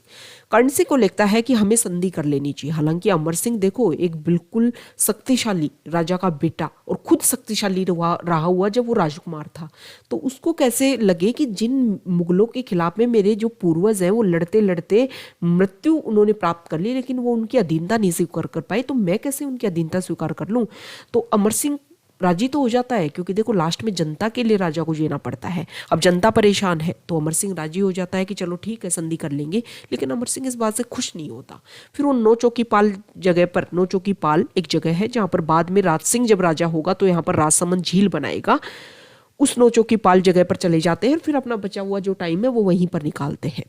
कर्ण सिंह को लगता है कि हमें संधि कर लेनी चाहिए। हालांकि अमर सिंह देखो एक बिल्कुल शक्तिशाली राजा का बेटा और खुद शक्तिशाली रहा हुआ जब वो राजकुमार था, तो उसको कैसे लगे कि जिन मुगलों के खिलाफ में मेरे जो पूर्वज हैं वो लड़ते लड़ते मृत्यु उन्होंने प्राप्त कर ली लेकिन वो उनकी अधीनता नहीं स्वीकार कर पाए, तो मैं कैसे उनकी अधीनता स्वीकार कर लूं। तो अमर सिंह राजी तो हो जाता है क्योंकि देखो लास्ट में जनता के लिए राजा को जीना पड़ता है। अब जनता परेशान है तो अमर सिंह राजी हो जाता है कि चलो ठीक है संधि कर लेंगे, लेकिन अमर सिंह इस बात से खुश नहीं होता। फिर वो नौचौकीपाल जगह पर, नौचौकीपाल एक जगह है जहां पर बाद में राज सिंह जब राजा होगा तो यहाँ पर राजसमंद झील बनाएगा, उस नौचौकीपाल जगह पर चले जाते हैं। फिर अपना बचा हुआ जो टाइम है वो वहीं पर निकालते हैं।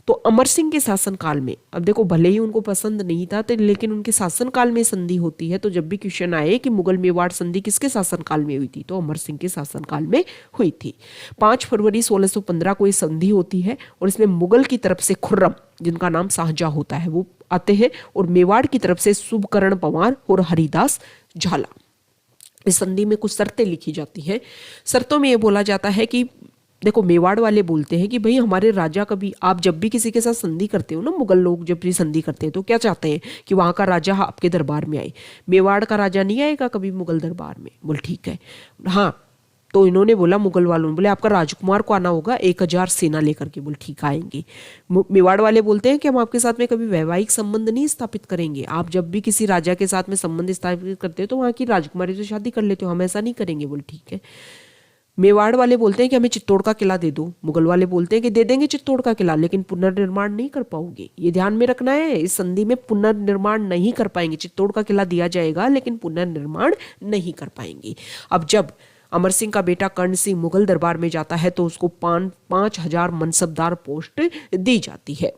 तो अमर सिंह के शासनकाल में, अब देखो भले ही उनको पसंद नहीं था तो लेकिन उनके शासनकाल में संधि होती है। तो जब भी क्वेश्चन आए कि मुगल मेवाड़ संधि किसके शासनकाल में हुई थी तो अमर सिंह के शासनकाल में हुई थी। 5 फरवरी 1615 को ये संधि होती है और इसमें मुगल की तरफ से खुर्रम, जिनका नाम शाहजहां होता है, वो आते हैं और मेवाड़ की तरफ से शुभकरण पंवार और हरिदास झाला। इस संधि में कुछ शर्तें लिखी जाती हैं। शर्तों में ये बोला जाता है कि देखो मेवाड़ वाले बोलते हैं कि भाई हमारे राजा कभी, आप जब भी किसी के साथ संधि करते हो ना, मुगल लोग जब भी संधि करते हैं तो क्या चाहते हैं कि वहां का राजा आपके दरबार में आए। मेवाड़ का राजा नहीं आएगा कभी मुगल दरबार में। बोल ठीक है। हाँ, तो इन्होंने बोला, मुगल वालों ने बोले आपका राजकुमार को आना होगा 1000 सेना लेकर के। बोल ठीक आएंगे। मेवाड़ वाले बोलते हैं कि हम आपके साथ में कभी वैवाहिक संबंध नहीं स्थापित करेंगे। आप जब भी किसी राजा के साथ में संबंध स्थापित करते हो तो वहां की राजकुमारी से शादी कर लेते हो, हम ऐसा नहीं करेंगे। बोल ठीक है। मेवाड़ वाले बोलते हैं कि हमें चित्तौड़ का किला दे दो। मुगल वाले बोलते हैं कि दे देंगे चित्तौड़ का किला, लेकिन पुनर्निर्माण नहीं कर पाओगे। ये ध्यान में रखना है, इस संधि में पुनर्निर्माण नहीं कर पाएंगे। चित्तौड़ का किला दिया जाएगा लेकिन पुनर्निर्माण नहीं कर पाएंगे। अब जब अमर सिंह का बेटा कर्ण सिंह मुगल दरबार में जाता है तो उसको 5,000 मनसबदार पोस्ट दी जाती है।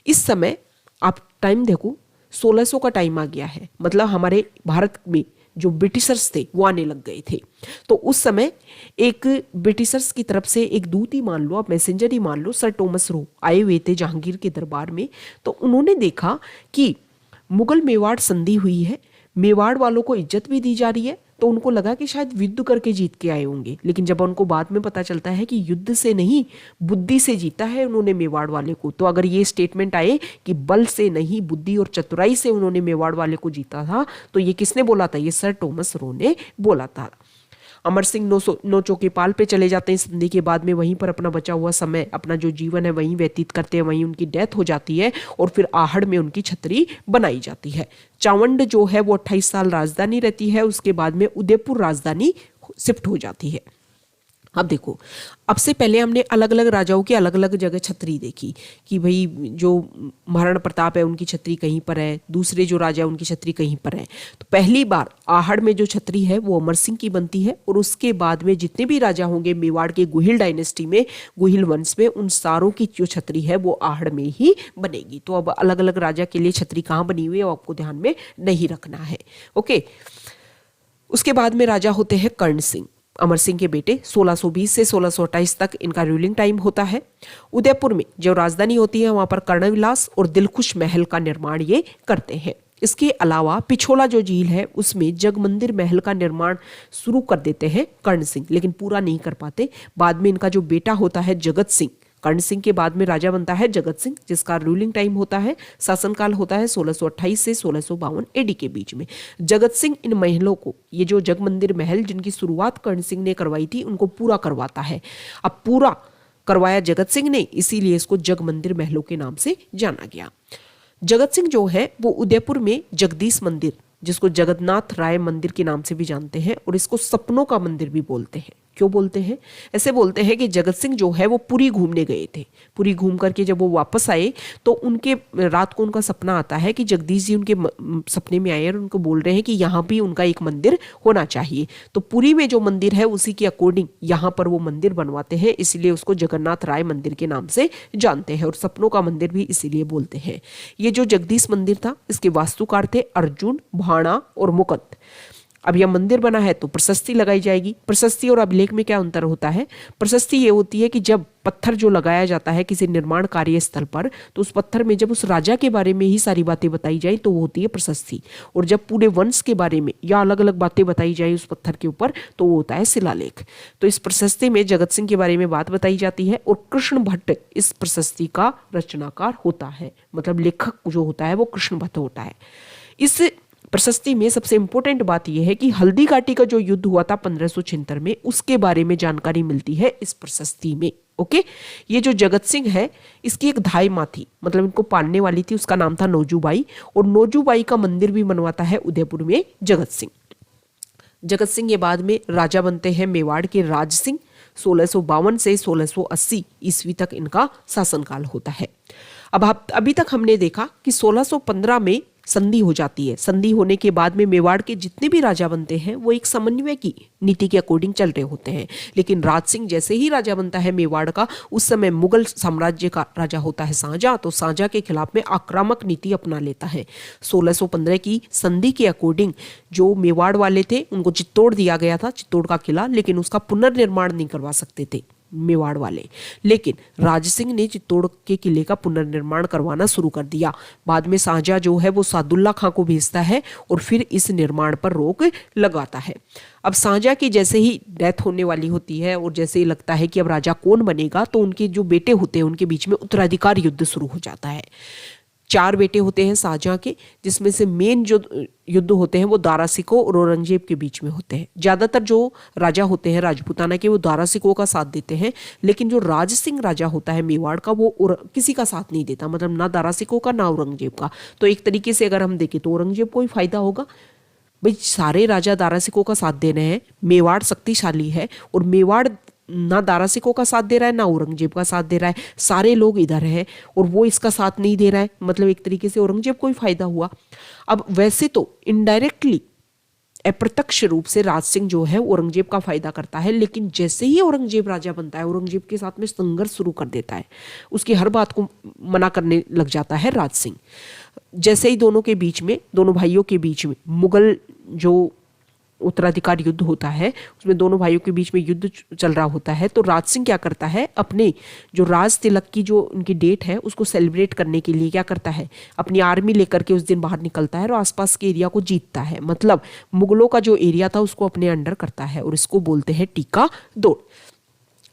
इस समय आप टाइम देखो 1600 का टाइम आ गया है, मतलब हमारे भारत में जो ब्रिटिशर्स थे वो आने लग गए थे। तो उस समय एक ब्रिटिशर्स की तरफ से एक दूत ही मान लो, आप मैसेंजर ही मान लो, सर टॉमस रो आए हुए थे जहांगीर के दरबार में। तो उन्होंने देखा कि मुगल मेवाड़ संधि हुई है, मेवाड़ वालों को इज्जत भी दी जा रही है, तो उनको लगा कि शायद युद्ध करके जीत के आए होंगे। लेकिन जब उनको बाद में पता चलता है कि युद्ध से नहीं बुद्धि से जीता है उन्होंने मेवाड़ वाले को, तो अगर ये स्टेटमेंट आए कि बल से नहीं बुद्धि और चतुराई से उन्होंने मेवाड़ वाले को जीता था, तो ये किसने बोला था? ये सर टॉमस रो ने बोला था। अमर सिंह नोचो के पाल पे चले जाते हैं संधि के बाद में, वहीं पर अपना बचा हुआ समय, अपना जो जीवन है वहीं व्यतीत करते हैं, वहीं उनकी डेथ हो जाती है और फिर आहड़ में उनकी छतरी बनाई जाती है। चावंड जो है वो 28 साल राजधानी रहती है, उसके बाद में उदयपुर राजधानी शिफ्ट हो जाती है। अब देखो, अब से पहले हमने अलग अलग राजाओं की अलग अलग जगह छतरी देखी कि भाई जो महाराणा प्रताप है उनकी छतरी कहीं पर है, दूसरे जो राजा उनकी छतरी कहीं पर है। तो पहली बार आहड़ में जो छतरी है वो अमर सिंह की बनती है और उसके बाद में जितने भी राजा होंगे मेवाड़ के गुहिल डायनेस्टी में, गुहिल वंश में, उन सारों की जो छतरी है वो आहड़ में ही बनेगी। तो अब अलग अलग राजा के लिए छतरी कहाँ बनी हुई है आपको ध्यान में नहीं रखना है। ओके, उसके बाद में राजा होते हैं कर्ण सिंह, अमर सिंह के बेटे। 1620 से 1628 तक इनका रूलिंग टाइम होता है। उदयपुर में जो राजधानी होती है वहां पर कर्णविलास और दिलखुश महल का निर्माण ये करते हैं। इसके अलावा पिछोला जो झील है उसमें जगमंदिर महल का निर्माण शुरू कर देते हैं कर्ण सिंह, लेकिन पूरा नहीं कर पाते। बाद में इनका जो बेटा होता है जगत सिंह, कर्ण सिंह के बाद में राजा बनता है जगत सिंह, जिसका रूलिंग टाइम होता है, शासनकाल होता है 1628 से 1652 एडी के बीच में। जगत सिंह इन महलों को, ये जो जगमंदिर महल जिनकी शुरुआत कर्ण सिंह ने करवाई थी, उनको पूरा करवाता है। अब पूरा करवाया जगत सिंह ने, इसीलिए इसको जगमंदिर महलों के नाम से जाना गया। जगत सिंह जो है वो उदयपुर में जगदीश मंदिर, जिसको जगन्नाथ राय मंदिर के नाम से भी जानते हैं, और इसको सपनों का मंदिर भी बोलते हैं। क्यों बोलते हैं? ऐसे बोलते हैं कि जगत सिंह जो है वो पुरी घूमने गए थे। पुरी घूम करके जब वो वापस आए तो उनके रात को उनका सपना आता है कि जगदीश जी उनके सपने में आए और उनको बोल रहे हैं कि यहाँ भी उनका एक मंदिर होना चाहिए। तो पुरी में जो मंदिर है उसी के अकॉर्डिंग यहाँ पर वो मंदिर बनवाते हैं, इसलिए उसको जगन्नाथ राय मंदिर के नाम से जानते हैं, और सपनों का मंदिर भी इसीलिए बोलते हैं। ये जो जगदीश मंदिर था इसके वास्तुकार थे अर्जुन, भाणा और मुकुंद। अब यह मंदिर बना है तो प्रशस्ति लगाई जाएगी। प्रशस्ति और अभिलेख में क्या अंतर होता है? प्रशस्ति ये होती है कि जब पत्थर जो लगाया जाता है किसी निर्माण कार्य स्थल पर, तो उस पत्थर में जब उस राजा के बारे में ही सारी बातें बताई जाए तो वो होती है प्रशस्ति, और जब पूरे वंश के बारे में या अलग अलग बातें बताई जाए उस पत्थर के ऊपर तो वो होता है शिलालेख। तो इस प्रशस्ति में जगत सिंह के बारे में बात बताई जाती है, और कृष्ण भट्ट इस प्रशस्ति का रचनाकार होता है, मतलब लेखक जो होता है वो कृष्ण भट्ट होता है। इस प्रशस्ति में सबसे इंपॉर्टेंट बात यह है कि हल्दी घाटी का जो युद्ध हुआ था 1576 में, उसके बारे में जानकारी मिलती है इस प्रशस्ति में। ओके, ये जो जगत सिंह है इसकी एक धाई माँ थी, मतलब इनको पालने वाली थी, उसका नाम था नौजूबाई, और नौजूबाई का मंदिर भी बनवाता है उदयपुर में जगत सिंह। जगत सिंह के बाद में राजा बनते हैं मेवाड़ के राज सिंह। 1652 से 1680 ईस्वी तक इनका शासनकाल होता है। अब अभी तक हमने देखा कि 1615 में संधि हो जाती है। संधि होने के बाद में मेवाड़ के जितने भी राजा बनते हैं वो एक समन्वय की नीति के अकॉर्डिंग चल रहे होते हैं, लेकिन राज सिंह जैसे ही राजा बनता है मेवाड़ का, उस समय मुगल साम्राज्य का राजा होता है शाहजहां, तो शाहजहां के खिलाफ में आक्रामक नीति अपना लेता है। 1615 की संधि के अकॉर्डिंग जो मेवाड़ वाले थे उनको चित्तौड़ दिया गया था, चित्तौड़ का किला, लेकिन उसका पुनर्निर्माण नहीं करवा सकते थे मेवाड़ वाले, लेकिन राज सिंह ने चित्तौड़ के किले का पुनर्निर्माण करवाना शुरू कर दिया। बाद में शाहजहां जो है वो सादुल्ला खां को भेजता है और फिर इस निर्माण पर रोक लगाता है। अब शाहजहां की जैसे ही डेथ होने वाली होती है और जैसे ही लगता है कि अब राजा कौन बनेगा, तो उनके जो बेटे होते हैं उनके बीच में उत्तराधिकार युद्ध शुरू हो जाता है। 4 बेटे होते हैं शाहजहां के, जिसमें से मेन जो युद्ध होते हैं वो दारा सिकों और औरंगजेब के बीच में होते हैं। ज्यादातर जो राजा होते हैं राजपूताना के वो दारा सिकों का साथ देते हैं, लेकिन जो राज सिंह राजा होता है मेवाड़ का वो किसी का साथ नहीं देता, मतलब ना दारा सिकों का ना औरंगजेब का। तो एक तरीके से अगर हम देखें तो औरंगजेब को ही फायदा होगा, भाई सारे राजा दारा सिकों का साथ दे रहे हैं, मेवाड़ शक्तिशाली है और मेवाड़ ना दारा सिकों का साथ दे रहा है ना औरंगजेब का साथ दे रहा है, सारे लोग इधर हैं और वो इसका साथ नहीं दे रहा है, मतलब एक तरीके से औरंगजेब को ही फायदा हुआ। अब वैसे तो इनडायरेक्टली अप्रत्यक्ष रूप से राज सिंह जो है औरंगजेब का फायदा करता है, लेकिन जैसे ही औरंगजेब राजा बनता है औरंगजेब के साथ में संघर्ष शुरू कर देता है, उसकी हर बात को मना करने लग जाता है राज सिंह। जैसे ही दोनों भाइयों के बीच में मुगल जो उत्तराधिकार युद्ध होता है उसमें दोनों भाइयों के बीच में युद्ध चल रहा होता है, तो राज सिंह क्या करता है, अपने जो राज तिलक की जो उनकी डेट है उसको सेलिब्रेट करने के लिए क्या करता है, अपनी आर्मी लेकर के उस दिन बाहर निकलता है और आसपास के एरिया को जीतता है। मतलब मुगलों का जो एरिया था उसको अपने अंडर करता है और इसको बोलते हैं टीका दौड़।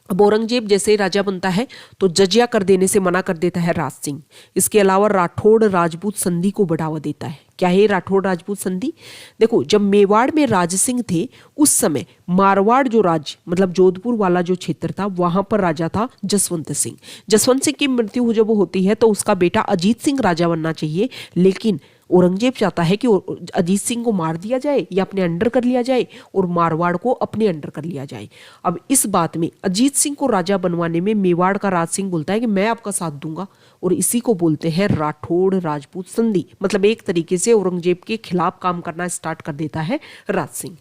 अब औरंगजेब जैसे राजा बनता है तो जजिया कर देने से मना कर देता है राज सिंह। इसके अलावा राठौड़ राजपूत संधि को बढ़ावा देता है। क्या है राठौड़ राजपूत संधि? देखो, जब मेवाड़ में राज सिंह थे उस समय मारवाड़ जो राज्य मतलब जोधपुर वाला जो क्षेत्र था वहां पर राजा था जसवंत सिंह। जसवंत सिंह की मृत्यु जब होती है तो उसका बेटा अजीत सिंह राजा बनना चाहिए, लेकिन औरंगजेब चाहता है कि अजीत सिंह को मार दिया जाए या अपने अंडर कर लिया जाए और मारवाड़ को अपने अंडर कर लिया जाए। अब इस बात में अजीत सिंह को राजा बनवाने में मेवाड़ का राज सिंह बोलता है कि मैं आपका साथ दूंगा, और इसी को बोलते हैं राठौड़ राजपूत संधि। मतलब एक तरीके से औरंगजेब के खिलाफ काम करना स्टार्ट कर देता है राज सिंह।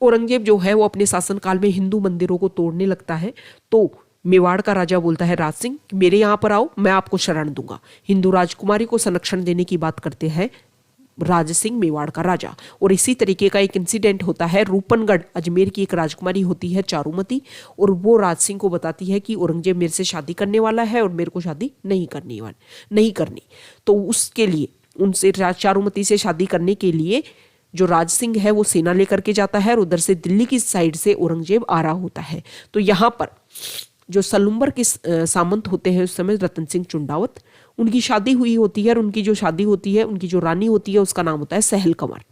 औरंगजेब जो है वो अपने शासनकाल में हिंदू मंदिरों को तोड़ने लगता है, तो मेवाड़ का राजा बोलता है राज सिंह मेरे यहाँ पर आओ, मैं आपको शरण दूंगा। हिंदू राजकुमारी को संरक्षण देने की बात करते हैं राज सिंह मेवाड़ का राजा। और इसी तरीके का एक इंसिडेंट होता है, रूपनगढ़ अजमेर की एक राजकुमारी होती है चारुमती, और वो राज सिंह को बताती है कि औरंगजेब मेरे से शादी करने वाला है और मेरे को शादी नहीं करनी। तो उसके लिए उनसे चारुमती से शादी करने के लिए जो राज सिंह है वो सेना लेकर के जाता है और उधर से दिल्ली की साइड से औरंगजेब आ रहा होता है। तो यहाँ पर जो सलुम्बर के सामंत होते हैं उस समय रतन सिंह चुंडावत, उनकी शादी हुई होती है और उनकी जो शादी होती है उनकी जो रानी होती है उसका नाम होता है सहल कंवर।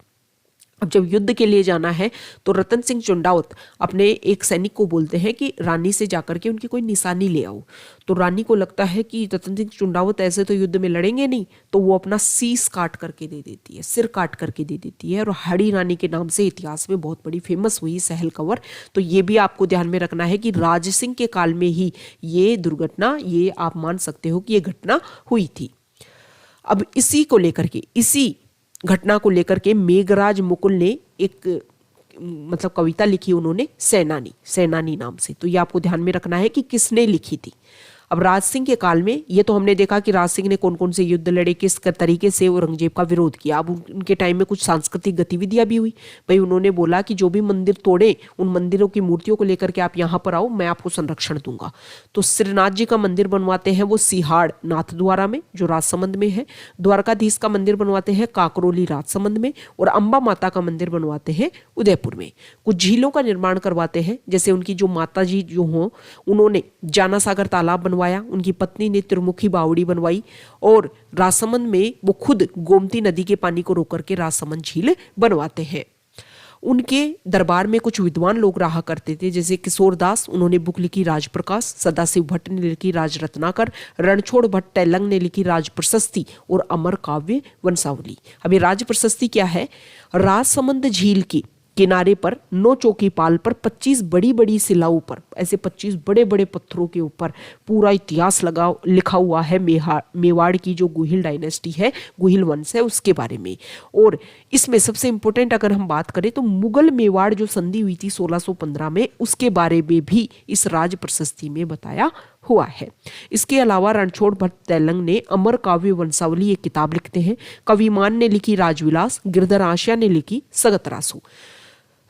अब जब युद्ध के लिए जाना है तो रतन सिंह चुंडावत अपने एक सैनिक को बोलते हैं कि रानी से जाकर के उनकी कोई निशानी ले आओ। तो रानी को लगता है कि रतन सिंह चुंडावत ऐसे तो युद्ध में लड़ेंगे नहीं, तो वो अपना शीश काट करके दे देती है, सिर काट करके दे देती है, और हड़ी रानी के नाम से इतिहास में बहुत बड़ी फेमस हुई सहल कंवर। तो ये भी आपको ध्यान में रखना है कि राज सिंह के काल में ही ये दुर्घटना, ये आप मान सकते हो कि ये घटना हुई थी। अब इसी घटना को लेकर के मेघराज मुकुल ने एक मतलब कविता लिखी उन्होंने, सेनानी नाम से। तो ये आपको ध्यान में रखना है कि किसने लिखी थी। अब राज सिंह के काल में ये तो हमने देखा कि राज सिंह ने कौन कौन से युद्ध लड़े, किस तरीके से औरंगजेब का विरोध किया। अब उनके टाइम में कुछ सांस्कृतिक गतिविधियां भी हुई। भाई उन्होंने बोला कि जो भी मंदिर तोड़े उन मंदिरों की मूर्तियों को लेकर के आप यहाँ पर आओ, मैं आपको संरक्षण दूंगा। तो श्रीनाथ जी का मंदिर बनवाते हैं वो सिहाड़ नाथद्वारा में जो राजसमंद में है, द्वारकाधीश का मंदिर बनवाते हैं काकरोली राजसमंद में, और अंबा माता का मंदिर बनवाते हैं उदयपुर में। कुछ झीलों का निर्माण करवाते हैं, जैसे उनकी जो माता जी जो हों उन्होंने जाना सागर तालाब बनवाया, उनकी पत्नी ने त्रिमुखी बावड़ी बनवाई, और राजसमंद में वो खुद गोमती नदी के पानी को रोक करके राजसमंद झील बनवाते हैं। उनके दरबार में कुछ विद्वान लोग रहा करते थे, जैसे किशोर दास, उन्होंने बुक लिखी राजप्रकाश, सदाशिव भट्ट ने लिखी राजरत्नाकर, रणछोड़ भट्ट तैलंग ने लिखी राज प्रशस्ति और अमर काव्य वंशावली। अभी राज प्रशस्ति क्या है? राजसमंद झील की किनारे पर 9 चौकी पाल पर 25 बड़ी बड़ी शिलाओं पर, ऐसे 25 बड़े बड़े पत्थरों के ऊपर पूरा इतिहास लिखा हुआ है मेवाड़ की जो गुहिल डायनेस्टी है, गुहिल वंश है, उसके बारे में। और इसमें सबसे इंपॉर्टेंट अगर हम बात करें तो मुगल मेवाड़ जो संधि हुई थी 1615 में, उसके बारे में भी इस राज प्रशस्ति में बताया हुआ है। इसके अलावा रणछोड़ भट्ट तैलंग ने अमर काव्य वंशावली एक किताब लिखते हैं। कविमान ने लिखी राजविलास, गिरधर आशिया ने लिखी सगतरासु।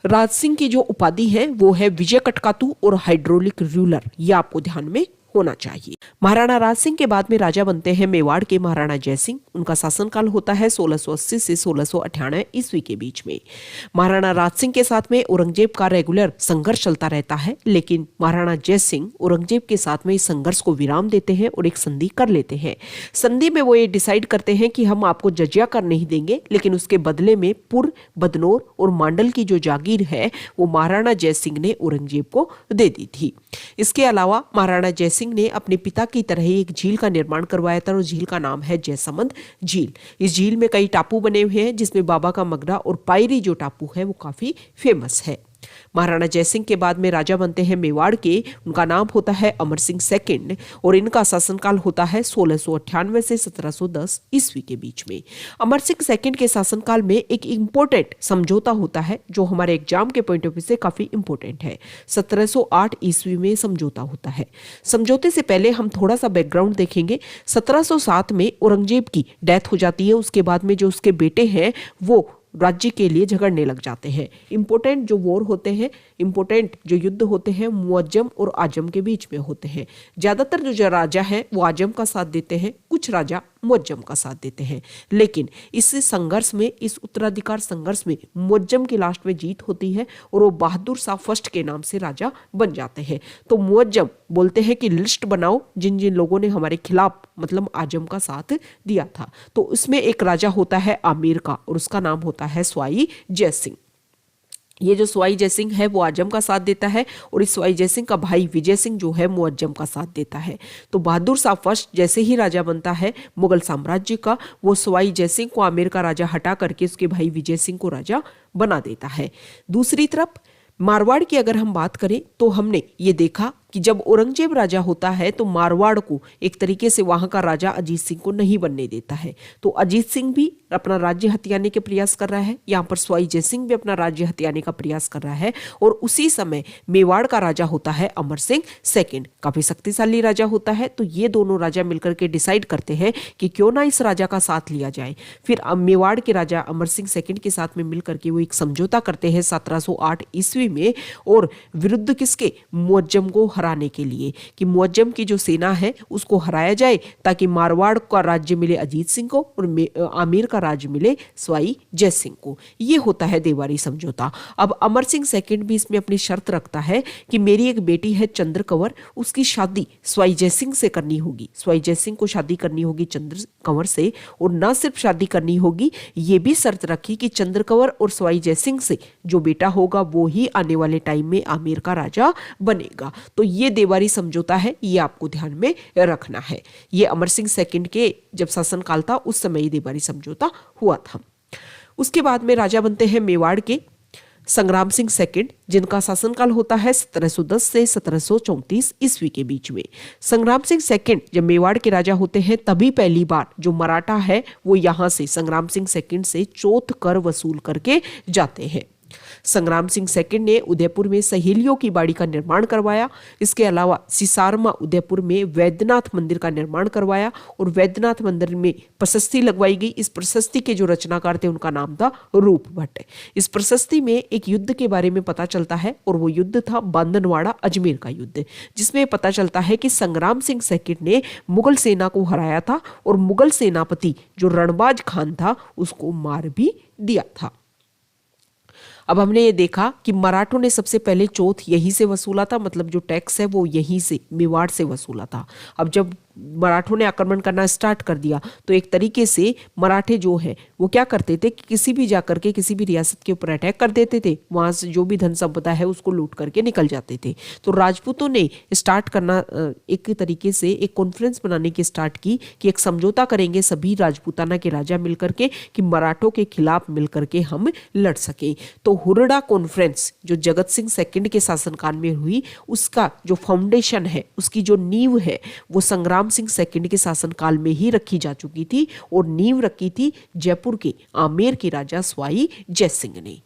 राज सिंह की जो उपाधि है वो है विजय कटकातू और हाइड्रोलिक रूलर, ये आपको ध्यान में होना चाहिए। महाराणा राज सिंह के बाद में राजा बनते हैं मेवाड़ के महाराणा जयसिंह। उनका शासनकाल होता है 1680 से 1698 ईस्वी के बीच में। महाराणा राज सिंह के साथ में औरंगजेब का रेगुलर संघर्ष चलता रहता है, लेकिन महाराणा जयसिंह औरंगजेब के साथ में इस संघर्ष को विराम देते हैं और एक संधि कर लेते हैं। संधि में वो ये डिसाइड करते हैं कि हम आपको जजिया कर नहीं देंगे, लेकिन उसके बदले में पुर, बदनौर और मांडल की जो जागीर है वो महाराणा जयसिंह ने औरंगजेब को दे दी थी। इसके अलावा महाराणा जयसिंह ने अपने पिता की तरह ही एक झील का निर्माण करवाया था और झील का नाम है जयसमंद झील। इस झील में कई टापू बने हुए हैं, जिसमें बाबा का मगरा और पायरी जो टापू है वो काफी फेमस है। महाराणा जयसिंह के बाद में राजा बनते हैं मेवाड़ के, उनका नाम होता है अमर सिंह सेकंड और इनका शासनकाल होता है 1698 से 1710 ईस्वी के बीच में। अमर सिंह सेकंड के शासनकाल में एक इंपॉर्टेंट समझौता होता है जो हमारे एग्जाम के पॉइंट ऑफ व्यू से काफी इंपॉर्टेंट है। 1708 ईस्वी में समझौता होता है। समझौते से पहले हम थोड़ा सा बैकग्राउंड देखेंगे। 1707 में औरंगजेब की डेथ हो जाती है। उसके बाद में जो उसके बेटे हैं वो राज्य के लिए झगड़ने लग जाते हैं। इंपॉर्टेंट जो वॉर होते हैं, इंपॉर्टेंट जो युद्ध होते हैं मुअज्जम और आजम के बीच में होते हैं। ज्यादातर जो राजा हैं वो आजम का साथ देते हैं, कुछ राजा मुअज्जम का साथ देते हैं। लेकिन इस संघर्ष में, इस उत्तराधिकार संघर्ष में मुअज्जम की लास्ट में जीत होती है और वो बहादुर शाह फर्स्ट के नाम से राजा बन जाते हैं। तो मुअज्जम बोलते हैं कि लिस्ट बनाओ जिन जिन लोगों ने हमारे खिलाफ मतलब आजम का साथ दिया था। तो उसमें एक राजा होता है आमेर का और उसका नाम होता है सवाई जयसिंह। ये जो सवाई जयसिंह है वो आजम का साथ देता है और इस सवाई जयसिंह का भाई विजय सिंह जो है मुअज्जम का साथ देता है। तो बहादुर शाह फर्स्ट जैसे ही राजा बनता है मुगल साम्राज्य का, वो सवाई जयसिंह को आमेर का राजा हटा करके उसके भाई विजय सिंह को राजा बना देता है। दूसरी तरफ मारवाड़ की अगर हम बात करें तो हमने ये देखा कि जब औरंगजेब राजा होता है तो मारवाड़ को एक तरीके से वहां का राजा अजीत सिंह को नहीं बनने देता है। तो अजीत सिंह भी अपना राज्य हथियाने के प्रयास कर रहा है, यहाँ पर सवाई जयसिंह भी अपना राज्य हथियाने का प्रयास कर रहा है। और उसी समय मेवाड़ का राजा होता है अमर सिंह सेकंड, काफी शक्तिशाली राजा होता है। तो ये दोनों राजा मिलकर के डिसाइड करते हैं कि क्यों ना इस राजा का साथ लिया जाए। फिर मेवाड़ के राजा अमर सिंह सेकंड के साथ में मिलकर के वो एक समझौता करते हैं 1708 ईस्वी में, और विरुद्ध किसके, मुअज्जम को हराने के लिए, कि मुअज्जम की जो सेना है उसको हराया जाए ताकि मारवाड़ का राज्य मिले अजीत सिंह को और आमेर का राज्य मिले सवाई जयसिंह को। ये होता है देवारी समझौता। अब अमर सिंह सेकंड भी इसमें अपनी शर्त रखता है कि मेरी एक बेटी है चंद्र कंवर, उसकी शादी सवाई जयसिंह से करनी होगी। सवाई जयसिंह को शादी करनी होगी चंद्र कंवर से, और न सिर्फ शादी करनी होगी, ये भी शर्त रखी कि चंद्र कंवर और सवाई जयसिंह से जो बेटा होगा वो ही आने वाले टाइम में आमेर का राजा बनेगा। तो ये देवारी समझौता है, ये आपको ध्यान में रखना है। ये अमर सिंह सेकंड के जब शासनकाल था उस समय देवारी समझौता हुआ था। उसके बाद में राजा बनते हैं मेवाड़ के संग्राम सिंह सेकंड, जिनका शासनकाल होता है 1710 से 1734 ईस्वी के बीच में। संग्राम सिंह सेकंड जब मेवाड़ के राजा होते हैं तभी पहली बार जो मराठा है वो यहां से संग्राम सिंह सेकंड से चौथ कर वसूल करके जाते हैं। संग्राम सिंह सेकंड ने उदयपुर में सहेलियों की बाड़ी का निर्माण करवाया। इसके अलावा सिसारमा उदयपुर में वैद्यनाथ मंदिर का निर्माण करवाया और वैद्यनाथ मंदिर में प्रशस्ति लगवाई गई। इस प्रशस्ति के जो रचनाकार थे उनका नाम था रूप भट्ट। इस प्रशस्ति में एक युद्ध के बारे में पता चलता है और वो युद्ध था बांदनवाड़ा अजमेर का युद्ध, जिसमें पता चलता है कि संग्राम सिंह सेकंड ने मुगल सेना को हराया था और मुगल सेनापति जो रणबाज खान था उसको मार भी दिया था। अब हमने ये देखा कि मराठों ने सबसे पहले चौथ यहीं से वसूला था, मतलब जो टैक्स है वो यहीं से मेवाड़ से वसूला था। अब जब मराठों ने आक्रमण करना स्टार्ट कर दिया तो एक तरीके से मराठे जो है वो क्या करते थे कि किसी भी जाकर के किसी भी रियासत के ऊपर अटैक कर देते थे, वहां से जो भी धन संपदा है उसको लूट करके निकल जाते थे। तो राजपूतों ने स्टार्ट करना एक तरीके से एक कॉन्फ्रेंस बनाने की स्टार्ट की कि एक समझौता करेंगे सभी राजपूताना के राजा मिलकर के कि मराठों के खिलाफ मिलकर के हम लड़ सके। तो हुरडा कॉन्फ्रेंस जो जगत सिंह सेकंड के शासनकाल में हुई, उसका जो फाउंडेशन है, उसकी जो नींव है वो संग्राम सिंह सेकंड के शासनकाल में ही रखी जा चुकी थी और नींव रखी थी जयपुर के आमेर के राजा सवाई जयसिंह ने।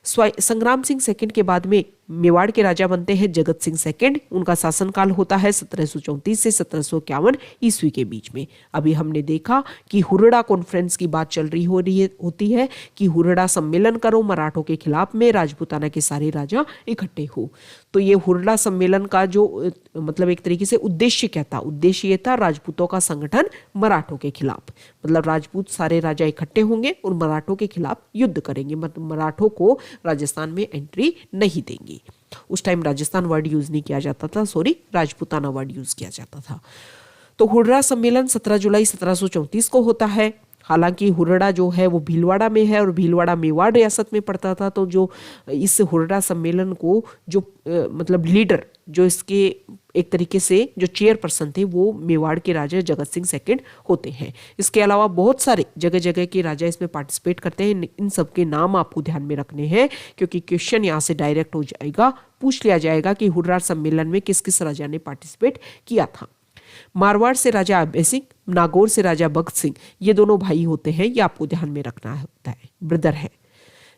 संग्राम सिंह सेकंड के बाद में मेवाड़ के राजा बनते हैं जगत सिंह सेकंड। उनका शासनकाल होता है 1734 से 1751 ईस्वी के बीच में। अभी हमने देखा कि हुरडा कॉन्फ्रेंस की बात चल रही होती है कि हुरडा सम्मेलन करो मराठों के खिलाफ में, राजपूताना के सारे राजा इकट्ठे हो। तो ये हुरडा सम्मेलन का जो मतलब एक तरीके से उद्देश्य क्या था, उद्देश्य ये था राजपूतों का संगठन मराठों के खिलाफ, मतलब राजपूत सारे राजा इकट्ठे होंगे और मराठों के खिलाफ युद्ध करेंगे, मतलब मराठों को राजस्थान में एंट्री नहीं देंगे। उस टाइम राजस्थान वर्ड यूज नहीं किया जाता था, राजपूताना वर्ड यूज किया जाता था। तो हुर्रा सम्मेलन 17 जुलाई 1734 को होता है। हालांकि हुरड़ा जो है वो भीलवाड़ा में है और भीलवाड़ा मेवाड़ रियासत में पड़ता था। तो जो इस हुरड़ा सम्मेलन को जो मतलब लीडर, जो इसके एक तरीके से जो चेयरपर्सन थे, वो मेवाड़ के राजा जगत सिंह सेकंड होते हैं। इसके अलावा बहुत सारे जगह जगह के राजा इसमें पार्टिसिपेट करते हैं। इन सब के नाम आपको ध्यान में रखने हैं, क्योंकि क्वेश्चन यहाँ से डायरेक्ट हो जाएगा, पूछ लिया जाएगा कि हुर्रार सम्मेलन में किस किस राजा ने पार्टिसिपेट किया था। मारवाड़ से राजा अभय सिंह, नागौर से राजा भगत सिंह, ये दोनों भाई होते हैं, ये आपको ध्यान में रखना होता है, ब्रदर है।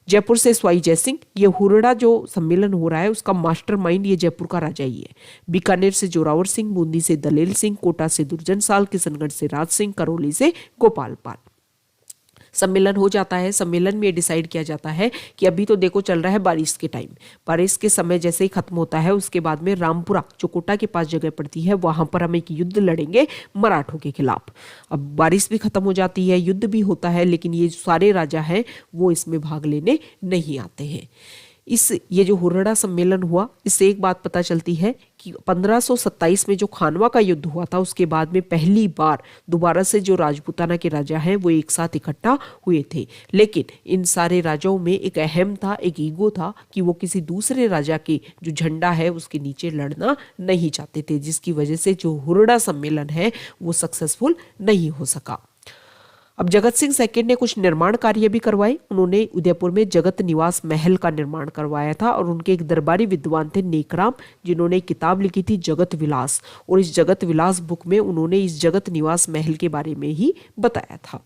जयपुर से स्वाई जयसिंह, ये हुरड़ा जो सम्मेलन हो रहा है उसका मास्टरमाइंड ये जयपुर का राजा ही है। बीकानेर से जोरावर सिंह, बूंदी से दलेल सिंह, कोटा से दुर्जन साल, किशनगढ़ से राज सिंह, करौली से गोपाल पाल। सम्मेलन हो जाता है। सम्मेलन में डिसाइड किया जाता है कि अभी तो देखो चल रहा है बारिश के टाइम, बारिश के समय जैसे ही खत्म होता है उसके बाद में रामपुरा जो कोटा के पास जगह पड़ती है, वहां पर हम एक युद्ध लड़ेंगे मराठों के खिलाफ। अब बारिश भी खत्म हो जाती है, युद्ध भी होता है, लेकिन ये सारे राजा हैं वो इसमें भाग लेने नहीं आते हैं। ये जो हुर्रार सम्मेलन हुआ, इससे एक बात पता चलती है कि 1527 में जो खानवा का युद्ध हुआ था उसके बाद में पहली बार दोबारा से जो राजपूताना के राजा हैं वो एक साथ इकट्ठा हुए थे। लेकिन इन सारे राजाओं में एक अहम था, एक ईगो था कि वो किसी दूसरे राजा के जो झंडा है उसके नीचे लड़ना नहीं चाहते थे, जिसकी वजह से जो हुर्रार सम्मेलन है वो सक्सेसफुल नहीं हो सका। अब जगत सिंह सेकंड ने कुछ निर्माण कार्य भी करवाए। उन्होंने उदयपुर में जगत निवास महल का निर्माण करवाया था और उनके एक दरबारी विद्वान थे नेकराम, जिन्होंने एक किताब लिखी थी जगत विलास, और इस जगत विलास बुक में उन्होंने इस जगत निवास महल के बारे में ही बताया था।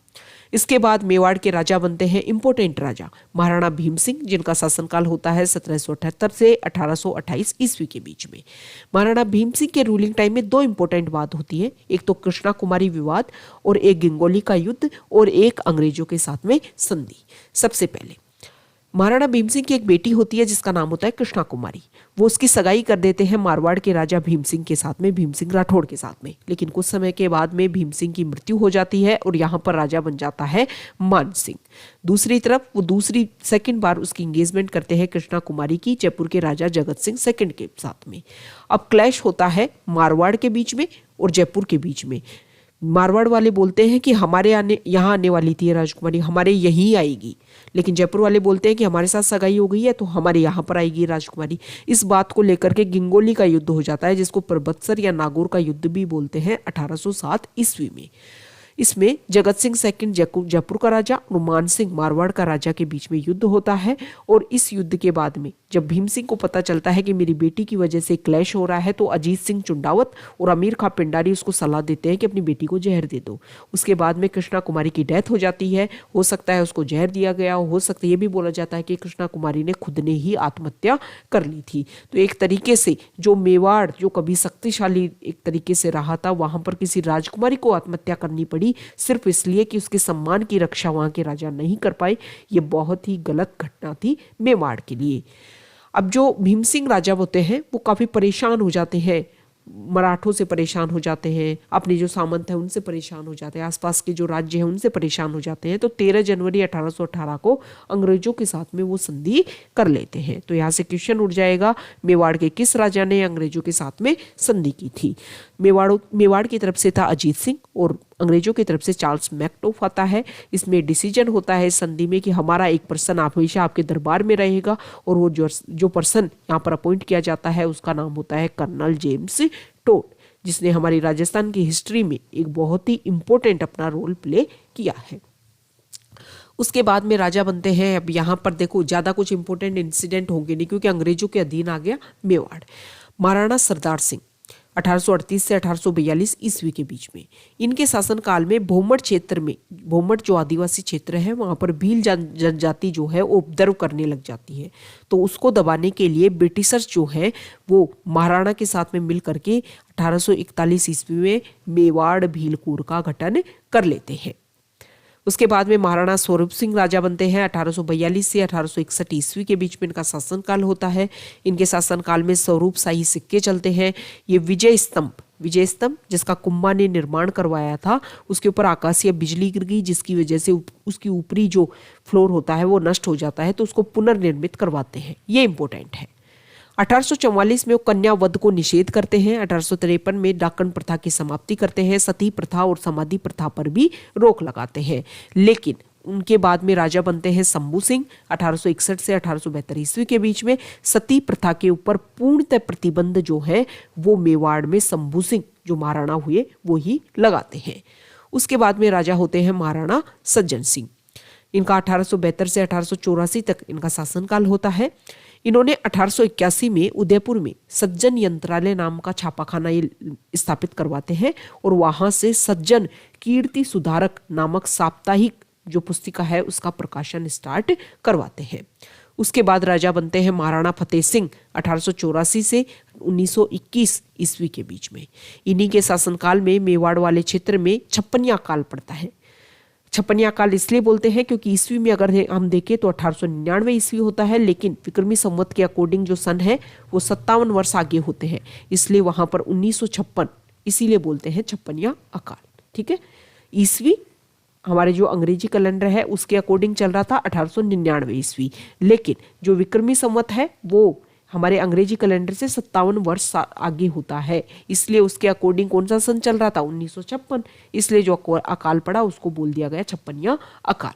इसके बाद मेवाड़ के राजा बनते हैं इंपोर्टेंट राजा महाराणा भीम सिंह, जिनका शासनकाल होता है 1778 से 1828 ईस्वी के बीच में। महाराणा भीम सिंह के रूलिंग टाइम में दो इंपोर्टेंट बात होती है, एक तो कृष्णा कुमारी विवाद और एक गंगोली का युद्ध और एक अंग्रेजों के साथ में संधि। सबसे पहले महाराणा भीम सिंह की एक बेटी होती है जिसका नाम होता है कृष्णा कुमारी। वो उसकी सगाई कर देते हैं मारवाड़ के राजा भीम सिंह के साथ में, भीम सिंह राठौड़ के साथ में। लेकिन कुछ समय के बाद में भीम सिंह की मृत्यु हो जाती है और यहाँ पर राजा बन जाता है मान सिंह। दूसरी तरफ वो दूसरी सेकंड बार उसकी एंगेजमेंट करते हैं कृष्णा कुमारी की जयपुर के राजा जगत सिंह सेकंड के साथ में। अब क्लैश होता है मारवाड़ के बीच में और जयपुर के बीच में। मारवाड़ वाले बोलते हैं कि हमारे यहाँ आने वाली थी राजकुमारी, हमारे यहीं आएगी, लेकिन जयपुर वाले बोलते हैं कि हमारे साथ सगाई हो गई है तो हमारे यहाँ पर आएगी राजकुमारी। इस बात को लेकर के गंगोली का युद्ध हो जाता है, जिसको परबत्सर या नागौर का युद्ध भी बोलते हैं 1807 ईस्वी में। इसमें जगत सिंह सेकंड जयपुर का राजा और मान सिंह मारवाड़ का राजा के बीच में युद्ध होता है। और इस युद्ध के बाद में जब भीम सिंह को पता चलता है कि मेरी बेटी की वजह से क्लैश हो रहा है, तो अजीत सिंह चुंडावत और अमीर खां पिंडारी उसको सलाह देते हैं कि अपनी बेटी को जहर दे दो। उसके बाद में कृष्णा कुमारी की डेथ हो जाती है। हो सकता है उसको जहर दिया गया हो सकता है ये भी बोला जाता है कि कृष्णा कुमारी ने खुद ने ही आत्महत्या कर ली थी। तो एक तरीके से जो मेवाड़ जो कभी शक्तिशाली एक तरीके से रहा था, वहां पर किसी राजकुमारी को आत्महत्या करनी पड़ी सिर्फ इसलिए कि उसके सम्मान की रक्षा वहां के राजा नहीं कर पाए। ये बहुत ही गलत घटना थी मेवाड़ के लिए। अब जो भीम सिंह राजा होते हैं वो काफी परेशान हो जाते हैं, मराठों से परेशान हो जाते हैं, अपने जो सामंत हैं उनसे परेशान हो जाते हैं, आसपास के जो राज्य हैं उनसे परेशान हो जाते हैं। तो 13 जनवरी 1818 को अंग्रेजों के साथ में वो संधि कर लेते हैं। तो यहाँ से क्वेश्चन उठ जाएगा, मेवाड़ के किस राजा ने अंग्रेजों के साथ में संधि की थी? मेवाड़ की तरफ से था अजीत सिंह और अंग्रेजों की तरफ से चार्ल्स मैकटोफ आता है। इसमें डिसीजन होता है इस संधि में कि हमारा एक पर्सन हमेशा आपके दरबार में रहेगा, और वो जो पर्सन यहाँ पर अपॉइंट किया जाता है उसका नाम होता है कर्नल जेम्स टोड, जिसने हमारी राजस्थान की हिस्ट्री में एक बहुत ही इंपॉर्टेंट अपना रोल प्ले किया है। उसके बाद में राजा बनते हैं। अब यहाँ पर देखो ज्यादा कुछ इंपॉर्टेंट इंसिडेंट होंगे नहीं, क्योंकि अंग्रेजों के अधीन आ गया मेवाड़। महाराणा सरदार सिंह 1838 से 1842 ईस्वी के बीच में, इनके शासनकाल में भोमट क्षेत्र में, भोमट जो आदिवासी क्षेत्र है वहां पर भील जनजाति जो है वो उपद्रव करने लग जाती है। तो उसको दबाने के लिए ब्रिटिशर्स जो है वो महाराणा के साथ में मिल करके 1841 ईस्वी में मेवाड़ भीलकूर का गठन कर लेते हैं। उसके बाद में महाराणा स्वरूप सिंह राजा बनते हैं। 1842 से 1861 ईस्वी के बीच में इनका शासनकाल होता है। इनके शासनकाल में स्वरूप शाही सिक्के चलते हैं। ये विजय स्तंभ जिसका कुंभा ने निर्माण करवाया था, उसके ऊपर आकाशीय बिजली गिर गई, जिसकी वजह से उसकी ऊपरी जो फ्लोर होता है वो नष्ट हो जाता है, तो उसको पुनर्निर्मित करवाते हैं। ये इंपॉर्टेंट है। 1844 में वो कन्या वध को निषेध करते हैं। 1853 में डाकण प्रथा की समाप्ति करते हैं। सती प्रथा और समाधि प्रथा पर भी रोक लगाते हैं। लेकिन उनके बाद में राजा बनते हैं शंभू सिंह। 1861 से 1872 ईस्वी के बीच में सती प्रथा के ऊपर पूर्णतः प्रतिबंध जो है वो मेवाड़ में शंभू सिंह जो महाराणा हुए वो ही लगाते हैं। उसके बाद में राजा होते हैं महाराणा सज्जन सिंह। इनका 1872 से 1884 तक इनका शासनकाल होता है। इन्होंने 1881 में उदयपुर में सज्जन यंत्रालय नाम का छापाखाना ये स्थापित करवाते हैं और वहां से सज्जन कीर्ति सुधारक नामक साप्ताहिक जो पुस्तिका है उसका प्रकाशन स्टार्ट करवाते हैं। उसके बाद राजा बनते हैं महाराणा फतेह सिंह 1884 से 1921 ईस्वी के बीच में। इन्हीं के शासनकाल में मेवाड़ वाले क्षेत्र में छप्पनिया काल पड़ता है। छप्पनिया काल इसलिए बोलते हैं क्योंकि ईस्वी में अगर हम देखें तो 1899 ईस्वी होता है, लेकिन विक्रमी संवत के अकॉर्डिंग जो सन है वो 57 वर्ष आगे होते हैं, इसलिए वहां पर 1956 इसीलिए बोलते हैं छप्पनिया अकाल। ठीक है, ईस्वी हमारे जो अंग्रेजी कैलेंडर है उसके अकॉर्डिंग चल रहा था 1899 ईस्वी, लेकिन जो विक्रमी संवत है वो हमारे अंग्रेजी कैलेंडर से 57 वर्ष आगे होता है, इसलिए उसके अकॉर्डिंग कौन सा सन चल रहा था 1956, इसलिए जो अकाल पड़ा उसको बोल दिया गया छप्पनिया अकाल।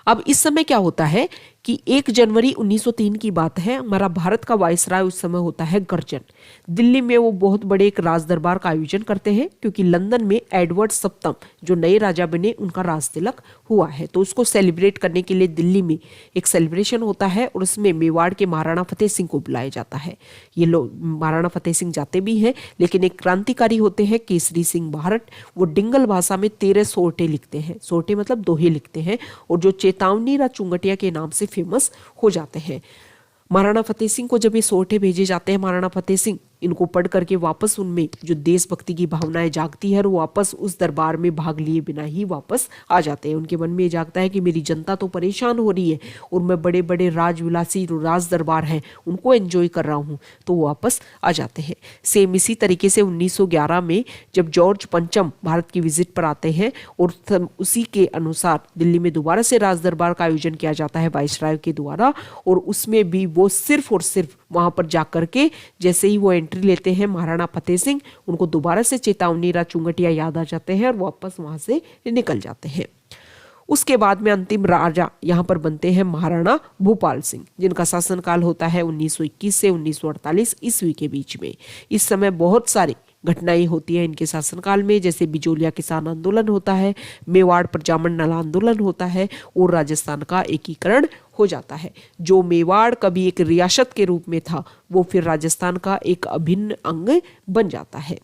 अब इस समय क्या होता है कि 1 जनवरी 1903 की बात है, हमारा भारत का वायसराय उस समय होता है गर्जन। दिल्ली में वो बहुत बड़े एक राज दरबार का आयोजन करते हैं क्योंकि लंदन में एडवर्ड सप्तम जो नए राजा बने उनका राज तिलक हुआ है, तो उसको सेलिब्रेट करने के लिए दिल्ली में एक सेलिब्रेशन होता है और उसमें मेवाड़ के महाराणा फतेह सिंह को बुलाया जाता है। ये लोग महाराणा फतेह सिंह जाते भी हैं, लेकिन एक क्रांतिकारी होते हैं केसरी सिंह भारत, वो डिंगल भाषा में 13 सोरठे लिखते हैं। सोरठे मतलब दोहे लिखते हैं और जो चेतावनी रा चुंगटिया के नाम से फेमस हो जाते हैं। महाराणा फतेह सिंह को जब ये सोरठे भेजे जाते हैं, महाराणा फतेह सिंह इनको पढ़ करके वापस उनमें जो देशभक्ति की भावनाएं जागती है और वापस उस दरबार में भाग लिए बिना ही वापस आ जाते हैं। उनके मन में ये जागता है कि मेरी जनता तो परेशान हो रही है और मैं बड़े बड़े राजविलासी राज दरबार हैं उनको एंजॉय कर रहा हूँ, तो वो वापस आ जाते हैं। सेम इसी तरीके से 1911 में जब जॉर्ज पंचम भारत की विजिट पर आते हैं और उसी के अनुसार दिल्ली में दोबारा से राज दरबार का आयोजन किया जाता है वायसराय के द्वारा, और उसमें भी वो सिर्फ और सिर्फ वहां पर जाकर के जैसे ही वो एंट्री लेते हैं महाराणा फतेह सिंह, उनको दोबारा से चेतावनी रा चुंगटिया याद आ जाते हैं और वापस वहां से निकल जाते हैं। उसके बाद में अंतिम राजा यहाँ पर बनते हैं महाराणा भूपाल सिंह, जिनका शासनकाल होता है 1921 से 1948 ईस्वी के बीच में। इस समय बहुत सारे घटनाएं होती हैं इनके शासनकाल में, जैसे बिजोलिया किसान आंदोलन होता है, मेवाड़ प्रजामंडल नल आंदोलन होता है और राजस्थान का एकीकरण हो जाता है। जो मेवाड़ कभी एक रियासत के रूप में था वो फिर राजस्थान का एक अभिन्न अंग बन जाता है।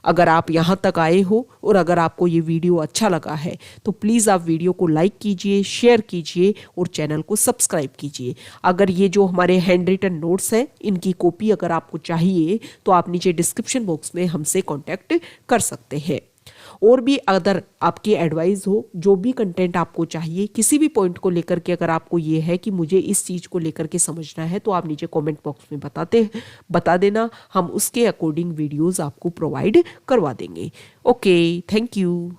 अगर आप यहाँ तक आए हो और अगर आपको ये वीडियो अच्छा लगा है तो प्लीज़ आप वीडियो को लाइक कीजिए, शेयर कीजिए और चैनल को सब्सक्राइब कीजिए। अगर ये जो हमारे हैंड रिटन नोट्स हैं इनकी कॉपी अगर आपको चाहिए तो आप नीचे डिस्क्रिप्शन बॉक्स में हमसे कॉन्टैक्ट कर सकते हैं। और भी अगर आपकी एडवाइस हो, जो भी कंटेंट आपको चाहिए किसी भी पॉइंट को लेकर के, अगर आपको ये है कि मुझे इस चीज़ को लेकर के समझना है तो आप नीचे कमेंट बॉक्स में बता देना, हम उसके अकॉर्डिंग वीडियोस आपको प्रोवाइड करवा देंगे। Okay, thank you.